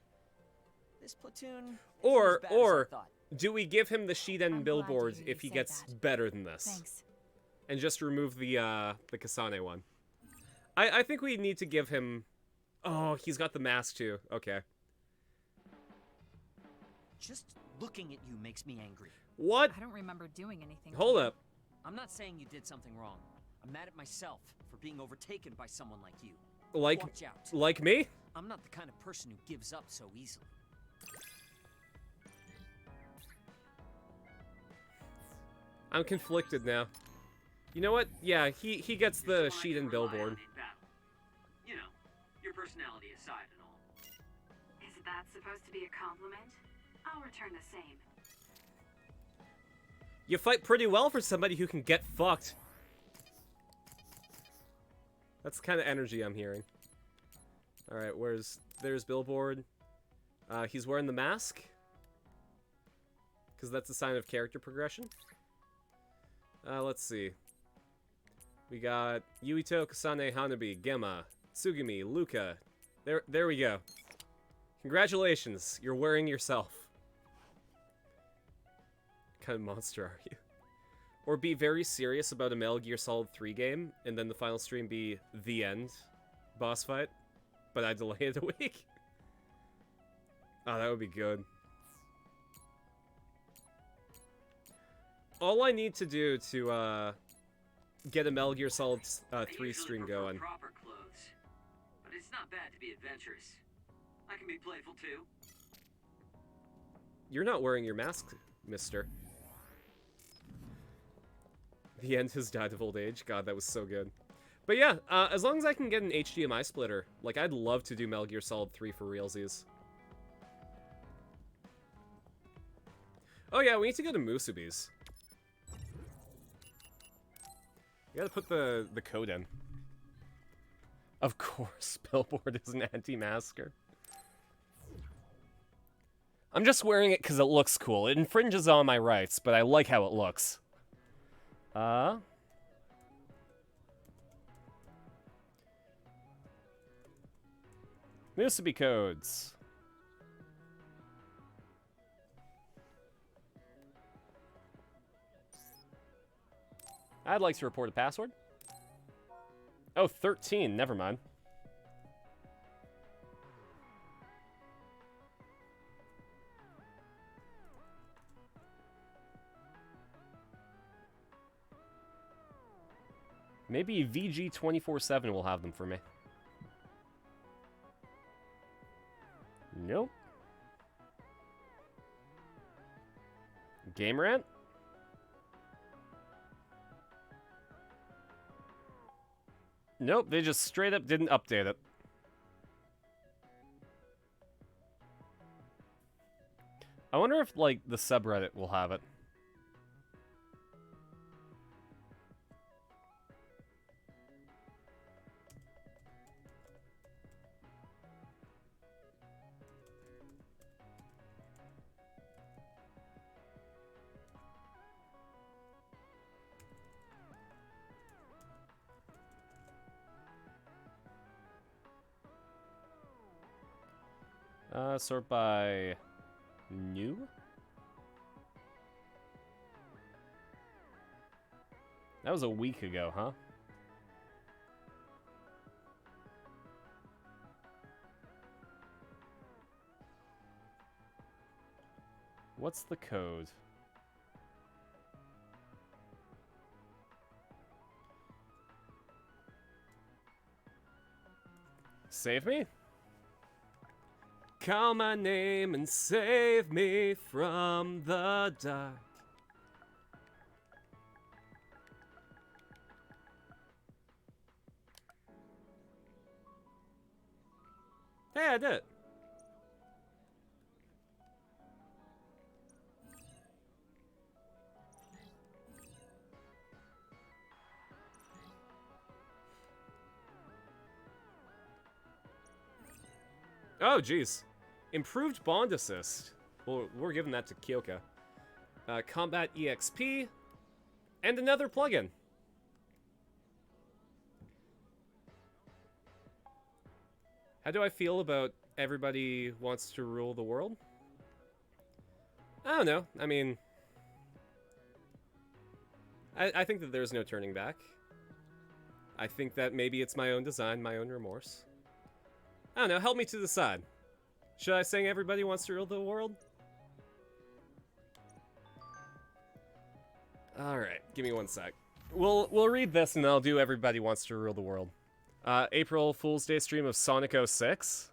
[SPEAKER 4] This platoon isn't
[SPEAKER 2] Or
[SPEAKER 4] as bad as I thought.
[SPEAKER 2] do we give him the Shiden billboard
[SPEAKER 5] hear
[SPEAKER 2] if
[SPEAKER 5] you
[SPEAKER 2] he
[SPEAKER 5] say
[SPEAKER 2] gets
[SPEAKER 5] that.
[SPEAKER 2] better than this?
[SPEAKER 5] Thanks.
[SPEAKER 2] And just remove the Kasane one. I think we need to give him. Oh, he's got the mask too. Okay.
[SPEAKER 4] Just looking at you makes me angry.
[SPEAKER 2] What?
[SPEAKER 5] I don't remember doing anything. to
[SPEAKER 2] Hold
[SPEAKER 5] you.
[SPEAKER 2] up.
[SPEAKER 4] I'm not saying you did something wrong. I'm mad at myself for being overtaken by someone like you.
[SPEAKER 2] Like
[SPEAKER 4] Watch out.
[SPEAKER 2] like me?
[SPEAKER 4] I'm not the kind of person who gives up so easily.
[SPEAKER 2] I'm conflicted now. You know what? Yeah, he gets the Shiden billboard.
[SPEAKER 7] You know, your personality aside and all.
[SPEAKER 3] Is that supposed to be a compliment? I'll return the same.
[SPEAKER 2] You fight pretty well for somebody who can get fucked. That's the kind of energy I'm hearing. Alright, there's billboard. He's wearing the mask. Because that's a sign of character progression. Let's see. We got Yuito, Kasane, Hanabi, Gemma, Tsugumi, Luca. There we go. Congratulations, you're wearing yourself. What kind of monster are you? Or be very serious about a Metal Gear Solid 3 game, and then the final stream be the end boss fight, but I delay it a week. Oh, that would be good. All I need to do to get a Metal Gear Solid 3 stream going.
[SPEAKER 7] Proper clothes, but it's not bad to be adventurous. I can be playful too.
[SPEAKER 2] You're not wearing your mask, mister. The end has died of old age. God, that was so good. But yeah, as long as I can get an HDMI splitter, like, I'd love to do Metal Gear Solid 3 for realsies. Oh yeah, we need to go to Musubi's. You gotta put the code in. Of course, Billboard is an anti-masker. I'm just wearing it because it looks cool. It infringes on my rights, but I like how it looks. Musubi codes. I'd like to report a password. Oh, 13. Never mind. Maybe VG247 will have them for me. Nope. Game Rant? Nope, they just straight up didn't update it. I wonder if, like, the subreddit will have it. Sort by new? That was a week ago, huh? What's the code? Save me? call my name and save me from the dark. Hey, I did it. Oh, geez. Improved bond assist. Well, we're giving that to Kyoka. Combat EXP. And another plugin. How do I feel about everybody wants to rule the world? I don't know. I mean... I think that there's no turning back. I think that maybe it's my own design, my own remorse. I don't know, help me to decide. Should I sing Everybody Wants to Rule the World? Alright, give me one sec. We'll read this and I'll do Everybody Wants to Rule the World. April Fool's Day stream of Sonic 06.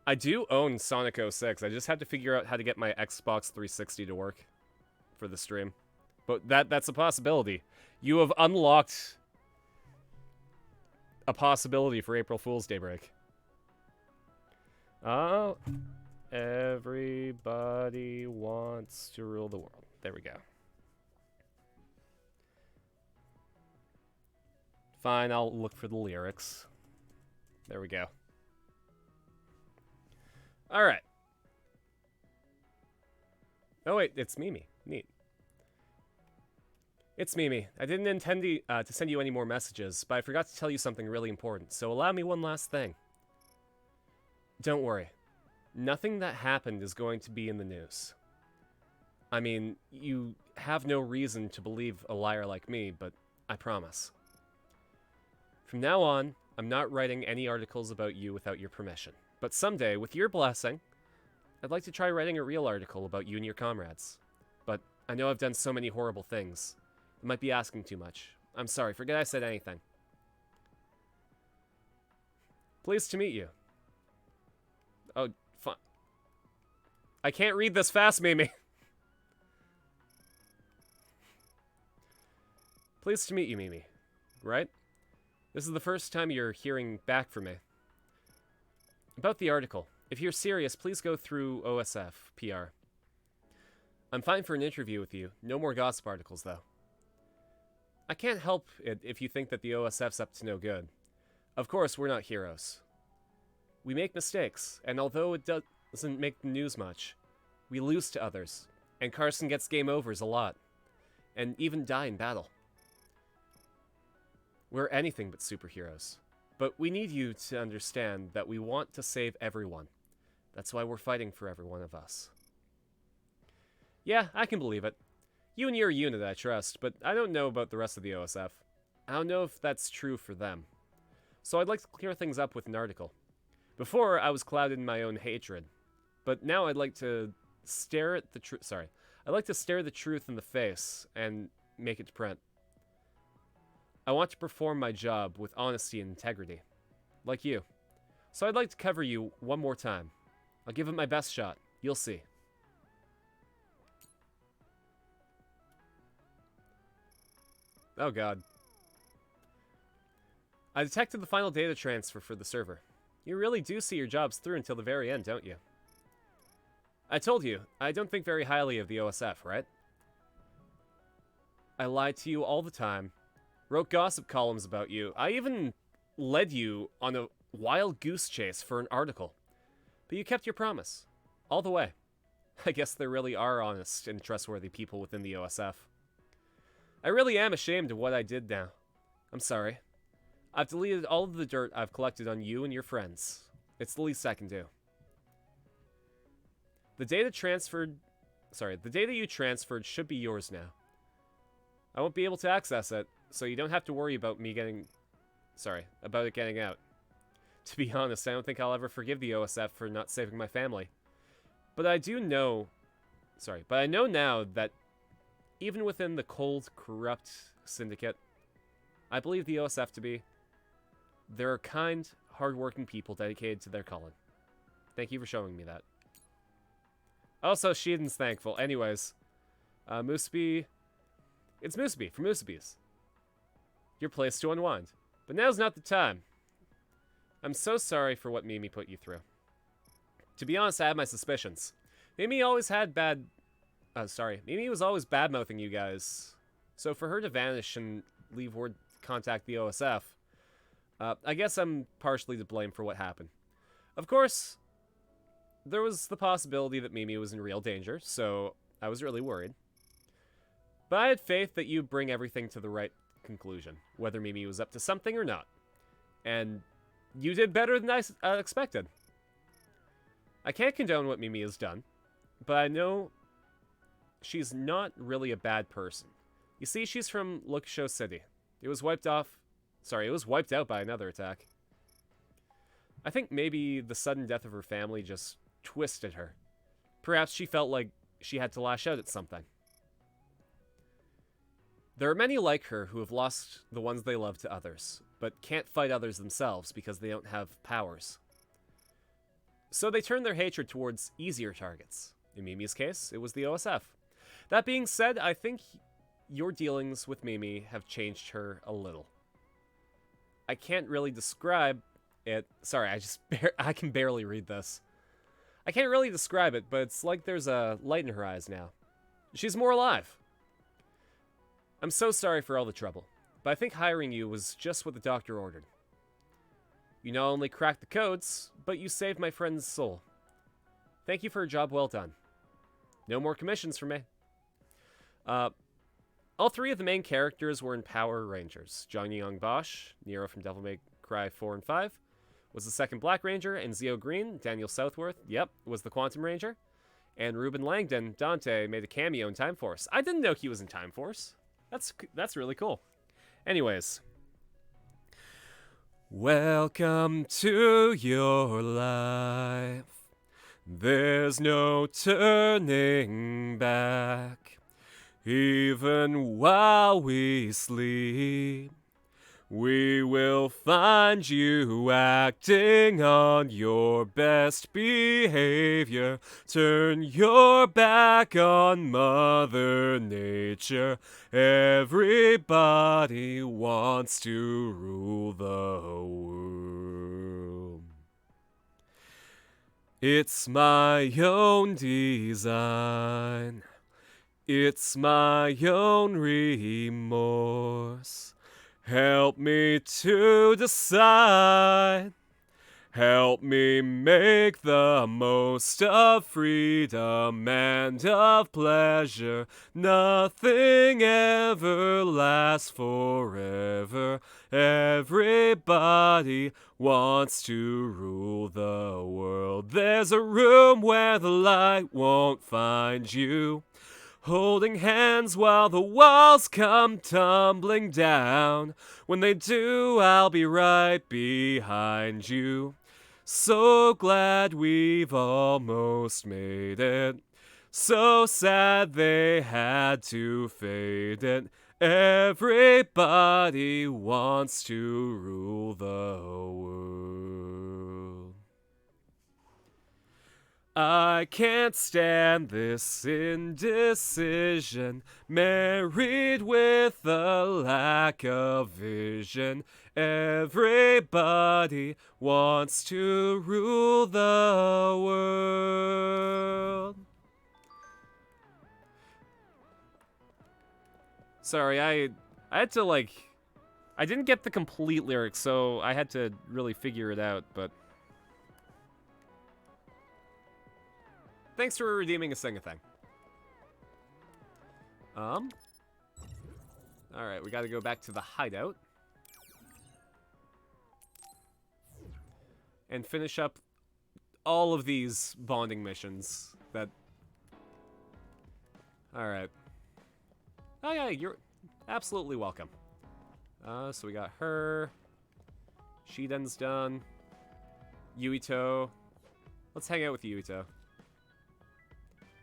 [SPEAKER 2] I do own Sonic 06. I just had to figure out how to get my Xbox 360 to work for the stream. But that's a possibility. You have unlocked a possibility for April Fool's Day break. Oh, everybody wants to rule the world. There we go. Fine, I'll look for the lyrics. There we go. Alright. Oh wait, it's Mimi. Neat. It's Mimi. I didn't intend to send you any more messages, but I forgot to tell you something really important, so allow me one last thing. Don't worry. Nothing that happened is going to be in the news. I mean, you have no reason to believe a liar like me, but I promise. From now on, I'm not writing any articles about you without your permission. But someday, with your blessing, I'd like to try writing a real article about you and your comrades. But I know I've done so many horrible things. It might be asking too much. I'm sorry, forget I said anything. Pleased to meet you. Oh, fine. I can't read this fast, Mimi. Pleased to meet you, Mimi. Right? This is the first time you're hearing back from me. About the article. If you're serious, please go through OSF, PR. I'm fine for an interview with you. No more gossip articles, though. I can't help it if you think that the OSF's up to no good. Of course, we're not heroes. We make mistakes, and although it doesn't make the news much, we lose to others, and Carson gets game overs a lot, and even die in battle. We're anything but superheroes, but we need you to understand that we want to save everyone. That's why we're fighting for every one of us. Yeah, I can believe it. You and your unit I trust, but I don't know about the rest of the OSF. I don't know if that's true for them. So I'd like to clear things up with an article. Before, I was clouded in my own hatred, but now I'd like to stare at the truth. I'd like to stare the truth in the face and make it print. I want to perform my job with honesty and integrity, like you. So I'd like to cover you one more time. I'll give it my best shot. You'll see. Oh god. I detected the final data transfer for the server. You really do see your jobs through until the very end, don't you? I told you, I don't think very highly of the OSF, right? I lied to you all the time. Wrote gossip columns about you. I even led you on a wild goose chase for an article. But you kept your promise. All the way. I guess there really are honest and trustworthy people within the OSF. I really am ashamed of what I did now. I'm sorry. I've deleted all of the dirt I've collected on you and your friends. It's the least I can do. The data you transferred should be yours now. I won't be able to access it, so you don't have to worry about about it getting out. To be honest, I don't think I'll ever forgive the OSF for not saving my family. But I know now that even within the cold, corrupt syndicate, I believe the OSF to be, there are kind, hard-working people dedicated to their calling. Thank you for showing me that. Also, Shiden's thankful. Anyways, Musubi... It's Musubi from Musubi's. Your place to unwind. But now's not the time. I'm so sorry for what Mimi put you through. To be honest, I had my suspicions. Mimi always had bad... Mimi was always bad-mouthing you guys. So for her to vanish and leave word to contact the OSF, I guess I'm partially to blame for what happened. Of course, there was the possibility that Mimi was in real danger, so I was really worried. But I had faith that you'd bring everything to the right conclusion, whether Mimi was up to something or not. And you did better than I expected. I can't condone what Mimi has done, but I know she's not really a bad person. You see, she's from Luxo City. It was wiped out by another attack. I think maybe the sudden death of her family just twisted her. Perhaps she felt like she had to lash out at something. There are many like her who have lost the ones they love to others, but can't fight others themselves because they don't have powers. So they turn their hatred towards easier targets. In Mimi's case, it was the OSF. That being said, I think your dealings with Mimi have changed her a little. I can't really describe it. Sorry, I can barely read this. I can't really describe it, but it's like there's a light in her eyes now. She's more alive. I'm so sorry for all the trouble, but I think hiring you was just what the doctor ordered. You not only cracked the codes, but you saved my friend's soul. Thank you for a job well done. No more commissions for me. All three of the main characters were in Power Rangers. Jong Young Bosch, Nero from Devil May Cry 4 and 5, was the second Black Ranger, and Zeo Green, Daniel Southworth, was the Quantum Ranger. And Ruben Langdon, Dante, made a cameo in Time Force. I didn't know he was in Time Force. That's really cool. Anyways. Welcome to your life. There's no turning back. Even while we sleep, we will find you acting on your best behavior. Turn your back on Mother Nature. Everybody wants to rule the world. It's my own design. It's my own remorse. Help me to decide. Help me make the most of freedom and of pleasure. Nothing ever lasts forever. Everybody wants to rule the world. There's a room where the light won't find you. Holding hands while the walls come tumbling down. When they do, I'll be right behind you. So glad we've almost made it. So sad they had to fade it. Everybody wants to rule the world. I can't stand this indecision, married with a lack of vision. Everybody wants to rule the world. Sorry, I had to, I didn't get the complete lyrics, so I had to really figure it out, but... Thanks for redeeming a sing-a-thing. Alright, we gotta go back to the hideout. And finish up all of these bonding missions that... Alright. Oh yeah, you're absolutely welcome. So we got her. Shiden's done. Yuito. Let's hang out with Yuito.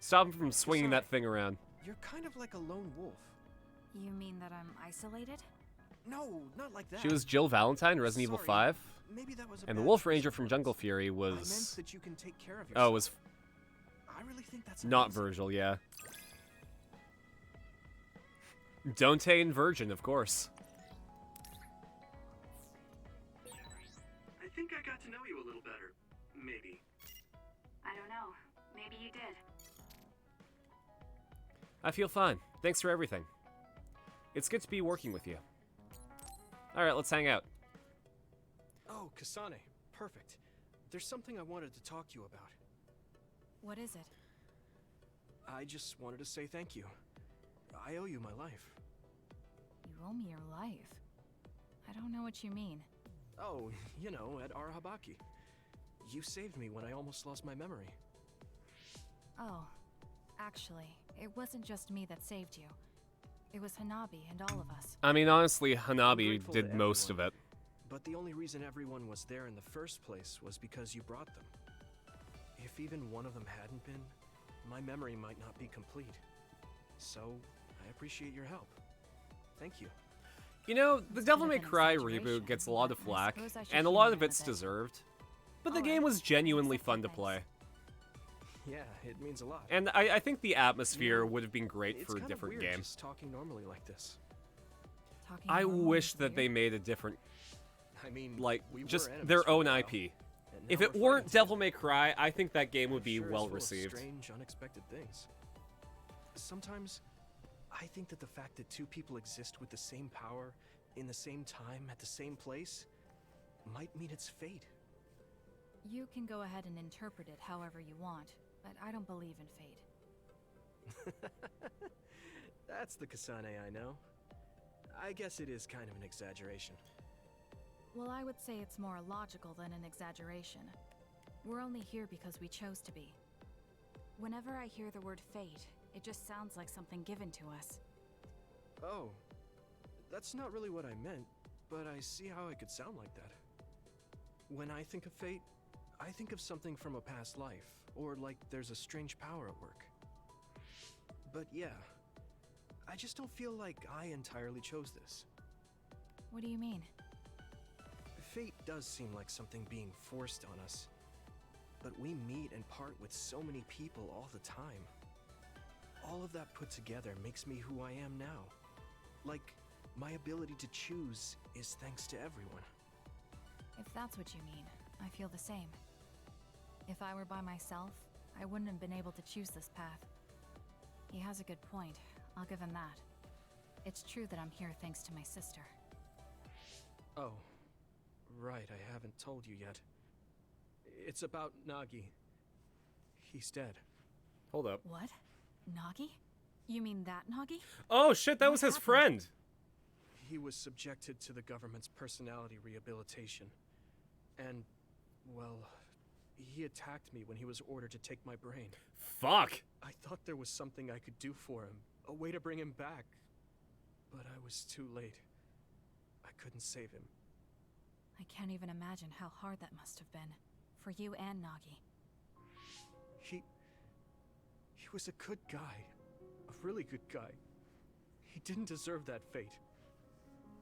[SPEAKER 2] Stop him from swinging that thing around.
[SPEAKER 12] You're kind of like a lone wolf.
[SPEAKER 5] You mean that I'm isolated?
[SPEAKER 12] No, not like that.
[SPEAKER 2] She was Jill Valentine, Resident Evil 5.
[SPEAKER 12] maybe that was a
[SPEAKER 2] And the
[SPEAKER 12] bad
[SPEAKER 2] Wolf
[SPEAKER 12] choice
[SPEAKER 2] Ranger
[SPEAKER 12] of
[SPEAKER 2] from
[SPEAKER 12] words.
[SPEAKER 2] Jungle Fury
[SPEAKER 12] I meant
[SPEAKER 2] was...
[SPEAKER 12] that you can take care of
[SPEAKER 2] Oh,
[SPEAKER 12] yourself.
[SPEAKER 2] was
[SPEAKER 12] I really think that's
[SPEAKER 2] not
[SPEAKER 12] amazing.
[SPEAKER 2] Virgil, yeah. Dante and Virgin, of course.
[SPEAKER 6] I think I got to know you a little better. Maybe.
[SPEAKER 3] I don't know. Maybe you did.
[SPEAKER 2] I feel fine. Thanks for everything. It's good to be working with you. Alright, let's hang out.
[SPEAKER 12] Oh, Kasane. Perfect. There's something I wanted to talk to you about.
[SPEAKER 5] What is it?
[SPEAKER 12] I just wanted to say thank you. I owe you my life.
[SPEAKER 5] You owe me your life. I don't know what you mean.
[SPEAKER 12] Oh, you know, at Arahabaki. You saved me when I almost lost my memory.
[SPEAKER 5] Oh, actually, it wasn't just me that saved you. It was Hanabi and all of us.
[SPEAKER 2] I mean, honestly,
[SPEAKER 12] I'm
[SPEAKER 2] Hanabi
[SPEAKER 12] grateful to
[SPEAKER 2] did most of
[SPEAKER 12] everyone,
[SPEAKER 2] it.
[SPEAKER 12] But the only reason everyone was there in the first place was because you brought them. If even one of them hadn't been, my memory might not be complete. So, I appreciate your help. Thank you.
[SPEAKER 2] You know, the Devil May
[SPEAKER 5] been an
[SPEAKER 2] Cry
[SPEAKER 5] exaggeration,
[SPEAKER 2] reboot gets a lot of
[SPEAKER 5] I
[SPEAKER 2] flack,
[SPEAKER 5] suppose I should
[SPEAKER 2] and a
[SPEAKER 5] humor
[SPEAKER 2] lot of
[SPEAKER 5] him a
[SPEAKER 2] it's
[SPEAKER 5] bit.
[SPEAKER 2] deserved. But the
[SPEAKER 5] Alright,
[SPEAKER 2] game was genuinely
[SPEAKER 5] accept
[SPEAKER 2] fun to
[SPEAKER 5] thanks.
[SPEAKER 2] play.
[SPEAKER 12] Yeah, it means a lot.
[SPEAKER 2] And I think the atmosphere would have been great
[SPEAKER 12] It's
[SPEAKER 2] for a
[SPEAKER 12] kind of
[SPEAKER 2] different
[SPEAKER 12] weird
[SPEAKER 2] game.
[SPEAKER 12] just talking normally like this.
[SPEAKER 5] Talking
[SPEAKER 2] I
[SPEAKER 5] normal
[SPEAKER 2] wish
[SPEAKER 5] is
[SPEAKER 2] that they
[SPEAKER 5] weird.
[SPEAKER 2] made a different,
[SPEAKER 12] I mean,
[SPEAKER 2] like,
[SPEAKER 12] we were
[SPEAKER 2] just
[SPEAKER 12] enemies
[SPEAKER 2] their
[SPEAKER 12] for a
[SPEAKER 2] own
[SPEAKER 12] while,
[SPEAKER 2] IP.
[SPEAKER 12] and
[SPEAKER 2] If
[SPEAKER 12] now
[SPEAKER 2] it
[SPEAKER 12] we're
[SPEAKER 2] weren't
[SPEAKER 12] friends.
[SPEAKER 2] Devil May Cry, I think that game would be
[SPEAKER 12] Sure is
[SPEAKER 2] well
[SPEAKER 12] full of
[SPEAKER 2] received.
[SPEAKER 12] Strange, unexpected things. Sometimes, I think that the fact that two people exist with the same power, in the same time, at the same place, might mean it's fate.
[SPEAKER 5] You can go ahead and interpret it however you want, but I don't believe in fate.
[SPEAKER 12] That's the Kasane I know. I guess it is kind of an exaggeration.
[SPEAKER 5] Well, I would say it's more logical than an exaggeration. We're only here because we chose to be. Whenever I hear the word fate, it just sounds like something given to us.
[SPEAKER 12] Oh, that's not really what I meant, but I see how it could sound like that. When I think of fate, I think of something from a past life, or like there's a strange power at work. But yeah, I just don't feel like I entirely chose this.
[SPEAKER 5] What do you mean?
[SPEAKER 12] Fate does seem like something being forced on us, but we meet and part with so many people all the time. All of that put together makes me who I am now. Like, my ability to choose is thanks to everyone.
[SPEAKER 5] If that's what you mean, I feel the same. If I were by myself, I wouldn't have been able to choose this path. He has a good point, I'll give him that. It's true that I'm here thanks to my sister.
[SPEAKER 12] Oh, right, I haven't told you yet. It's about Nagi. He's dead.
[SPEAKER 2] Hold up.
[SPEAKER 5] What? Nagi? You mean that Nagi?
[SPEAKER 2] Oh shit, that
[SPEAKER 5] What
[SPEAKER 2] was his
[SPEAKER 5] happened?
[SPEAKER 2] friend!
[SPEAKER 12] He was subjected to the government's personality rehabilitation. And, well, he attacked me when he was ordered to take my brain.
[SPEAKER 2] Fuck!
[SPEAKER 12] I thought there was something I could do for him, a way to bring him back. But I was too late. I couldn't save him.
[SPEAKER 5] I can't even imagine how hard that must have been. For you and Nagi.
[SPEAKER 12] He was a good guy. A really good guy. He didn't deserve that fate.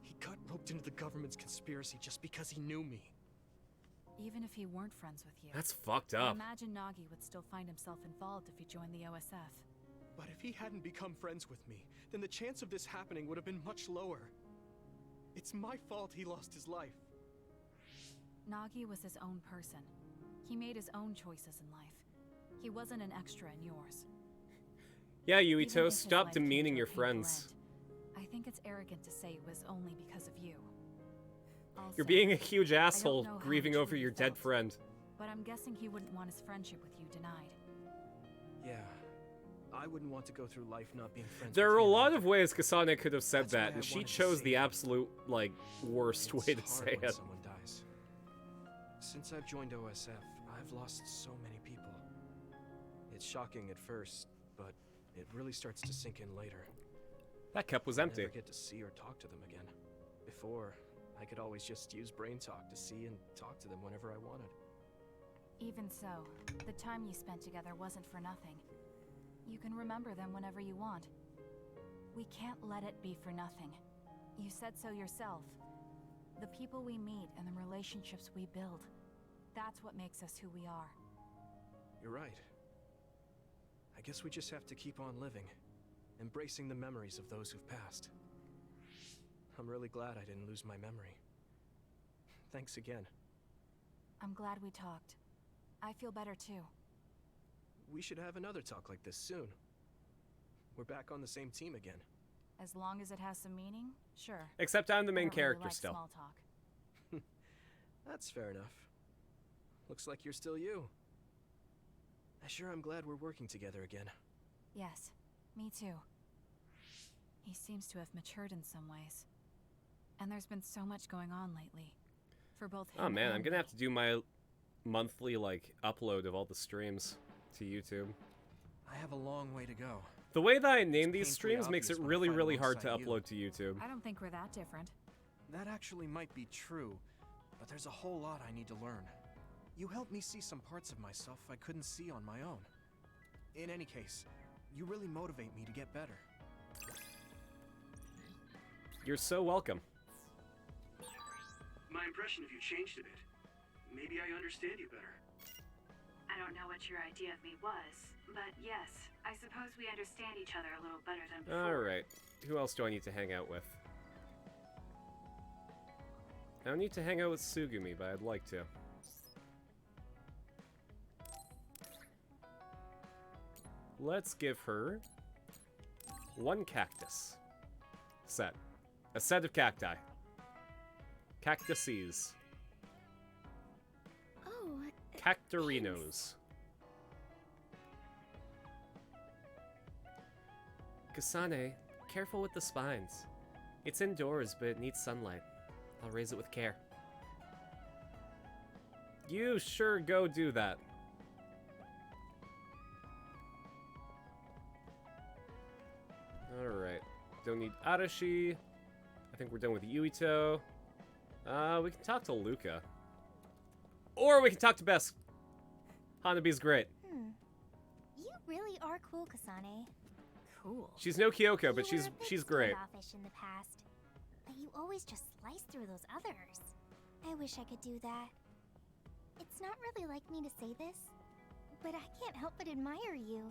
[SPEAKER 12] He got roped into the government's conspiracy just because he knew me.
[SPEAKER 5] Even if he weren't friends with you.
[SPEAKER 2] That's fucked
[SPEAKER 5] I
[SPEAKER 2] up.
[SPEAKER 5] imagine Nagi would still find himself involved if he joined the OSF.
[SPEAKER 12] But if he hadn't become friends with me, then the chance of this happening would have been much lower. It's my fault he lost his life.
[SPEAKER 5] Nagi was his own person. He made his own choices in life. He wasn't an extra in yours.
[SPEAKER 2] Yeah,
[SPEAKER 5] Even if
[SPEAKER 2] Yuito,
[SPEAKER 5] his
[SPEAKER 2] stop
[SPEAKER 5] life came
[SPEAKER 2] demeaning
[SPEAKER 5] to a
[SPEAKER 2] your
[SPEAKER 5] painful
[SPEAKER 2] friends.
[SPEAKER 5] end, I think it's arrogant to say it was only because of you. Also,
[SPEAKER 2] You're being a huge
[SPEAKER 5] I don't
[SPEAKER 2] asshole,
[SPEAKER 5] know how
[SPEAKER 2] grieving
[SPEAKER 5] he
[SPEAKER 2] over
[SPEAKER 5] truly
[SPEAKER 2] your dead
[SPEAKER 5] felt,
[SPEAKER 2] friend.
[SPEAKER 5] But I'm guessing he wouldn't want his friendship with you denied.
[SPEAKER 12] Yeah. I wouldn't want to go through life not being friends
[SPEAKER 2] There
[SPEAKER 12] with
[SPEAKER 2] are a
[SPEAKER 12] him.
[SPEAKER 2] lot of ways Kasane could have said
[SPEAKER 12] That's why
[SPEAKER 2] that,
[SPEAKER 12] I
[SPEAKER 2] and she
[SPEAKER 12] wanted to
[SPEAKER 2] chose
[SPEAKER 12] save
[SPEAKER 2] the
[SPEAKER 12] him.
[SPEAKER 2] absolute, like, worst
[SPEAKER 12] It's
[SPEAKER 2] way to
[SPEAKER 12] hard
[SPEAKER 2] say
[SPEAKER 12] when
[SPEAKER 2] it.
[SPEAKER 12] someone dies. Since I've joined OSF, I've lost so many people. It's shocking at first, but it really starts to sink in later.
[SPEAKER 2] That cup was
[SPEAKER 12] I
[SPEAKER 2] empty.
[SPEAKER 12] never get to see or talk to them again. Before, I could always just use brain talk to see and talk to them whenever I wanted.
[SPEAKER 5] Even so, the time you spent together wasn't for nothing. You can remember them whenever you want. We can't let it be for nothing. You said so yourself. The people we meet and the relationships we build. That's what makes us who we are.
[SPEAKER 12] You're right. I guess we just have to keep on living, embracing the memories of those who've passed. I'm really glad I didn't lose my memory. Thanks again.
[SPEAKER 5] I'm glad we talked. I feel better too.
[SPEAKER 12] We should have another talk like this soon. We're back on the same team again.
[SPEAKER 5] As long as it has some meaning, sure.
[SPEAKER 2] Except I'm the main
[SPEAKER 5] I don't really
[SPEAKER 2] character
[SPEAKER 5] like
[SPEAKER 2] still.
[SPEAKER 5] Small talk.
[SPEAKER 12] That's fair enough. Looks like you're still you. I sure am glad we're working together again.
[SPEAKER 5] Yes, me too. He seems to have matured in some ways. And there's been so much going on lately. For both him
[SPEAKER 2] Oh man, I'm
[SPEAKER 5] and
[SPEAKER 2] gonna
[SPEAKER 5] me.
[SPEAKER 2] have to do my monthly, like, upload of all the streams to YouTube.
[SPEAKER 12] I have a long way to go.
[SPEAKER 2] The way that I name these
[SPEAKER 12] painfully
[SPEAKER 2] streams makes it
[SPEAKER 12] obvious when I
[SPEAKER 2] really,
[SPEAKER 12] fight
[SPEAKER 2] really hard to
[SPEAKER 12] alongside you.
[SPEAKER 2] upload to YouTube.
[SPEAKER 5] I don't think we're that different.
[SPEAKER 12] That actually might be true, but there's a whole lot I need to learn. You helped me see some parts of myself I couldn't see on my own. In any case, you really motivate me to get better.
[SPEAKER 2] You're so welcome.
[SPEAKER 6] My impression of you changed a bit. Maybe I understand you better.
[SPEAKER 3] I don't know what your idea of me was, but yes, I suppose we understand each other a little better than before.
[SPEAKER 2] Alright. Who else do I need to hang out with? I don't need to hang out with Sugumi, but I'd like to. Let's give her one cactus. Set. A set of cacti. Cactuses.
[SPEAKER 8] Oh,
[SPEAKER 2] Cactorinos. Kasane, careful with the spines. It's indoors, but it needs sunlight. I'll raise it with care. You sure go do that. Alright. Don't need Arashi. I think we're done with Yuito. We can talk to Luca. Or we can talk to Bess. Hanabi's great.
[SPEAKER 8] You really are cool, Kasane.
[SPEAKER 5] Cool.
[SPEAKER 2] She's no Kyoko, but
[SPEAKER 8] You were a bit
[SPEAKER 2] she's great.
[SPEAKER 8] standoffish in the past, but you always just slice through those others. I wish I could do that. It's not really like me to say this, but I can't help but admire you.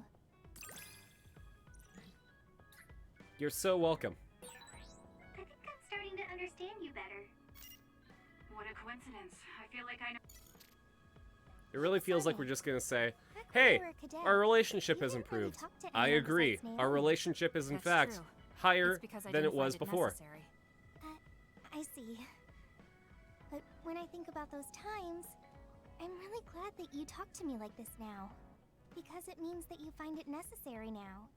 [SPEAKER 2] You're so welcome.
[SPEAKER 3] I think I'm starting to understand you better. What a coincidence. I feel like I know.
[SPEAKER 2] It really feels like we're just gonna say, hey, our relationship has improved. I agree. Our relationship is in fact higher than it was before.
[SPEAKER 8] I see. But when I think about those times, I'm really glad that you talk to me like this now. Because it means that you find it necessary now.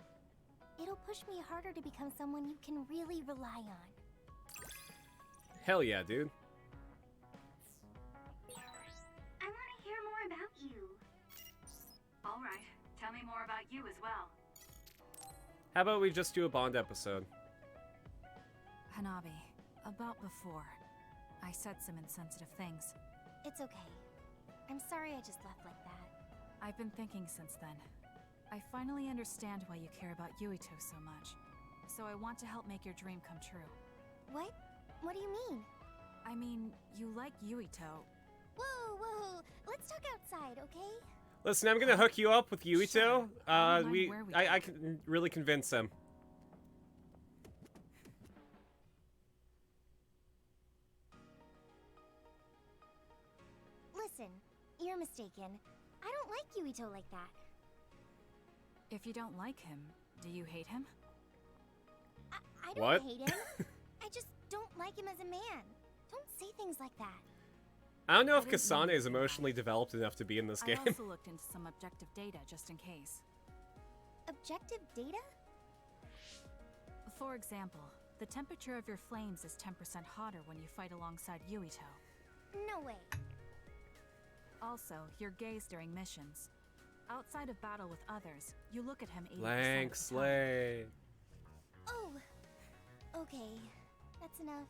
[SPEAKER 8] It'll push me harder to become someone you can really rely on.
[SPEAKER 2] Hell yeah, dude.
[SPEAKER 3] I want to hear more about you. All right, tell me more about you as well.
[SPEAKER 2] How about we just do a Bond episode?
[SPEAKER 5] Hanabi, about before, I said some insensitive things.
[SPEAKER 8] It's okay. I'm sorry I just left like that.
[SPEAKER 5] I've been thinking since then. I finally understand why you care about Yuito so much. So I want to help make your dream come true.
[SPEAKER 8] What? What do you mean?
[SPEAKER 5] I mean, you like Yuito.
[SPEAKER 8] Whoa, whoa! Let's talk outside, okay?
[SPEAKER 2] Listen, I'm gonna hook you up with Yuito.
[SPEAKER 5] Sure. I don't mind where we
[SPEAKER 2] I can really convince him.
[SPEAKER 8] Listen, you're mistaken. I don't like Yuito like that.
[SPEAKER 5] If you don't like him, do you hate him?
[SPEAKER 8] I don't
[SPEAKER 2] What?
[SPEAKER 8] hate him. I just don't like him as a man. Don't say things like that.
[SPEAKER 2] I don't know if
[SPEAKER 5] I didn't mean
[SPEAKER 2] Kasane
[SPEAKER 5] to
[SPEAKER 2] is
[SPEAKER 5] do
[SPEAKER 2] emotionally developed enough to be in this
[SPEAKER 5] I
[SPEAKER 2] game.
[SPEAKER 5] also looked into some objective data just in case.
[SPEAKER 8] Objective data?
[SPEAKER 5] For example, the temperature of your flames is 10% hotter when you fight alongside Yuito.
[SPEAKER 8] No way.
[SPEAKER 5] Also, your gaze during missions. Outside of battle with others, you look at him 80%
[SPEAKER 2] Blank
[SPEAKER 5] of the time.
[SPEAKER 2] slate.
[SPEAKER 8] Oh. Okay. That's enough.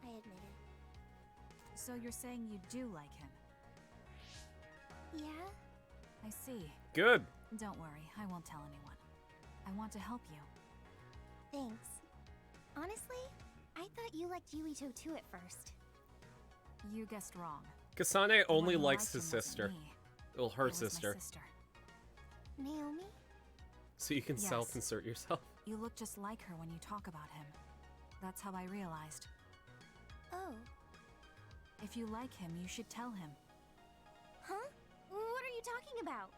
[SPEAKER 8] I admit it.
[SPEAKER 5] So you're saying you do like him?
[SPEAKER 8] Yeah?
[SPEAKER 5] I see.
[SPEAKER 2] Good.
[SPEAKER 5] Don't worry, I won't tell anyone. I want to help you.
[SPEAKER 8] Thanks. Honestly, I thought you liked Yuito too at first.
[SPEAKER 5] You guessed wrong.
[SPEAKER 2] Kasane only
[SPEAKER 5] Who
[SPEAKER 2] likes
[SPEAKER 5] liked
[SPEAKER 2] his
[SPEAKER 5] him wasn't
[SPEAKER 2] sister.
[SPEAKER 5] me.
[SPEAKER 2] Well, her
[SPEAKER 5] It was my
[SPEAKER 2] sister.
[SPEAKER 5] sister.
[SPEAKER 8] Naomi?
[SPEAKER 2] So you can
[SPEAKER 5] Yes.
[SPEAKER 2] self-insert yourself.
[SPEAKER 5] You look just like her when you talk about him. That's how I realized.
[SPEAKER 8] Oh.
[SPEAKER 5] If you like him, you should tell him.
[SPEAKER 8] Huh? What are you talking about?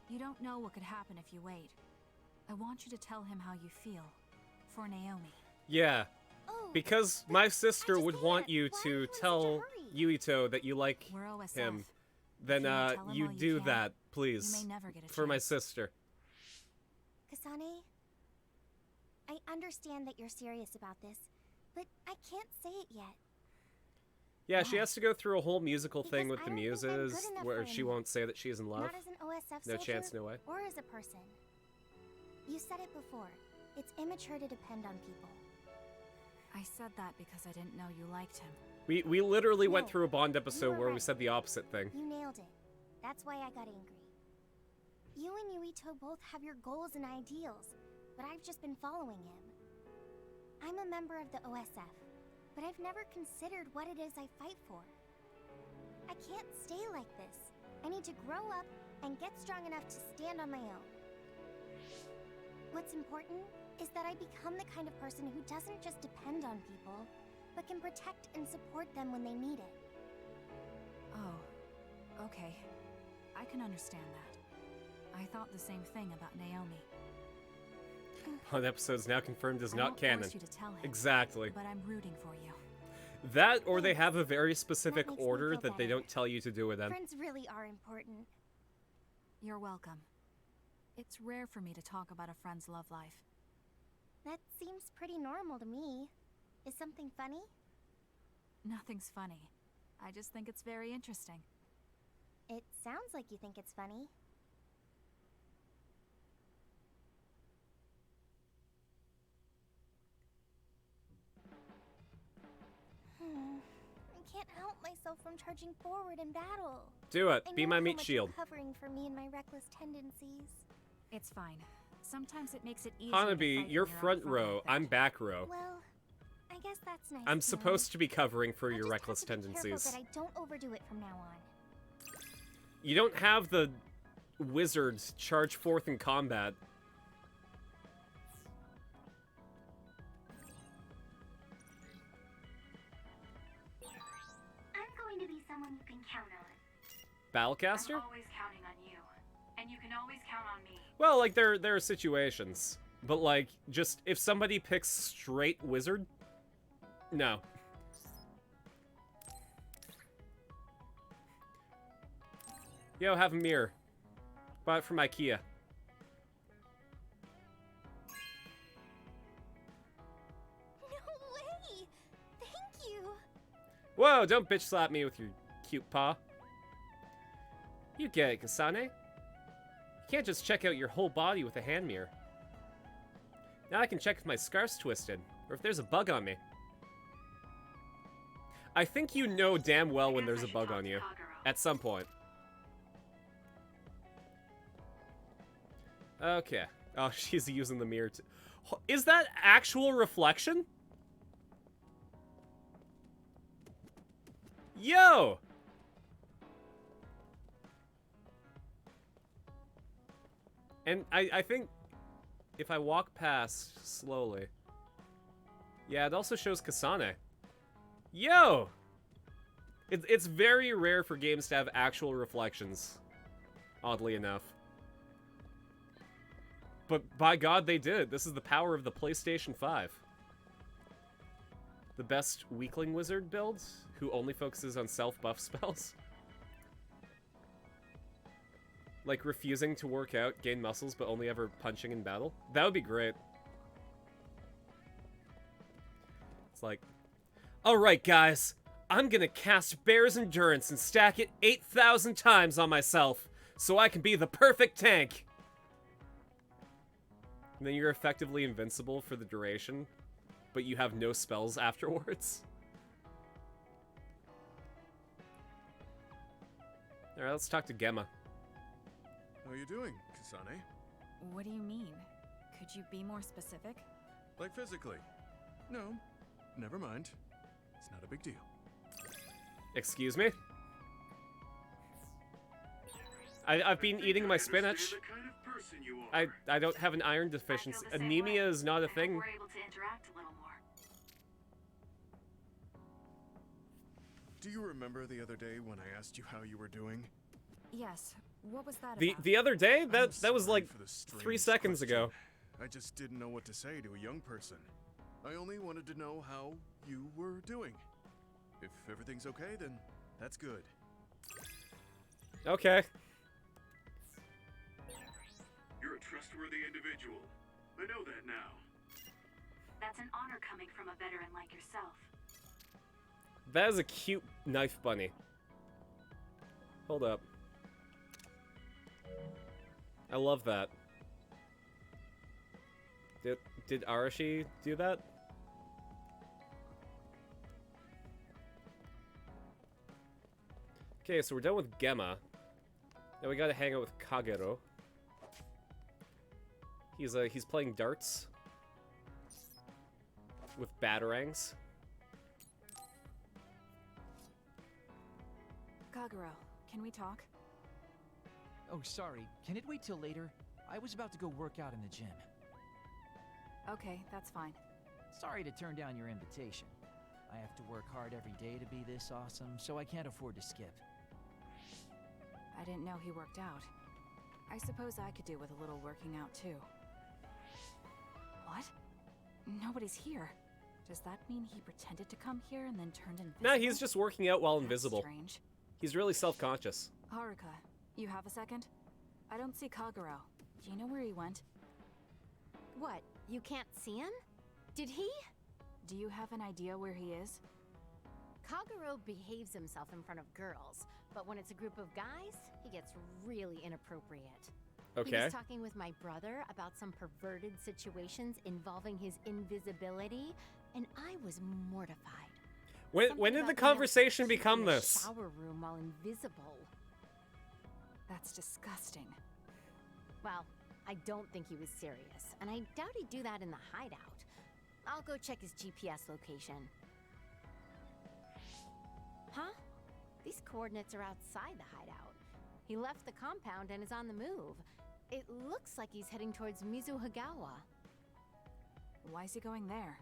[SPEAKER 5] You don't know what could happen if you wait. I want you to tell him how you feel. For Naomi.
[SPEAKER 2] Yeah.
[SPEAKER 8] Oh,
[SPEAKER 2] Because my sister would want you to tell Yuito that you like
[SPEAKER 5] We're OSF.
[SPEAKER 2] him. Then
[SPEAKER 5] you won't tell him
[SPEAKER 2] you
[SPEAKER 5] all you
[SPEAKER 2] do
[SPEAKER 5] can,
[SPEAKER 2] that, please.
[SPEAKER 5] You may never get a
[SPEAKER 2] For my
[SPEAKER 5] chance.
[SPEAKER 2] sister.
[SPEAKER 8] Kasane, I understand that you're serious about this, but I can't say it yet.
[SPEAKER 2] Yeah, she has to go through a whole musical thing
[SPEAKER 8] Because
[SPEAKER 2] with
[SPEAKER 8] I
[SPEAKER 2] the
[SPEAKER 8] don't think I'm
[SPEAKER 2] muses,
[SPEAKER 8] good enough
[SPEAKER 2] where
[SPEAKER 8] for
[SPEAKER 2] she
[SPEAKER 8] him.
[SPEAKER 2] won't say that she's in love.
[SPEAKER 8] Not as an OSF
[SPEAKER 2] No
[SPEAKER 8] soldier,
[SPEAKER 2] chance, no way.
[SPEAKER 8] or as a person. You said it before. It's immature to depend on people.
[SPEAKER 5] I said that because I didn't know you liked him.
[SPEAKER 2] We literally went
[SPEAKER 8] No,
[SPEAKER 2] through a Bond
[SPEAKER 8] you
[SPEAKER 2] episode
[SPEAKER 8] were
[SPEAKER 2] where we
[SPEAKER 8] right.
[SPEAKER 2] said the opposite thing.
[SPEAKER 8] You nailed it. That's why I got angry. You and Yuito both have your goals and ideals, but I've just been following him. I'm a member of the OSF, but I've never considered what it is I fight for. I can't stay like this. I need to grow up and get strong enough to stand on my own. What's important is that I become the kind of person who doesn't just depend on people, but can protect and support them when they need it.
[SPEAKER 5] Oh, okay. I can understand that. I thought the same thing about Naomi.
[SPEAKER 2] Bond episode's now confirmed as
[SPEAKER 5] I
[SPEAKER 2] not
[SPEAKER 5] won't
[SPEAKER 2] canon.
[SPEAKER 5] force you to tell him,
[SPEAKER 2] Exactly.
[SPEAKER 5] But I'm rooting for you.
[SPEAKER 2] That, or they have a very specific
[SPEAKER 8] makes me
[SPEAKER 2] order
[SPEAKER 8] feel
[SPEAKER 2] that they
[SPEAKER 8] better.
[SPEAKER 2] don't tell you to do with them.
[SPEAKER 8] Friends really are important.
[SPEAKER 5] You're welcome. It's rare for me to talk about a friend's love life.
[SPEAKER 8] That seems pretty normal to me. Is something funny?
[SPEAKER 5] Nothing's funny. I just think it's very interesting.
[SPEAKER 8] It sounds like you think it's funny. I can't help myself from charging forward in battle.
[SPEAKER 2] Do it.
[SPEAKER 8] I
[SPEAKER 2] Be
[SPEAKER 8] know
[SPEAKER 2] my
[SPEAKER 8] how
[SPEAKER 2] meat
[SPEAKER 8] much
[SPEAKER 2] shield.
[SPEAKER 8] you're covering for me and my reckless tendencies.
[SPEAKER 5] It's fine. Sometimes it makes it easier to fight
[SPEAKER 2] Hanabi,
[SPEAKER 5] when
[SPEAKER 2] you're
[SPEAKER 5] on
[SPEAKER 2] front row. I'm back row.
[SPEAKER 8] Well, I guess that's nice.
[SPEAKER 2] I'm
[SPEAKER 8] to
[SPEAKER 2] supposed to be covering for
[SPEAKER 8] know.
[SPEAKER 2] your
[SPEAKER 8] I'll just
[SPEAKER 2] reckless
[SPEAKER 8] have to be
[SPEAKER 2] tendencies.
[SPEAKER 8] careful that I don't overdo it from now on.
[SPEAKER 2] You don't have the wizards charge forth in combat.
[SPEAKER 3] I'm going to be someone you can count on.
[SPEAKER 2] Battlecaster?
[SPEAKER 3] I'm always counting on you, and you can always count on me.
[SPEAKER 2] Well, like, there are situations. But, like, just, if somebody picks straight wizard, no. Yo, have a mirror. Bought it from IKEA.
[SPEAKER 8] No way! Thank you!
[SPEAKER 2] Whoa, don't bitch slap me with your cute paw. You get it, Kasane. You can't just check out your whole body with a hand mirror. Now I can check if my scarf's twisted, or if there's a bug on me. I think you know damn well when there's a bug on you. At some point. Okay. Oh, she's using the mirror to... Is that actual reflection? Yo! And I think if I walk past slowly... Yeah, it also shows Kasane. Yo! It's very rare for games to have actual reflections. Oddly enough. But by God, they did. This is the power of the PlayStation 5. The best weakling wizard build, who only focuses on self-buff spells. Like refusing to work out, gain muscles, but only ever punching in battle. That would be great. It's like, alright guys, I'm gonna cast Bear's Endurance and stack it 8,000 times on myself, so I can be the perfect tank! And then you're effectively invincible for the duration, but you have no spells afterwards. Alright, let's talk to Gemma.
[SPEAKER 10] How are you doing, Kasane?
[SPEAKER 5] What do you mean? Could you be more specific?
[SPEAKER 10] Like physically? No, never mind. It's not a big deal.
[SPEAKER 2] Excuse me? I've been eating my spinach.
[SPEAKER 6] The kind of person you are.
[SPEAKER 2] I don't have an iron deficiency. Anemia is not a thing.
[SPEAKER 3] We're able to interact a little more.
[SPEAKER 10] Do you remember the other day when I asked you how you were doing?
[SPEAKER 5] Yes. What was that
[SPEAKER 2] The
[SPEAKER 5] about?
[SPEAKER 2] the other day? That was
[SPEAKER 10] Sorry
[SPEAKER 2] like
[SPEAKER 10] for the
[SPEAKER 2] 3
[SPEAKER 10] strange
[SPEAKER 2] seconds ago.
[SPEAKER 10] question. I just didn't know what to say to a young person. I only wanted to know how you were doing. If everything's okay, then that's good.
[SPEAKER 2] Okay.
[SPEAKER 6] You're a trustworthy individual. I know that now.
[SPEAKER 3] That's an honor coming from a veteran like yourself.
[SPEAKER 2] That is a cute knife bunny. Hold up. I love that. Did Arashi do that? Okay, so we're done with Gemma. Now we gotta hang out with Kagero. He's playing darts with batarangs.
[SPEAKER 5] Kagero, can we talk?
[SPEAKER 13] Oh, sorry. Can it wait till later? I was about to go work out in the gym.
[SPEAKER 5] Okay, that's fine.
[SPEAKER 13] Sorry to turn down your invitation. I have to work hard every day to be this awesome, so I can't afford to skip.
[SPEAKER 5] I didn't know he worked out. I suppose I could do with a little working out too. What? Nobody's here. Does that mean he pretended to come here and then turned invisible?
[SPEAKER 2] Nah, he's just working out while
[SPEAKER 5] That's
[SPEAKER 2] invisible.
[SPEAKER 5] strange.
[SPEAKER 2] He's really self-conscious.
[SPEAKER 5] Haruka, you have a second? I don't see Kagero. Do you know where he went?
[SPEAKER 15] What? You can't see him? Did he?
[SPEAKER 5] Do you have an idea where he is?
[SPEAKER 15] Kagero behaves himself in front of girls, but when it's a group of guys, he gets really inappropriate.
[SPEAKER 2] Okay.
[SPEAKER 15] He was talking with my brother about some perverted situations involving his invisibility, and I was mortified.
[SPEAKER 2] When did the conversation become
[SPEAKER 15] In the
[SPEAKER 2] this?
[SPEAKER 15] shower room while invisible.
[SPEAKER 5] That's disgusting.
[SPEAKER 15] Well, I don't think he was serious, and I doubt he'd do that in the hideout. I'll go check his GPS location. Huh? These coordinates are outside the hideout. He left the compound and is on the move. It looks like he's heading towards Mizuhagawa.
[SPEAKER 5] Why is he going there?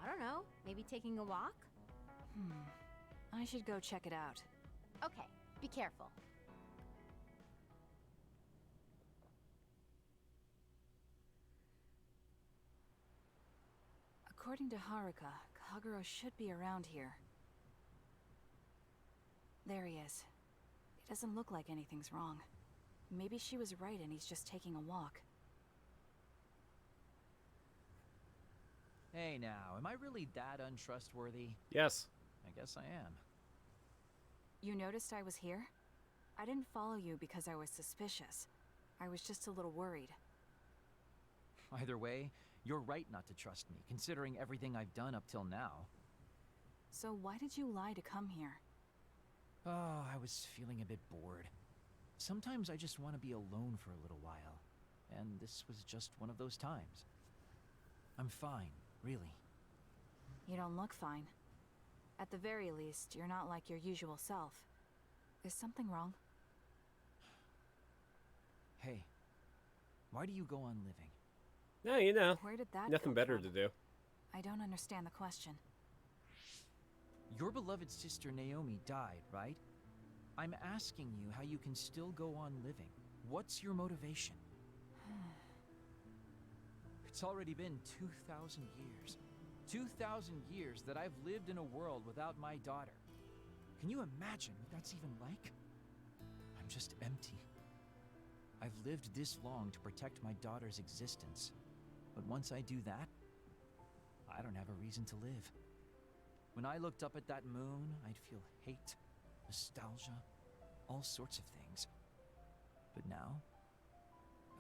[SPEAKER 15] I don't know, maybe taking a walk?
[SPEAKER 5] I should go check it out.
[SPEAKER 15] Okay, be careful.
[SPEAKER 5] According to Haruka, Kagero should be around here. There he is. It doesn't look like anything's wrong. Maybe she was right and he's just taking a walk.
[SPEAKER 13] Hey now, am I really that untrustworthy?
[SPEAKER 2] Yes.
[SPEAKER 13] I guess I am.
[SPEAKER 5] You noticed I was here? I didn't follow you because I was suspicious. I was just a little worried.
[SPEAKER 13] Either way, you're right not to trust me, considering everything I've done up till now.
[SPEAKER 5] So why did you lie to come here?
[SPEAKER 13] Oh, I was feeling a bit bored. Sometimes I just want to be alone for a little while, and this was just one of those times. I'm fine, really.
[SPEAKER 5] You don't look fine. At the very least, you're not like your usual self. Is something wrong?
[SPEAKER 13] Hey, why do you go on living?
[SPEAKER 2] No, you know.
[SPEAKER 5] Where did that
[SPEAKER 2] Nothing
[SPEAKER 5] come
[SPEAKER 2] better
[SPEAKER 5] from?
[SPEAKER 2] to do.
[SPEAKER 5] I don't understand the question.
[SPEAKER 13] Your beloved sister Naomi died, right? I'm asking you how you can still go on living. What's your motivation? It's already been 2,000 years. 2,000 years that I've lived in a world without my daughter. Can you imagine what that's even like? I'm just empty. I've lived this long to protect my daughter's existence. But once I do that, I don't have a reason to live. When I looked up at that moon, I'd feel hate, nostalgia, all sorts of things. But now,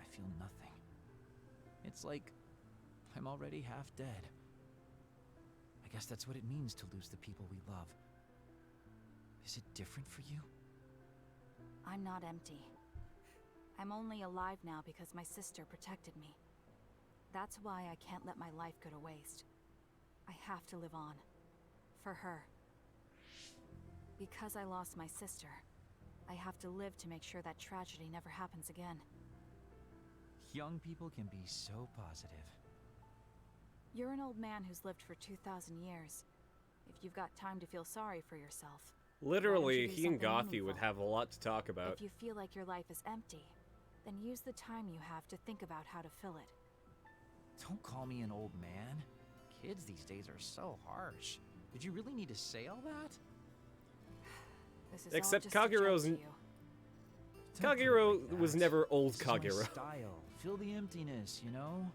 [SPEAKER 13] I feel nothing. It's like I'm already half dead. I guess that's what it means to lose the people we love. Is it different for you?
[SPEAKER 5] I'm not empty. I'm only alive now because my sister protected me. That's why I can't let my life go to waste. I have to live on. For her. Because I lost my sister, I have to live to make sure that tragedy never happens again.
[SPEAKER 13] Young people can be so positive.
[SPEAKER 5] You're an old man who's lived for 2,000 years. If you've got time to feel sorry for yourself,
[SPEAKER 2] Literally,
[SPEAKER 5] do
[SPEAKER 2] he and
[SPEAKER 5] something
[SPEAKER 2] Gothy
[SPEAKER 5] meaningful?
[SPEAKER 2] would have a lot to talk about.
[SPEAKER 5] If you feel like your life is empty, then use the time you have to think about how to fill it.
[SPEAKER 13] Don't call me an old man. Kids these days are so harsh. Did you really need to say all that?
[SPEAKER 5] This is
[SPEAKER 2] Except
[SPEAKER 5] all just a joke
[SPEAKER 2] Kagero's
[SPEAKER 5] to you.
[SPEAKER 13] Don't put it
[SPEAKER 2] Kagero
[SPEAKER 13] like
[SPEAKER 2] was
[SPEAKER 13] that.
[SPEAKER 2] never old
[SPEAKER 13] This is my
[SPEAKER 2] Kagero.
[SPEAKER 13] style. Fill the emptiness, you know?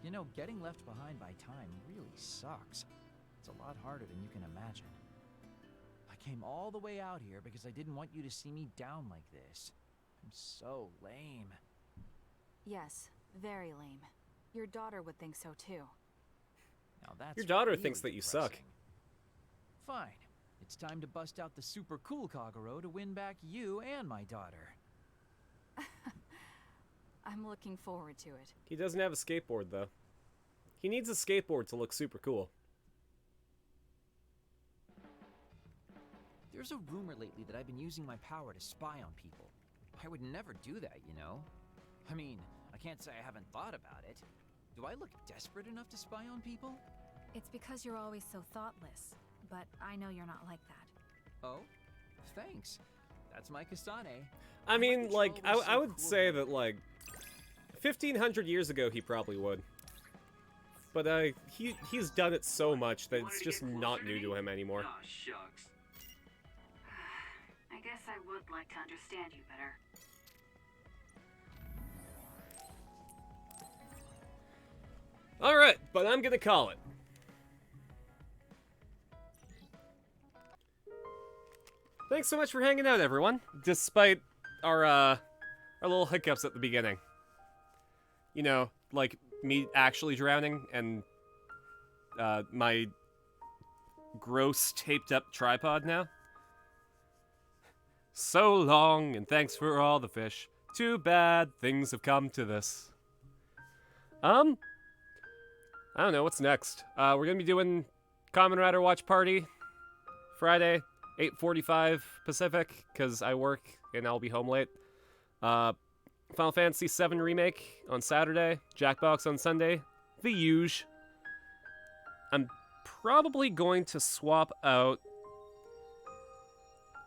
[SPEAKER 13] You know, getting left behind by time really sucks. It's a lot harder than you can imagine. I came all the way out here because I didn't want you to see me down like this. I'm so lame.
[SPEAKER 5] Yes, very lame. Your daughter would think so too.
[SPEAKER 13] Now that's
[SPEAKER 2] Your daughter
[SPEAKER 13] really
[SPEAKER 2] thinks that you suck.
[SPEAKER 13] depressing. Fine. It's time to bust out the super cool Kagero to win back you and my daughter.
[SPEAKER 5] I'm looking forward to it.
[SPEAKER 2] He doesn't have a skateboard, though. He needs a skateboard to look super cool.
[SPEAKER 13] There's a rumor lately that I've been using my power to spy on people. I would never do that, you know? I mean, I can't say I haven't thought about it. Do I look desperate enough to spy on people?
[SPEAKER 5] It's because you're always so thoughtless, but I know you're not like that.
[SPEAKER 13] Oh? Thanks. That's my Kasane.
[SPEAKER 2] I mean, like,
[SPEAKER 13] always
[SPEAKER 2] I
[SPEAKER 13] so
[SPEAKER 2] would
[SPEAKER 13] cool
[SPEAKER 2] say that, like, 1,500 years ago he probably would. But, he's done it so much that it's just not new to him anymore.
[SPEAKER 6] Aw, shucks.
[SPEAKER 3] I guess I would like to understand you better.
[SPEAKER 2] Alright, but I'm gonna call it. Thanks so much for hanging out, everyone. Despite our little hiccups at the beginning. You know, like me actually drowning and my gross taped up tripod now. So long, and thanks for all the fish. Too bad things have come to this. I don't know, what's next? We're gonna be doing Kamen Rider Watch Party Friday, 8:45 Pacific, because I work and I'll be home late. Final Fantasy VII Remake on Saturday, Jackbox on Sunday, the huge. I'm probably going to swap out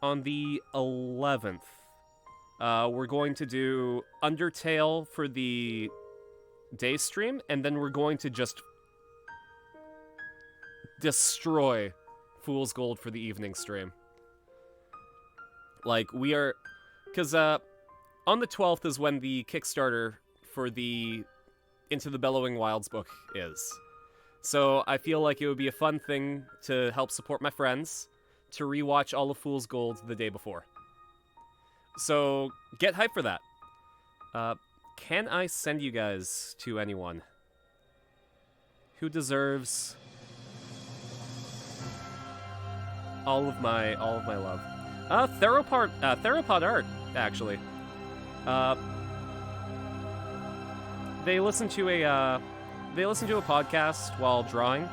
[SPEAKER 2] on the 11th. We're going to do Undertale for the day stream, and then we're going to just destroy Fool's Gold for the evening stream. Like, we are... Because, on the 12th is when the Kickstarter for the Into the Bellowing Wilds book is. So I feel like it would be a fun thing to help support my friends to rewatch all of Fool's Gold the day before. So get hyped for that. Can I send you guys to anyone who deserves all of my love? Theropod Art, actually. They listen to a podcast while drawing.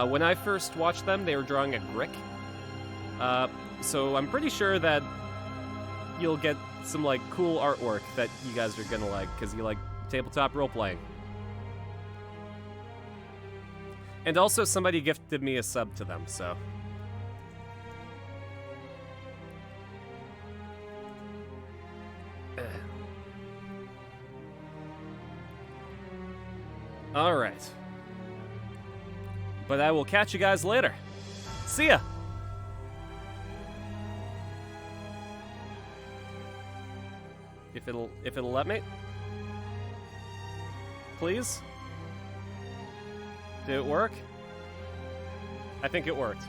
[SPEAKER 2] When I first watched them, they were drawing a Grick. So I'm pretty sure that you'll get some, like, cool artwork that you guys are gonna like, because you like tabletop role-playing. And also, somebody gifted me a sub to them, so... Alright. But I will catch you guys later. See ya! If it'll let me. Please? Did it work? I think it worked.